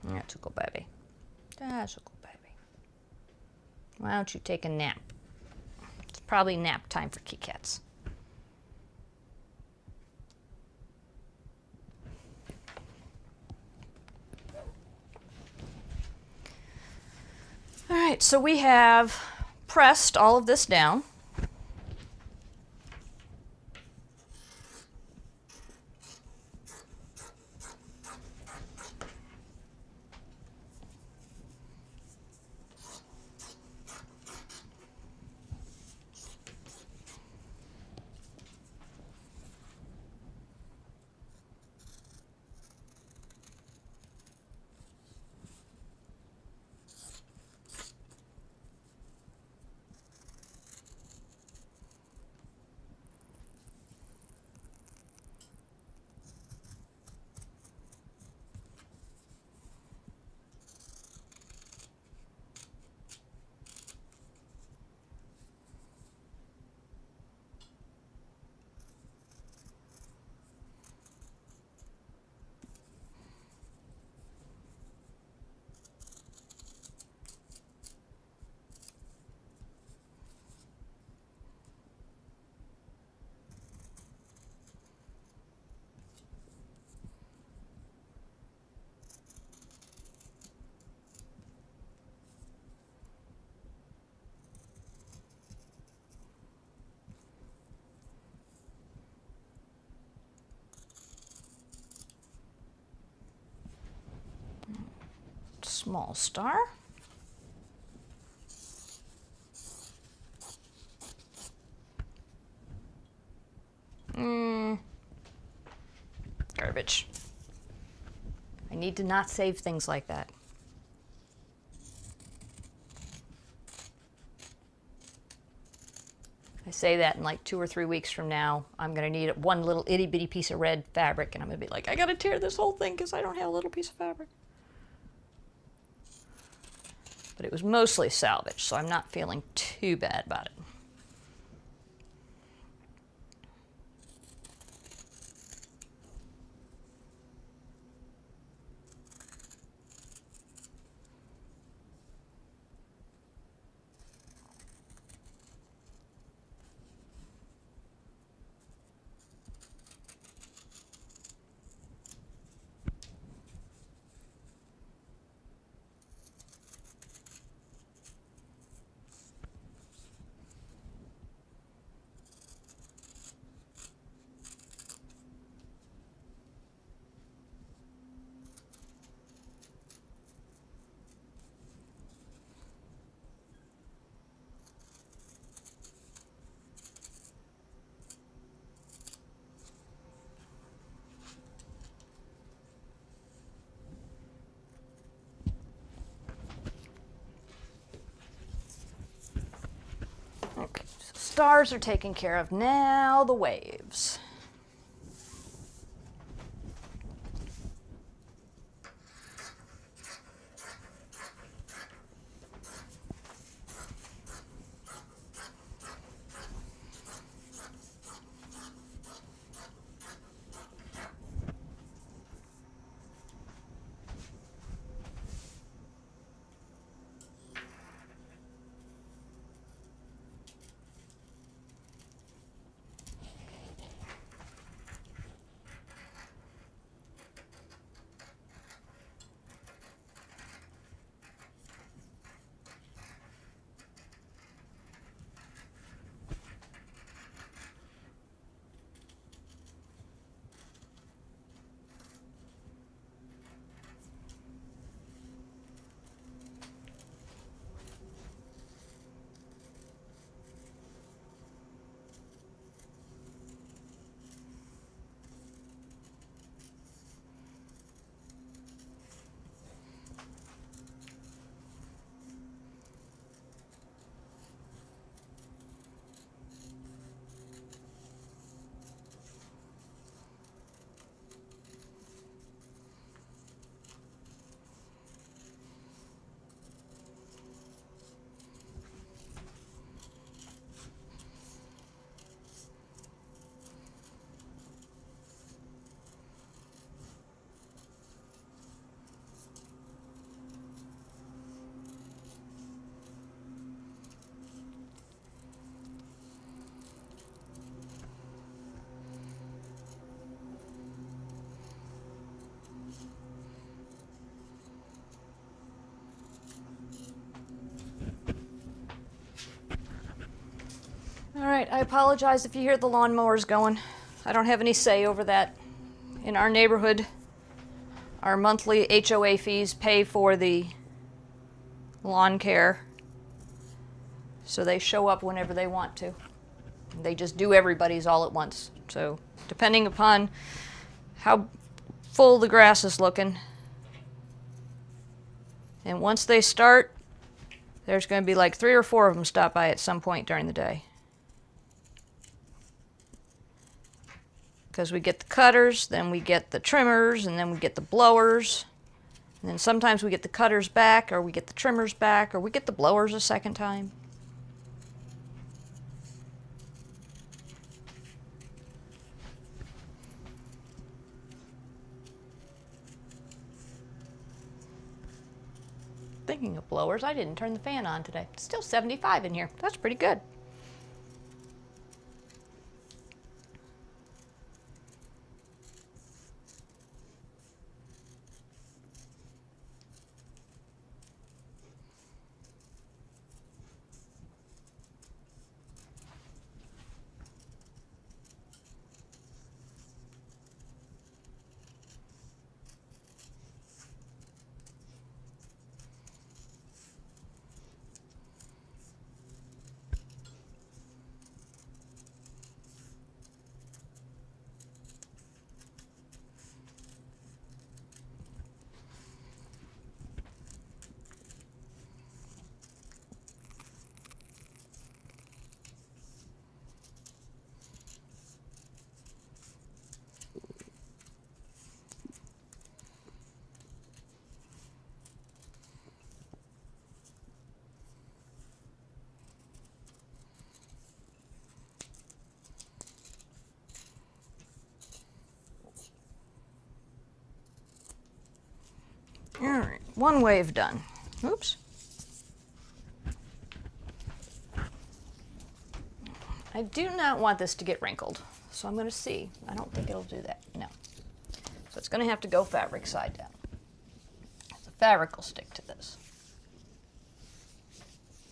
That's a good baby. That's a good baby. Why don't you take a nap? It's probably nap time for Kit Kats. All right, so we have pressed all of this down. Small star. Garbage. I need to not save things like that. I say that in like 2 or 3 weeks from now, I'm going to need one little itty bitty piece of red fabric, and I'm going to be like, I got to tear this whole thing because I don't have a little piece of fabric. But it was mostly salvage, so I'm not feeling too bad about it. scars are taken care of. Now the waves. All right, I apologize if you hear the lawnmowers going. I don't have any say over that. In our neighborhood, our monthly HOA fees pay for the lawn care. So they show up whenever they want to. They just do everybody's all at once. So depending upon how full the grass is looking. And once they start, there's going to be like 3 or 4 of them stop by at some point during the day. Because we get the cutters, then we get the trimmers, and then we get the blowers. And then sometimes we get the cutters back, or we get the trimmers back, or we get the blowers a second time. Thinking of blowers, I didn't turn the fan on today. It's still 75 in here. That's pretty good. All right, one wave done. Oops. I do not want this to get wrinkled, so I'm going to see. I don't think it'll do that. No. So it's going to have to go fabric side down. The fabric will stick to this.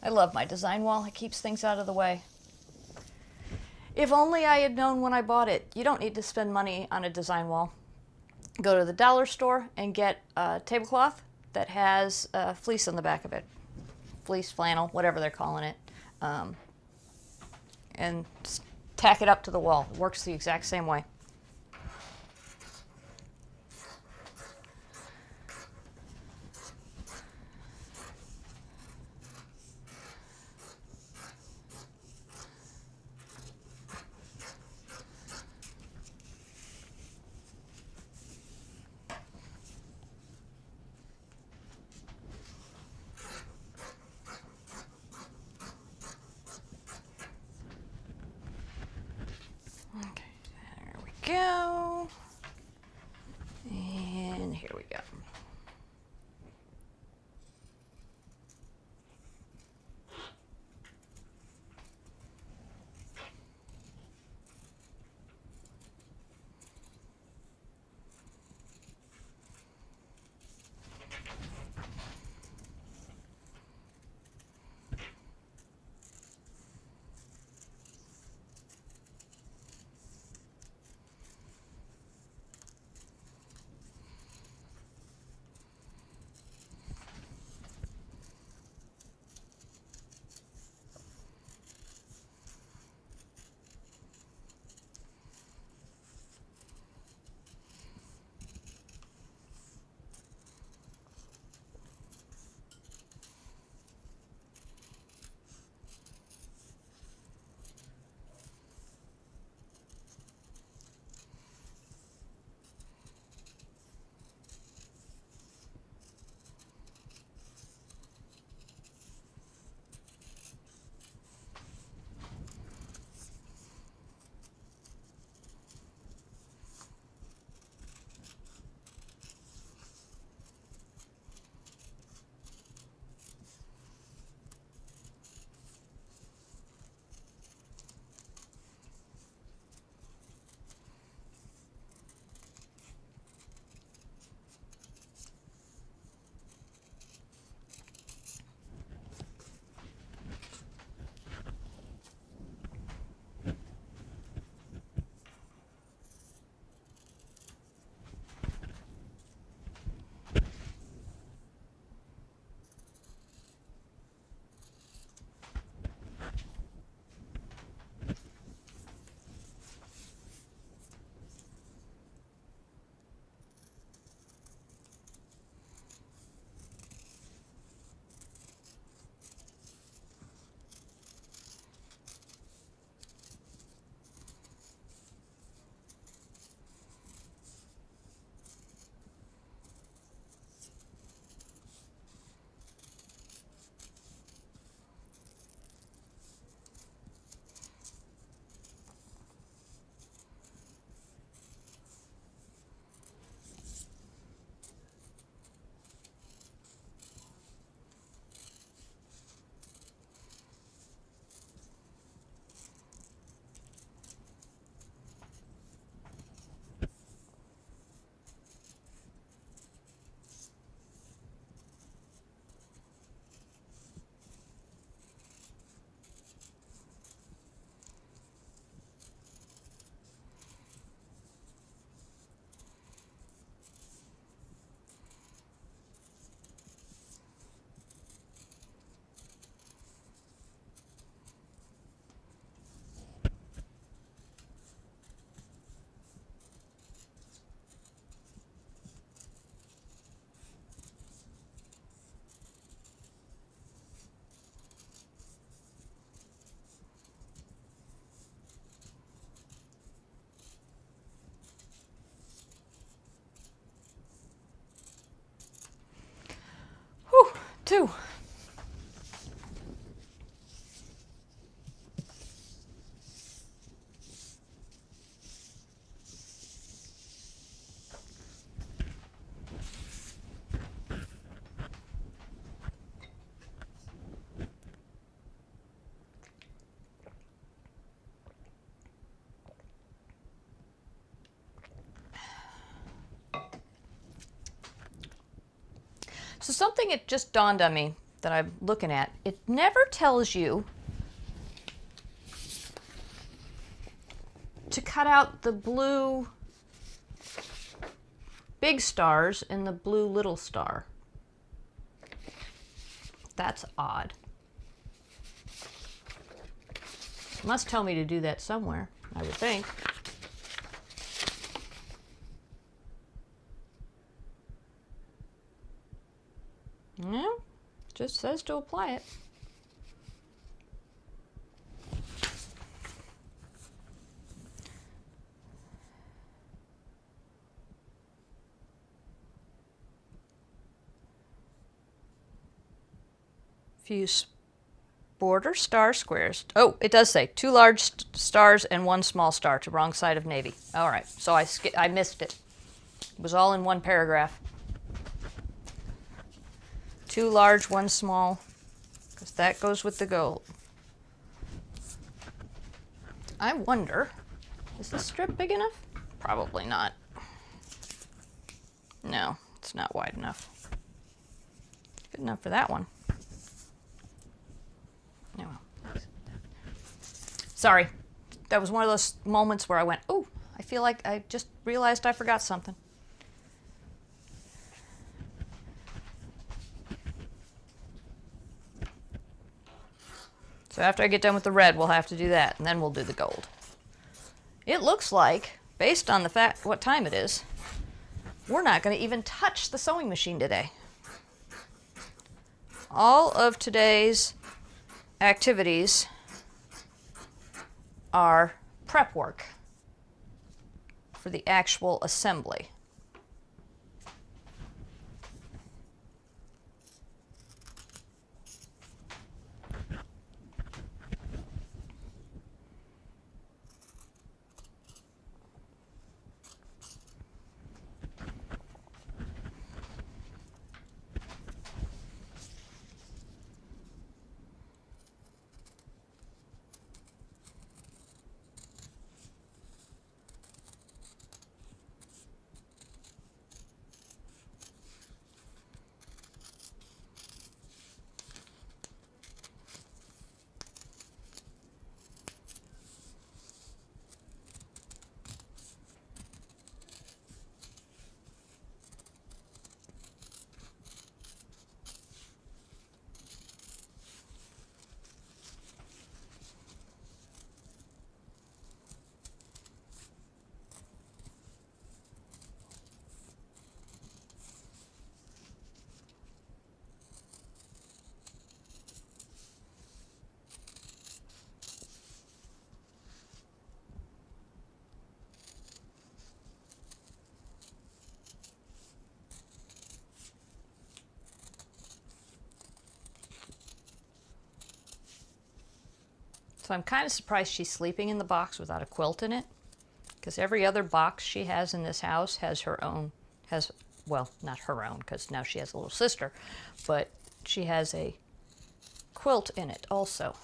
I love my design wall. It keeps things out of the way. If only I had known when I bought it. You don't need to spend money on a design wall. Go to the dollar store and get a tablecloth that has fleece on the back of it. Fleece, flannel, whatever they're calling it. And tack it up to the wall. It works the exact same way. Yeah. Whew, 2. So something it just dawned on me that I'm looking at, it never tells you to cut out the blue big stars and the blue little star. That's odd. It must tell me to do that somewhere, I would think. Yeah, just says to apply it. Few border star squares. Oh, it does say 2 large stars and 1 small star to wrong side of navy. All right, so I missed it. It was all in one paragraph. 2 large, 1 small, because that goes with the gold. I wonder, is this strip big enough? Probably not. No, it's not wide enough. Good enough for that one. Oh, well. Sorry, that was one of those moments where I went, oh, I feel like I just realized I forgot something. So after I get done with the red, we'll have to do that, and then we'll do the gold. It looks like, based on the fact what time it is, we're not going to even touch the sewing machine today. All of today's activities are prep work for the actual assembly. So I'm kind of surprised she's sleeping in the box without a quilt in it, because every other box she has in this house has her own, well, not her own, because now she has a little sister, but she has a quilt in it also.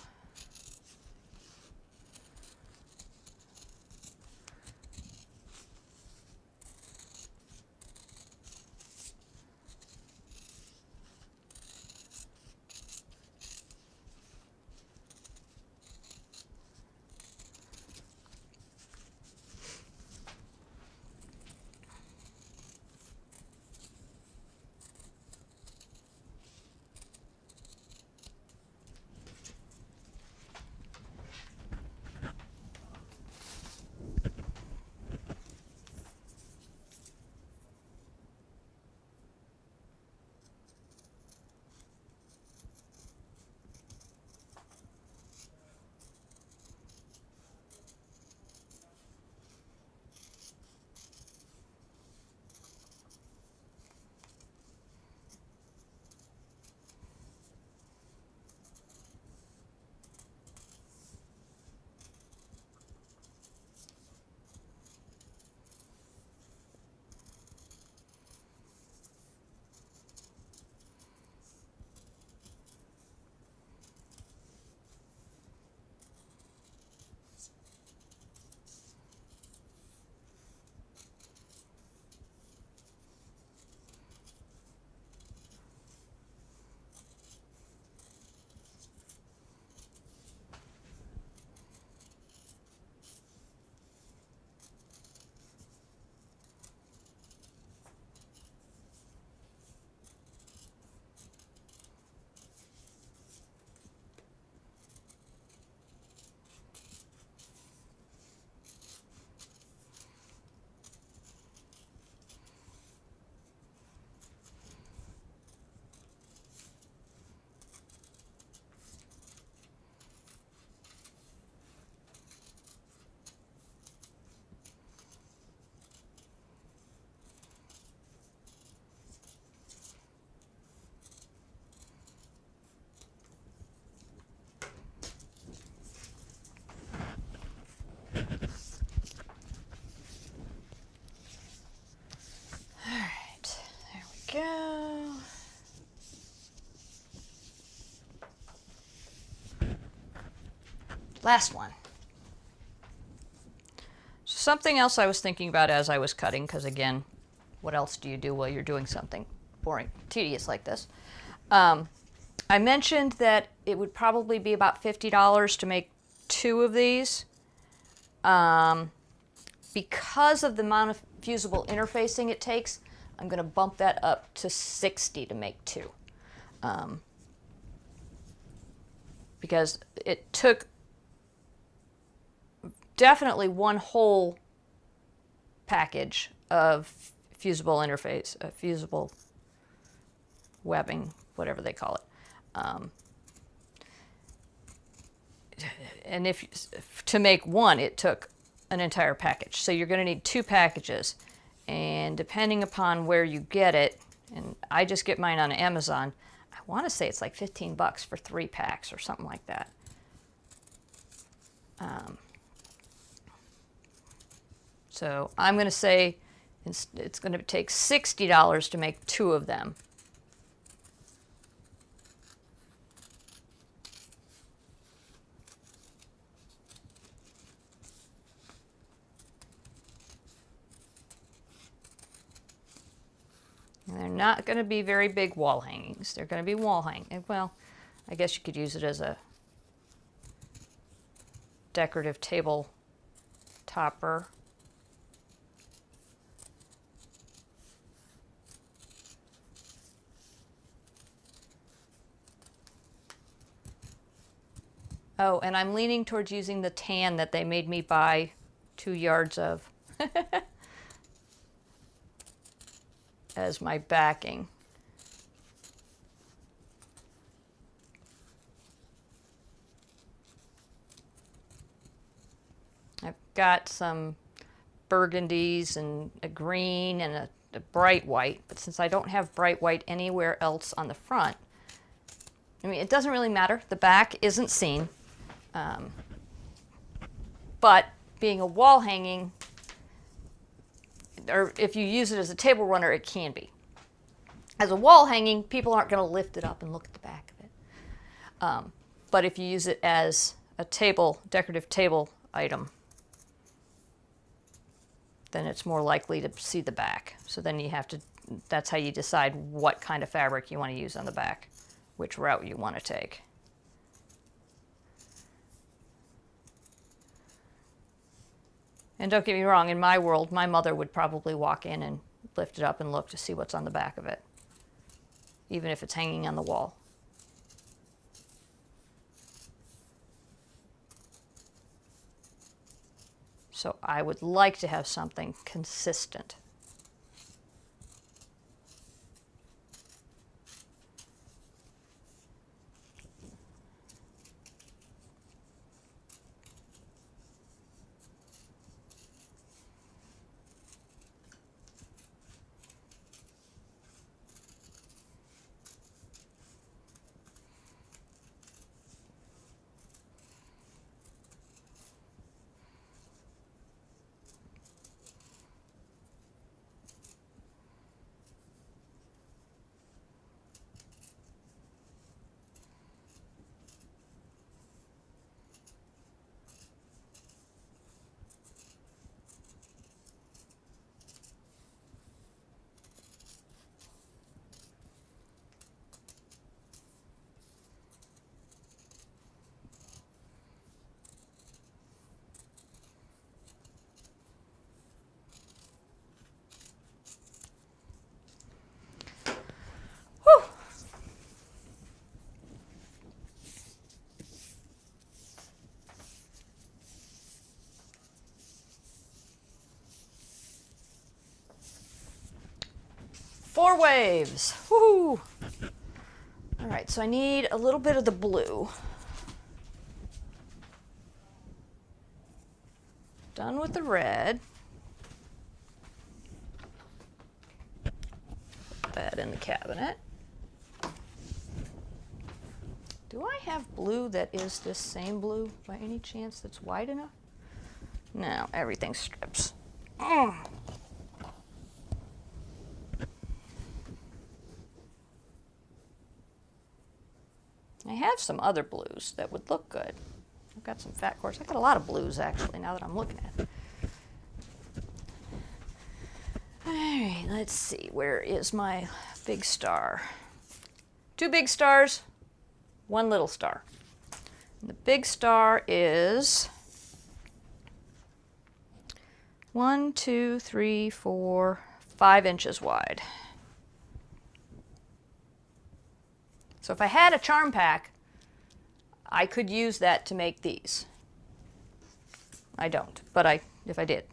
last one. So something else I was thinking about as I was cutting, because again, what else do you do while you're doing something boring, tedious like this? I mentioned that it would probably be about $50 to make 2 of these. Because of the amount of fusible interfacing it takes, I'm going to bump that up to $60 to make 2. Because it took definitely one whole package of fusible interface, fusible webbing, whatever they call it. And to make one, it took an entire package. So you're going to need 2 packages. And depending upon where you get it, and I just get mine on Amazon, I want to say it's like $15 for 3 packs or something like that. So I'm going to say it's going to take $60 to make 2 of them. And they're not going to be very big wall hangings. They're going to be wall hanging. Well, I guess you could use it as a decorative table topper. Oh, and I'm leaning towards using the tan that they made me buy 2 yards of as my backing. I've got some burgundies and a green and a bright white, but since I don't have bright white anywhere else on the front, I mean, it doesn't really matter. The back isn't seen. But being a wall hanging, or if you use it as a table runner, it can be. As a wall hanging, people aren't going to lift it up and look at the back of it. But if you use it as a table, decorative table item, then it's more likely to see the back. So then you have to, that's how you decide what kind of fabric you want to use on the back, which route you want to take. And don't get me wrong, in my world, my mother would probably walk in and lift it up and look to see what's on the back of it, even if it's hanging on the wall. So I would like to have something consistent. Four waves. Woohoo! All right, so I need a little bit of the blue. Done with the red. Put that in the cabinet. Do I have blue that is this same blue by any chance that's wide enough? No, everything strips. I have some other blues that would look good. I've got some fat quartz. I've got a lot of blues actually now that I'm looking at it. All right, let's see. Where is my big star? 2 big stars, 1 little star. And the big star is 1, 2, 3, 4, 5 inches wide. So if I had a charm pack, I could use that to make these. I don't, but if I did.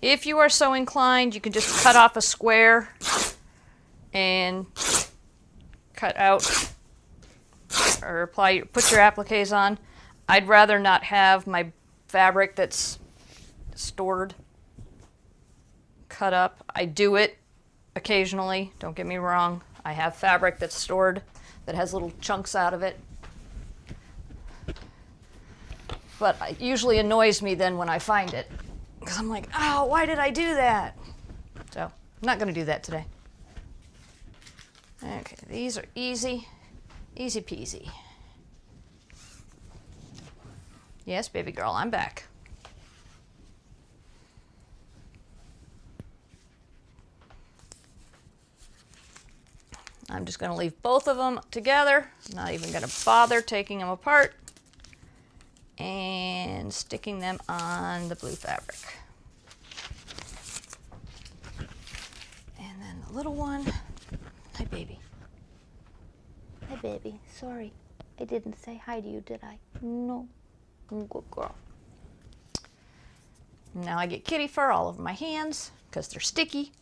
If you are so inclined, you can just cut off a square and cut out or put your appliques on. I'd rather not have my fabric that's stored cut up. I do it occasionally, don't get me wrong. I have fabric that's stored that has little chunks out of it. But it usually annoys me then when I find it, because I'm like, oh, why did I do that? So I'm not going to do that today. Okay, these are easy, easy peasy. Yes, baby girl, I'm back. I'm just going to leave both of them together. Not even going to bother taking them apart and sticking them on the blue fabric. And then the little one. Hi, baby. Hi, baby. Sorry, I didn't say hi to you, did I? No. Good girl. Now I get kitty fur all over my hands because they're sticky.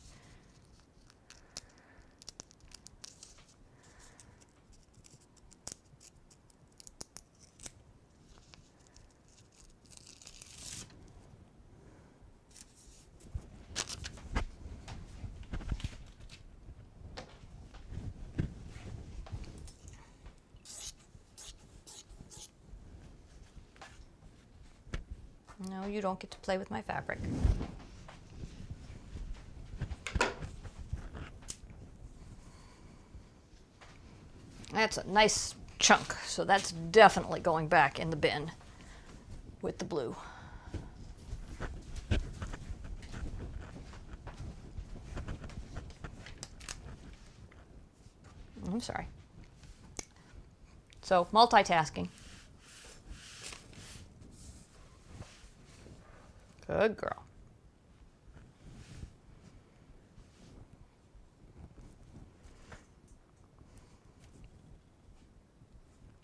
No, you don't get to play with my fabric. That's a nice chunk, so that's definitely going back in the bin with the blue. I'm sorry. So, multitasking. Good girl.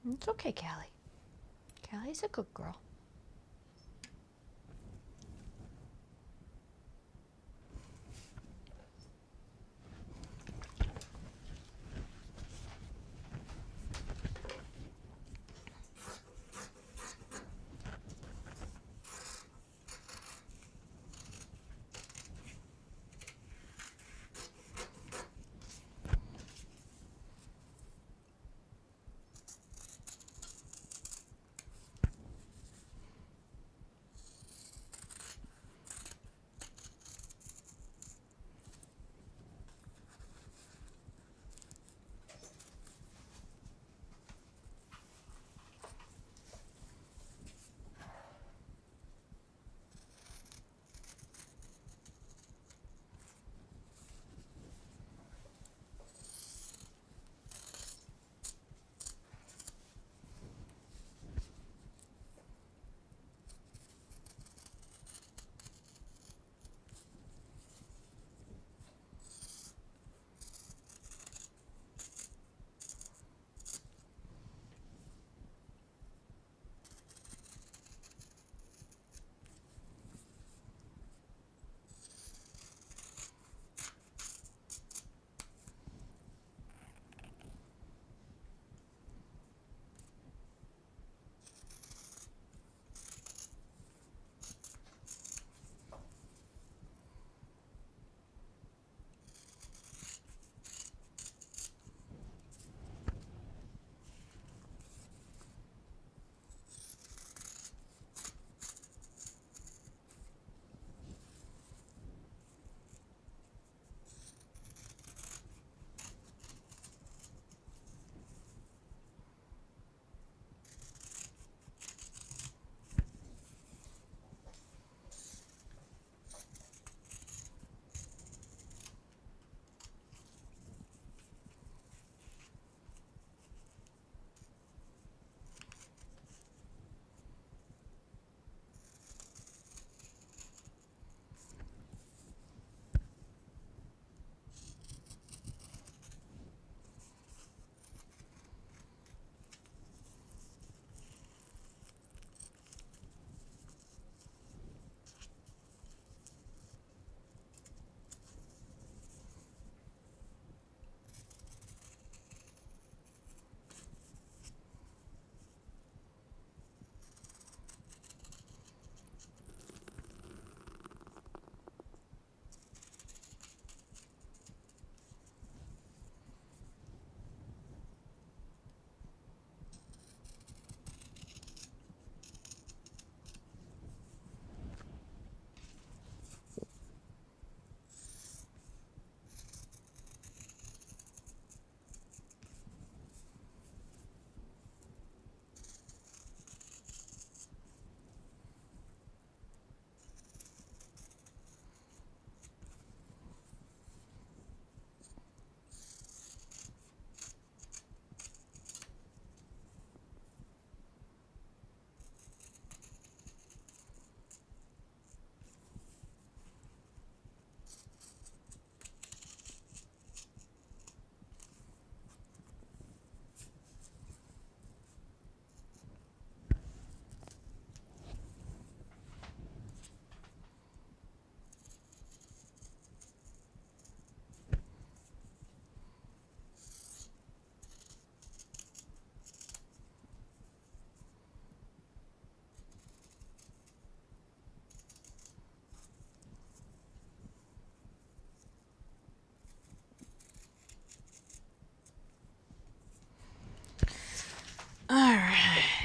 It's okay, Callie. Callie's a good girl.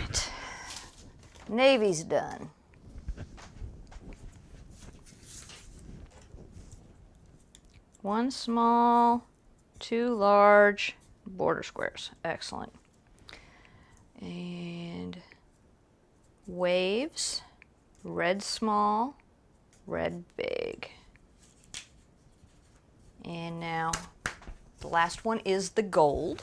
right. Navy's done. One small, two large border squares. Excellent. And waves, red small, red big. And now the last one is the gold.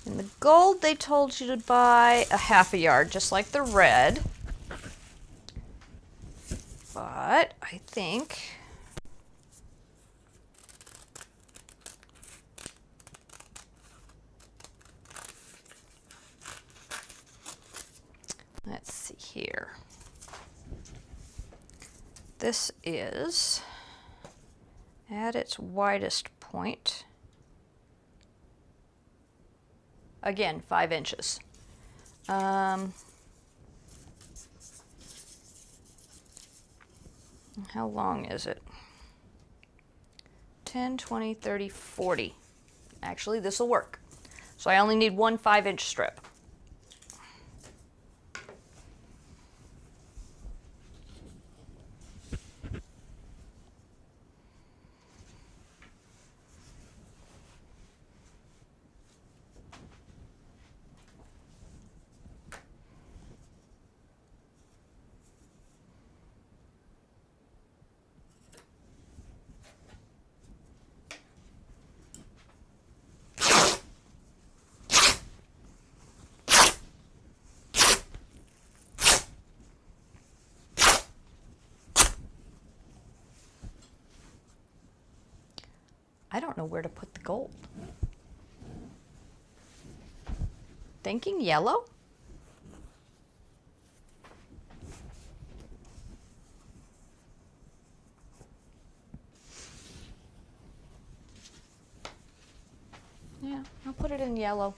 And the gold, they told you to buy a half a yard, just like the red. But I think let's see here. This is at its widest point. Again, 5 inches. How long is it? 10, 20, 30, 40. Actually, this will work. So I only need one 5-inch strip. I don't know where to put the gold. Thinking yellow? Yeah, I'll put it in yellow.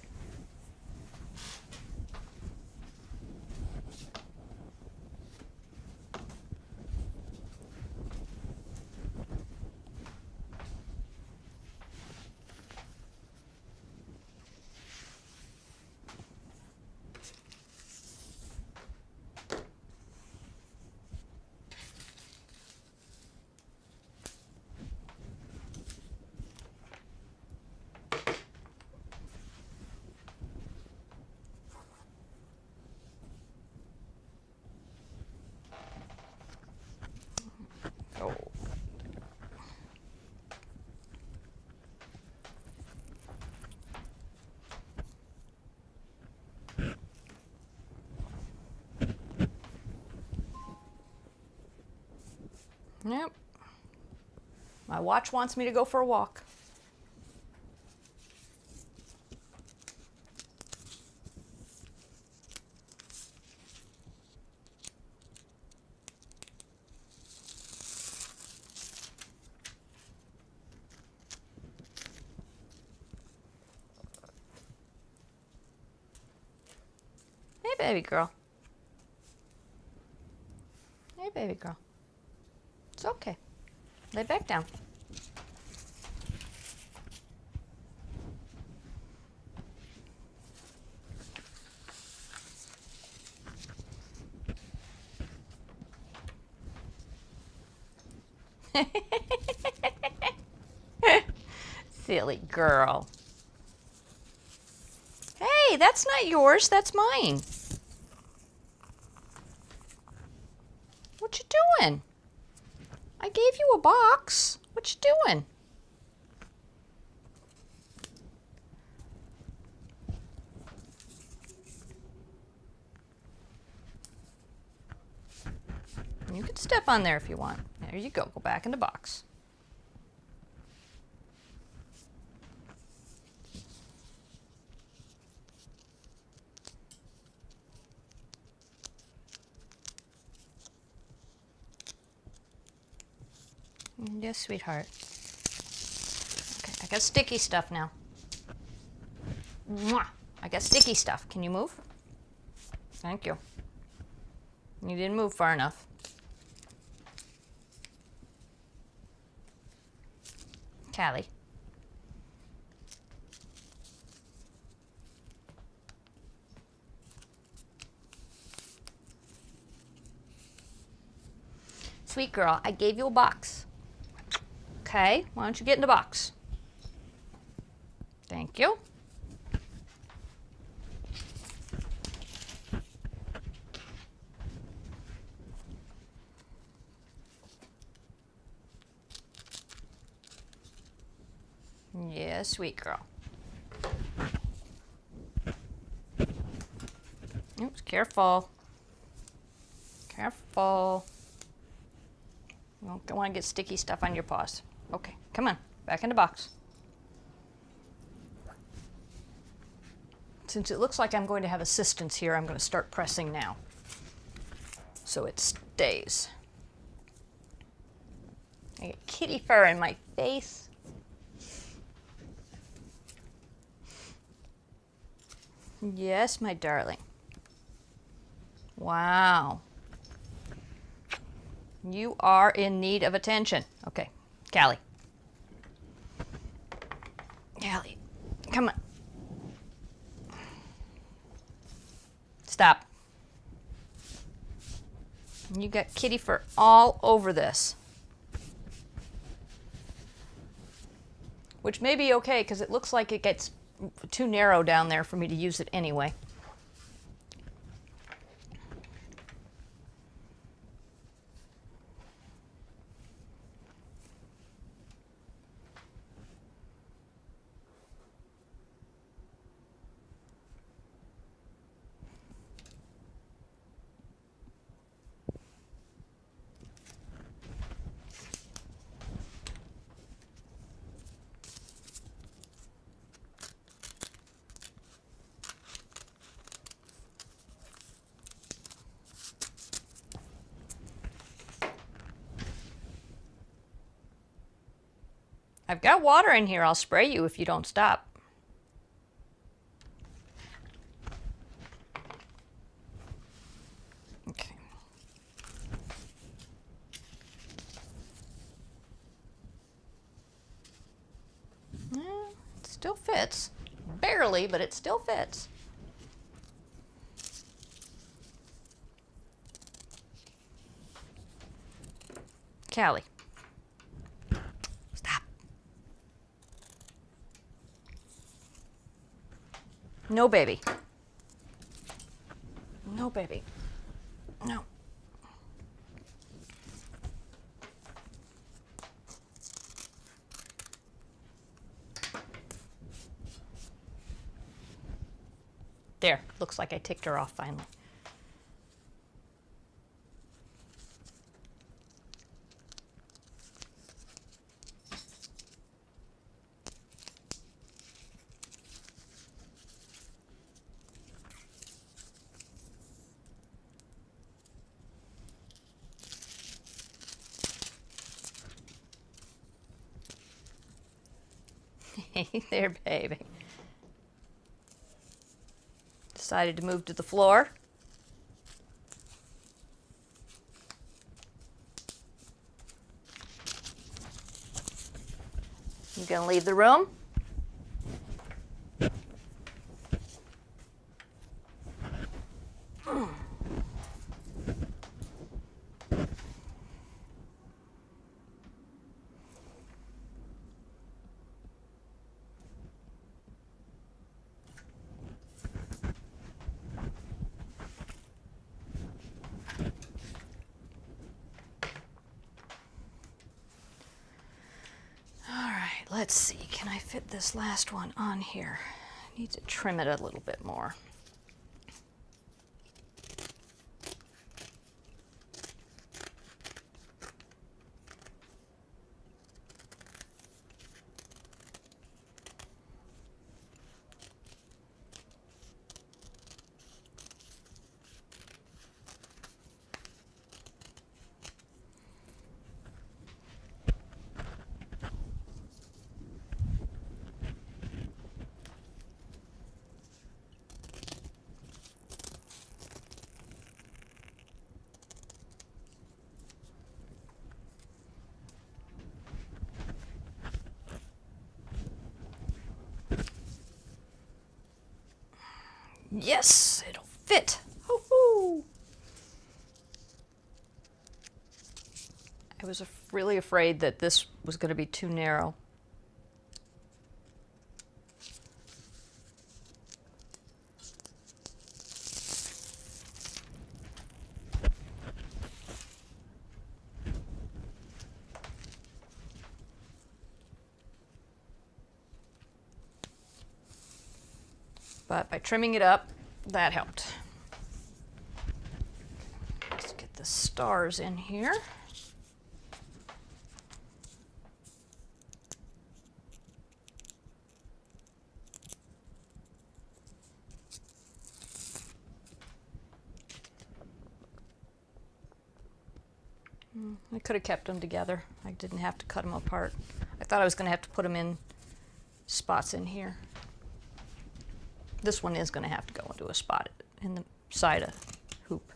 Gold. Yep. My watch wants me to go for a walk. Hey, baby girl. Hey, baby girl. It's okay. Lay back down. Silly girl. Hey, that's not yours, that's mine. What you doing? I gave you a box. What you doing? You can step on there if you want. There you go. Go back in the box. Yes, sweetheart. Okay, I got sticky stuff now. Mwah. I got sticky stuff. Can you move? Thank you. You didn't move far enough. Callie. Sweet girl, I gave you a box. Okay, why don't you get in the box? Thank you. Yeah, sweet girl. Oops, careful. Careful. You don't want to get sticky stuff on your paws. Okay, come on, back in the box. Since it looks like I'm going to have assistance here, I'm going to start pressing now, so it stays. I get kitty fur in my face. Yes, my darling. Wow. You are in need of attention. Okay, Callie. Callie, come on. Stop. You got kitty fur all over this. Which may be okay, because it looks like it gets too narrow down there for me to use it anyway. I've got water in here. I'll spray you if you don't stop. Okay. Well, it still fits. Barely, but it still fits. Callie. No, baby. No, baby. No. There. Looks like I ticked her off finally. Hey there, baby. Decided to move to the floor. You gonna leave the room? Let's see, can I fit this last one on here? I need to trim it a little bit more. Yes, it'll fit. Woo-hoo. I was really afraid that this was going to be too narrow. But by trimming it up, that helped. Let's get the stars in here. I could have kept them together. I didn't have to cut them apart. I thought I was going to have to put them in spots in here. This one is going to have to go into a spot in the side of hoop.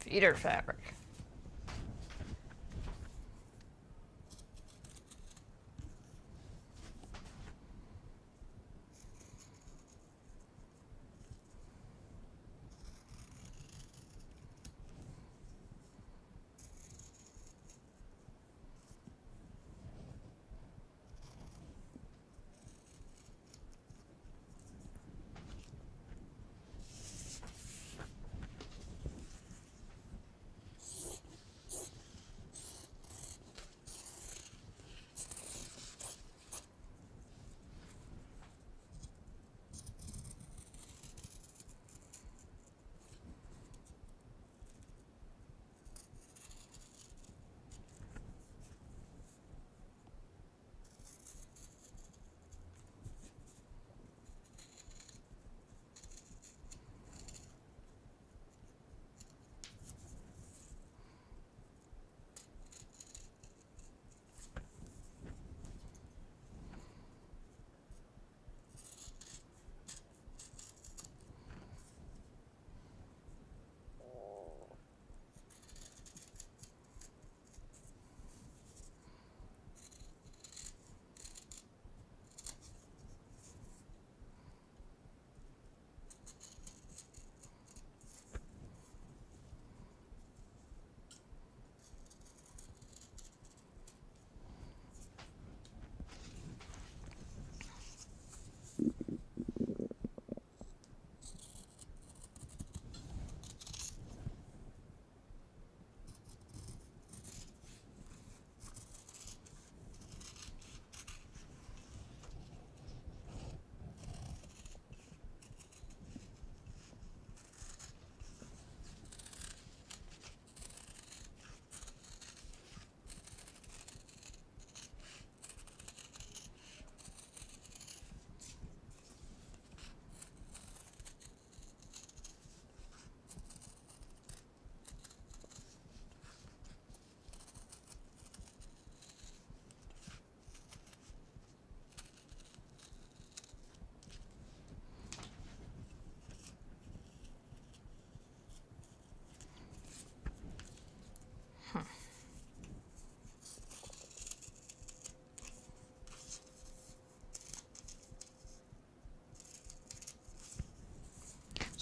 Feeder fabric.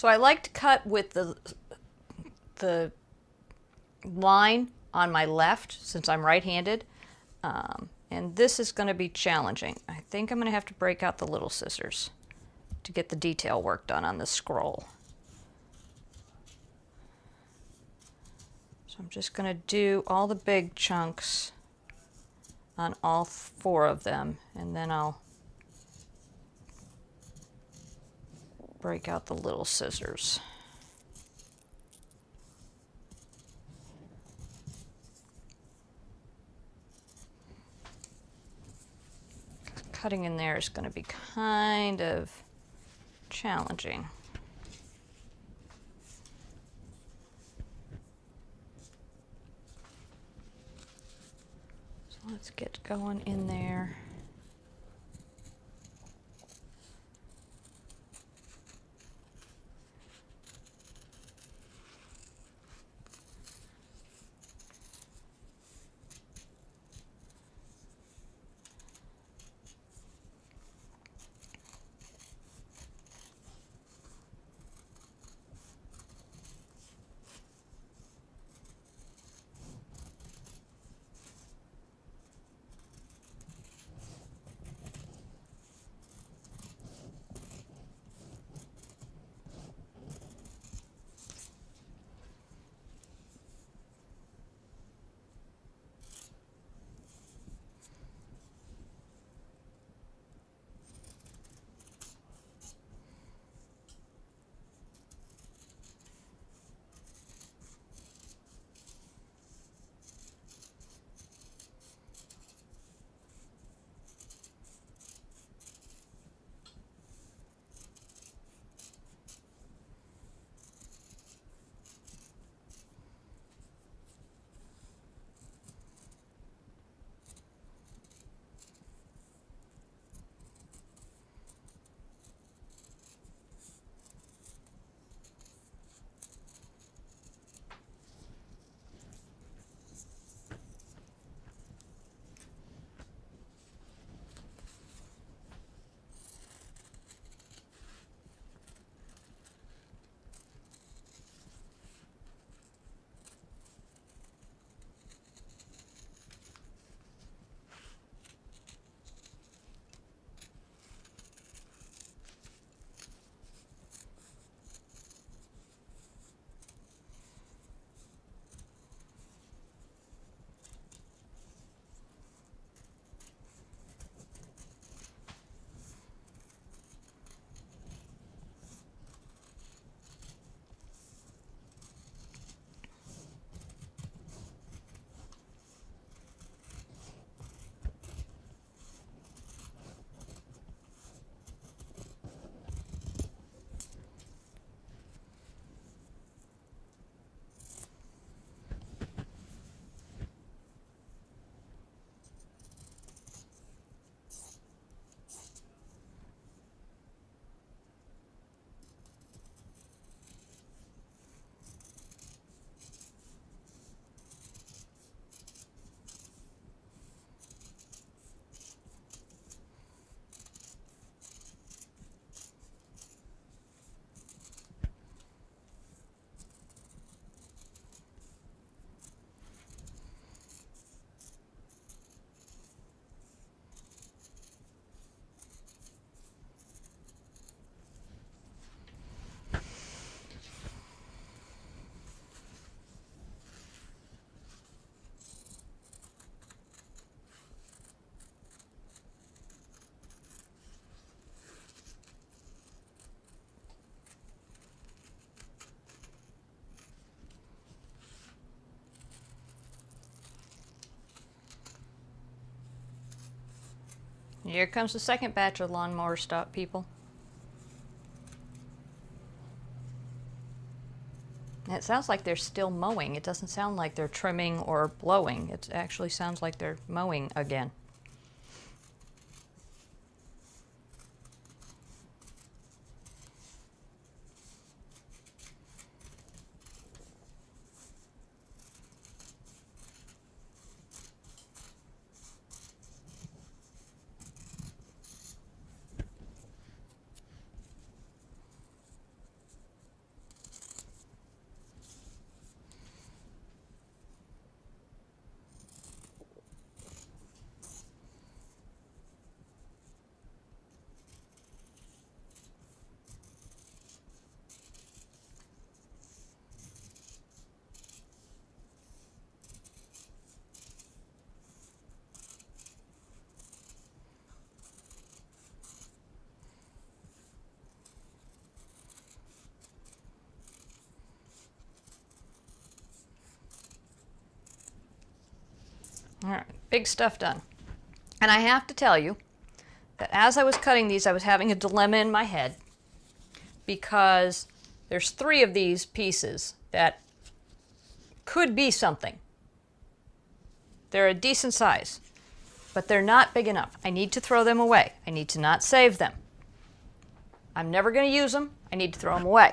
So I like to cut with the line on my left since I'm right-handed. And this is going to be challenging. I think I'm going to have to break out the little scissors to get the detail work done on this scroll. So I'm just going to do all the big chunks on all 4 of them, and then I'll break out the little scissors. Cutting in there is going to be kind of challenging. So let's get going in there. Here comes the second batch of lawnmower stock, people. And it sounds like they're still mowing. It doesn't sound like they're trimming or blowing. It actually sounds like they're mowing again. All right, big stuff done. And I have to tell you that as I was cutting these, I was having a dilemma in my head because there's 3 of these pieces that could be something. They're a decent size, but they're not big enough. I need to throw them away. I need to not save them. I'm never going to use them. I need to throw them away.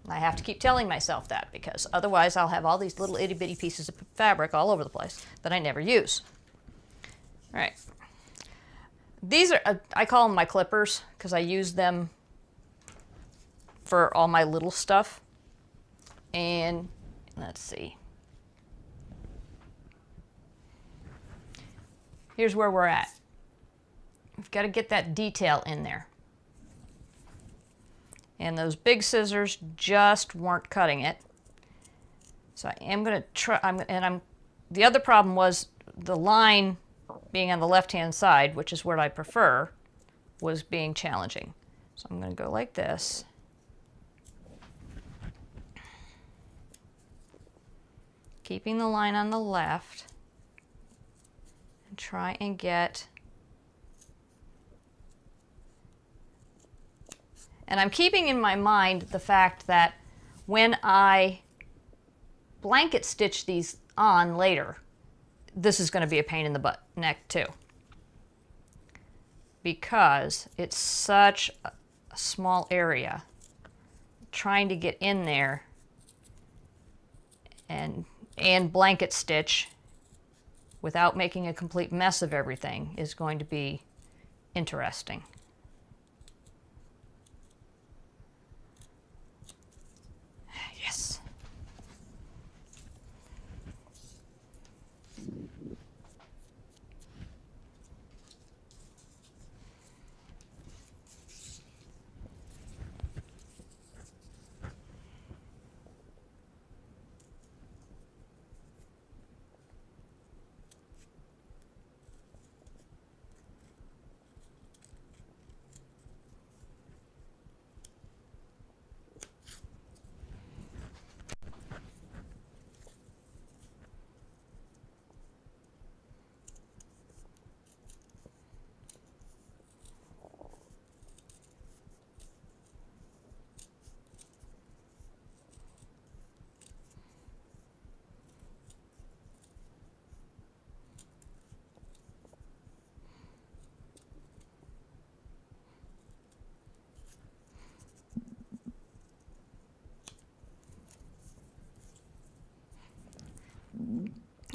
I have to keep telling myself that because otherwise I'll have all these little itty bitty pieces of fabric all over the place that I never use. All right. These are, I call them my clippers because I use them for all my little stuff. And let's see. Here's where we're at. We've got to get that detail in there. And those big scissors just weren't cutting it. So I am going to try, the other problem was the line being on the left-hand side, which is what I prefer, was being challenging. So I'm going to go like this. Keeping the line on the left. And try and get... And I'm keeping in my mind the fact that when I blanket stitch these on later, this is going to be a pain in the neck too. Because it's such a small area. Trying to get in there and blanket stitch without making a complete mess of everything is going to be interesting. Yes.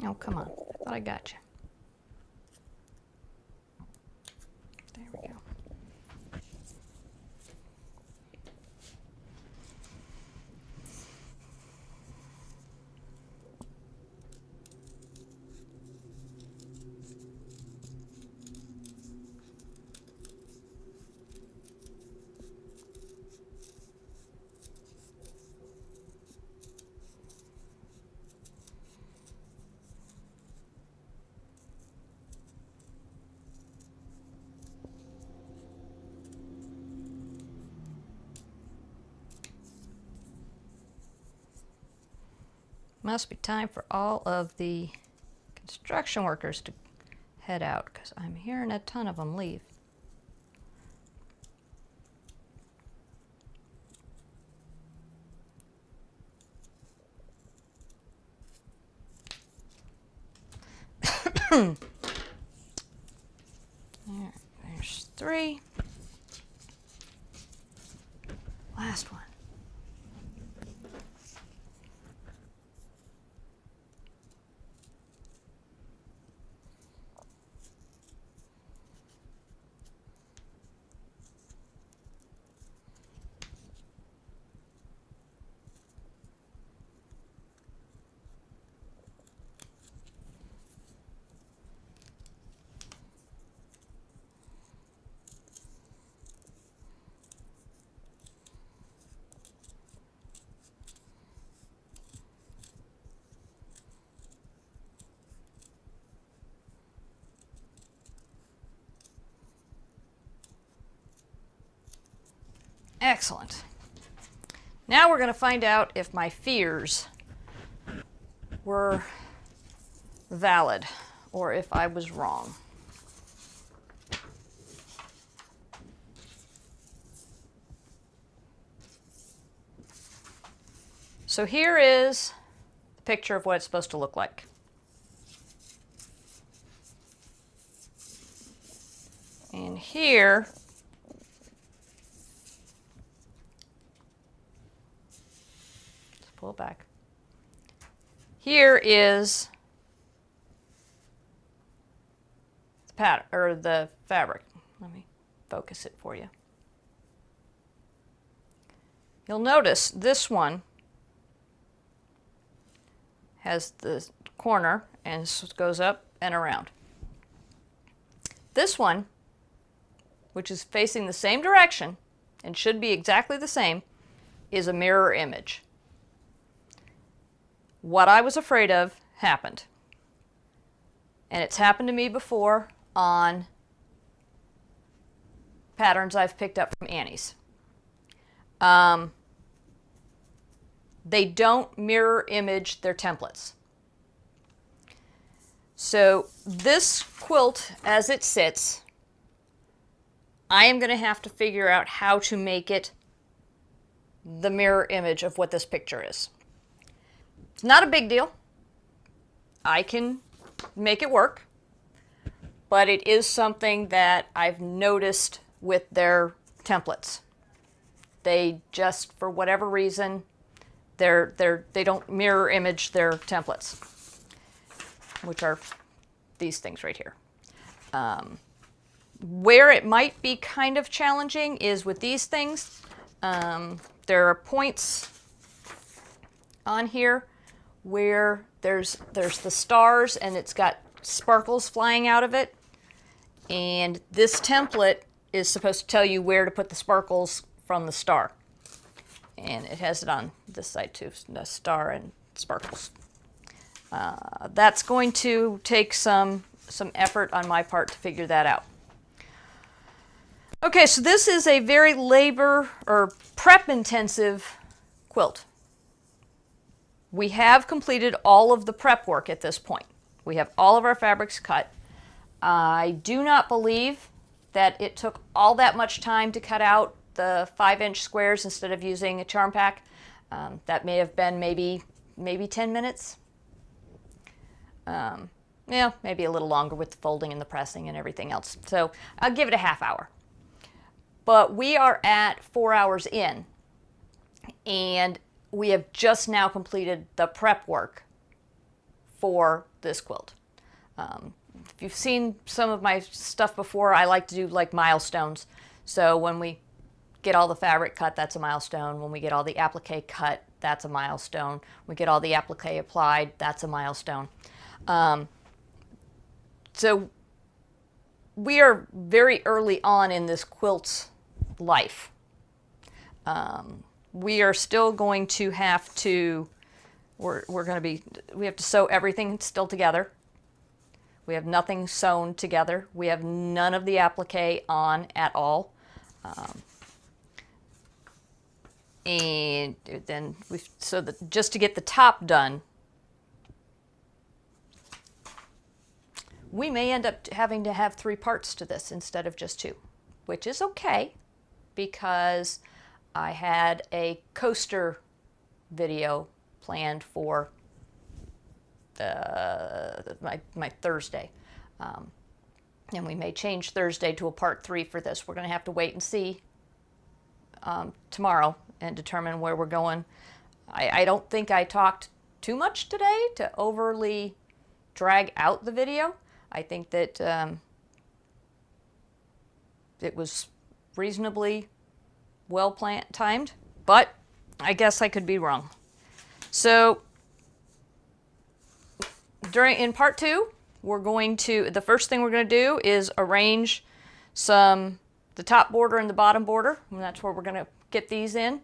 Oh, come on. I thought I got you. There we go. Must be time for all of the construction workers to head out because I'm hearing a ton of them leave. There's 3. Last one. Excellent. Now we're going to find out if my fears were valid or if I was wrong. So here is the picture of what it's supposed to look like. And here, let's pull it back. Here is the pattern, or the fabric. Let me focus it for you. You'll notice this one has the corner and it goes up and around. This one, which is facing the same direction and should be exactly the same, is a mirror image. What I was afraid of happened. And it's happened to me before on patterns I've picked up from Annie's. They don't mirror image their templates. So this quilt, as it sits, I am going to have to figure out how to make it the mirror image of what this picture is. It's not a big deal. I can make it work, but it is something that I've noticed with their templates. They just, for whatever reason, they don't mirror image their templates, which are these things right here. Where it might be kind of challenging is with these things. There are points on here where there's the stars and it's got sparkles flying out of it. And this template is supposed to tell you where to put the sparkles from the star. And it has it on this side too, the star and sparkles. That's going to take some effort on my part to figure that out. Okay, so this is a very labor or prep intensive quilt. We have completed all of the prep work at this point. We have all of our fabrics cut. I do not believe that it took all that much time to cut out the 5-inch squares instead of using a charm pack. That may have been maybe 10 minutes. Yeah, maybe a little longer with the folding and the pressing and everything else. So I'll give it a half hour. But we are at 4 hours in, and we have just now completed the prep work for this quilt. If you've seen some of my stuff before, I like to do like milestones. So when we get all the fabric cut, that's a milestone. When we get all the applique cut, that's a milestone. We get all the applique applied, that's a milestone. So we are very early on in this quilt's life. We are still going to have to, we have to sew everything still together. We have nothing sewn together. We have none of the applique on at all. And then just to get the top done, we may end up having to have 3 parts to this instead of just 2, which is okay because I had a coaster video planned for my Thursday. And we may change Thursday to a part 3 for this. We're going to have to wait and see tomorrow and determine where we're going. I don't think I talked too much today to overly drag out the video. I think that it was reasonably well timed, but I guess I could be wrong. So in part 2, the first thing we're going to do is arrange the top border and the bottom border, and that's where we're going to get these in.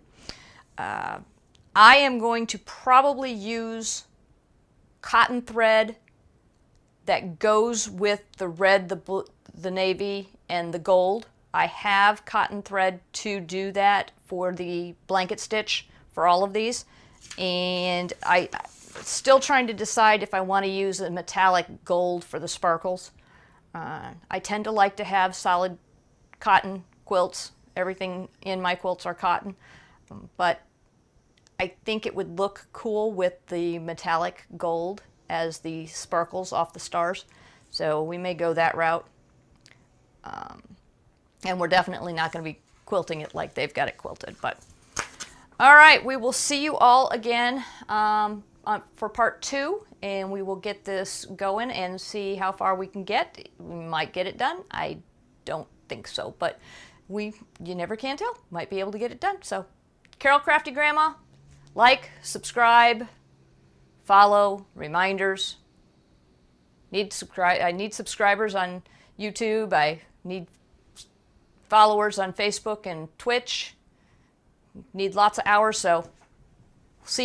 I am going to probably use cotton thread that goes with the red, the navy, and the gold. I have cotton thread to do that for the blanket stitch for all of these, and still trying to decide if I want to use a metallic gold for the sparkles. I tend to like to have solid cotton quilts. Everything in my quilts are cotton, but I think it would look cool with the metallic gold as the sparkles off the stars. So we may go that route. And we're definitely not going to be quilting it like they've got it quilted. But all right, we will see you all again for part 2, and we will get this going and see how far we can get. We might get it done. I don't think so, but you never can tell. Might be able to get it done. So, Carol Crafty Grandma, like, subscribe, follow, reminders. I need subscribers on YouTube. I need followers on Facebook and Twitch. Need lots of hours, so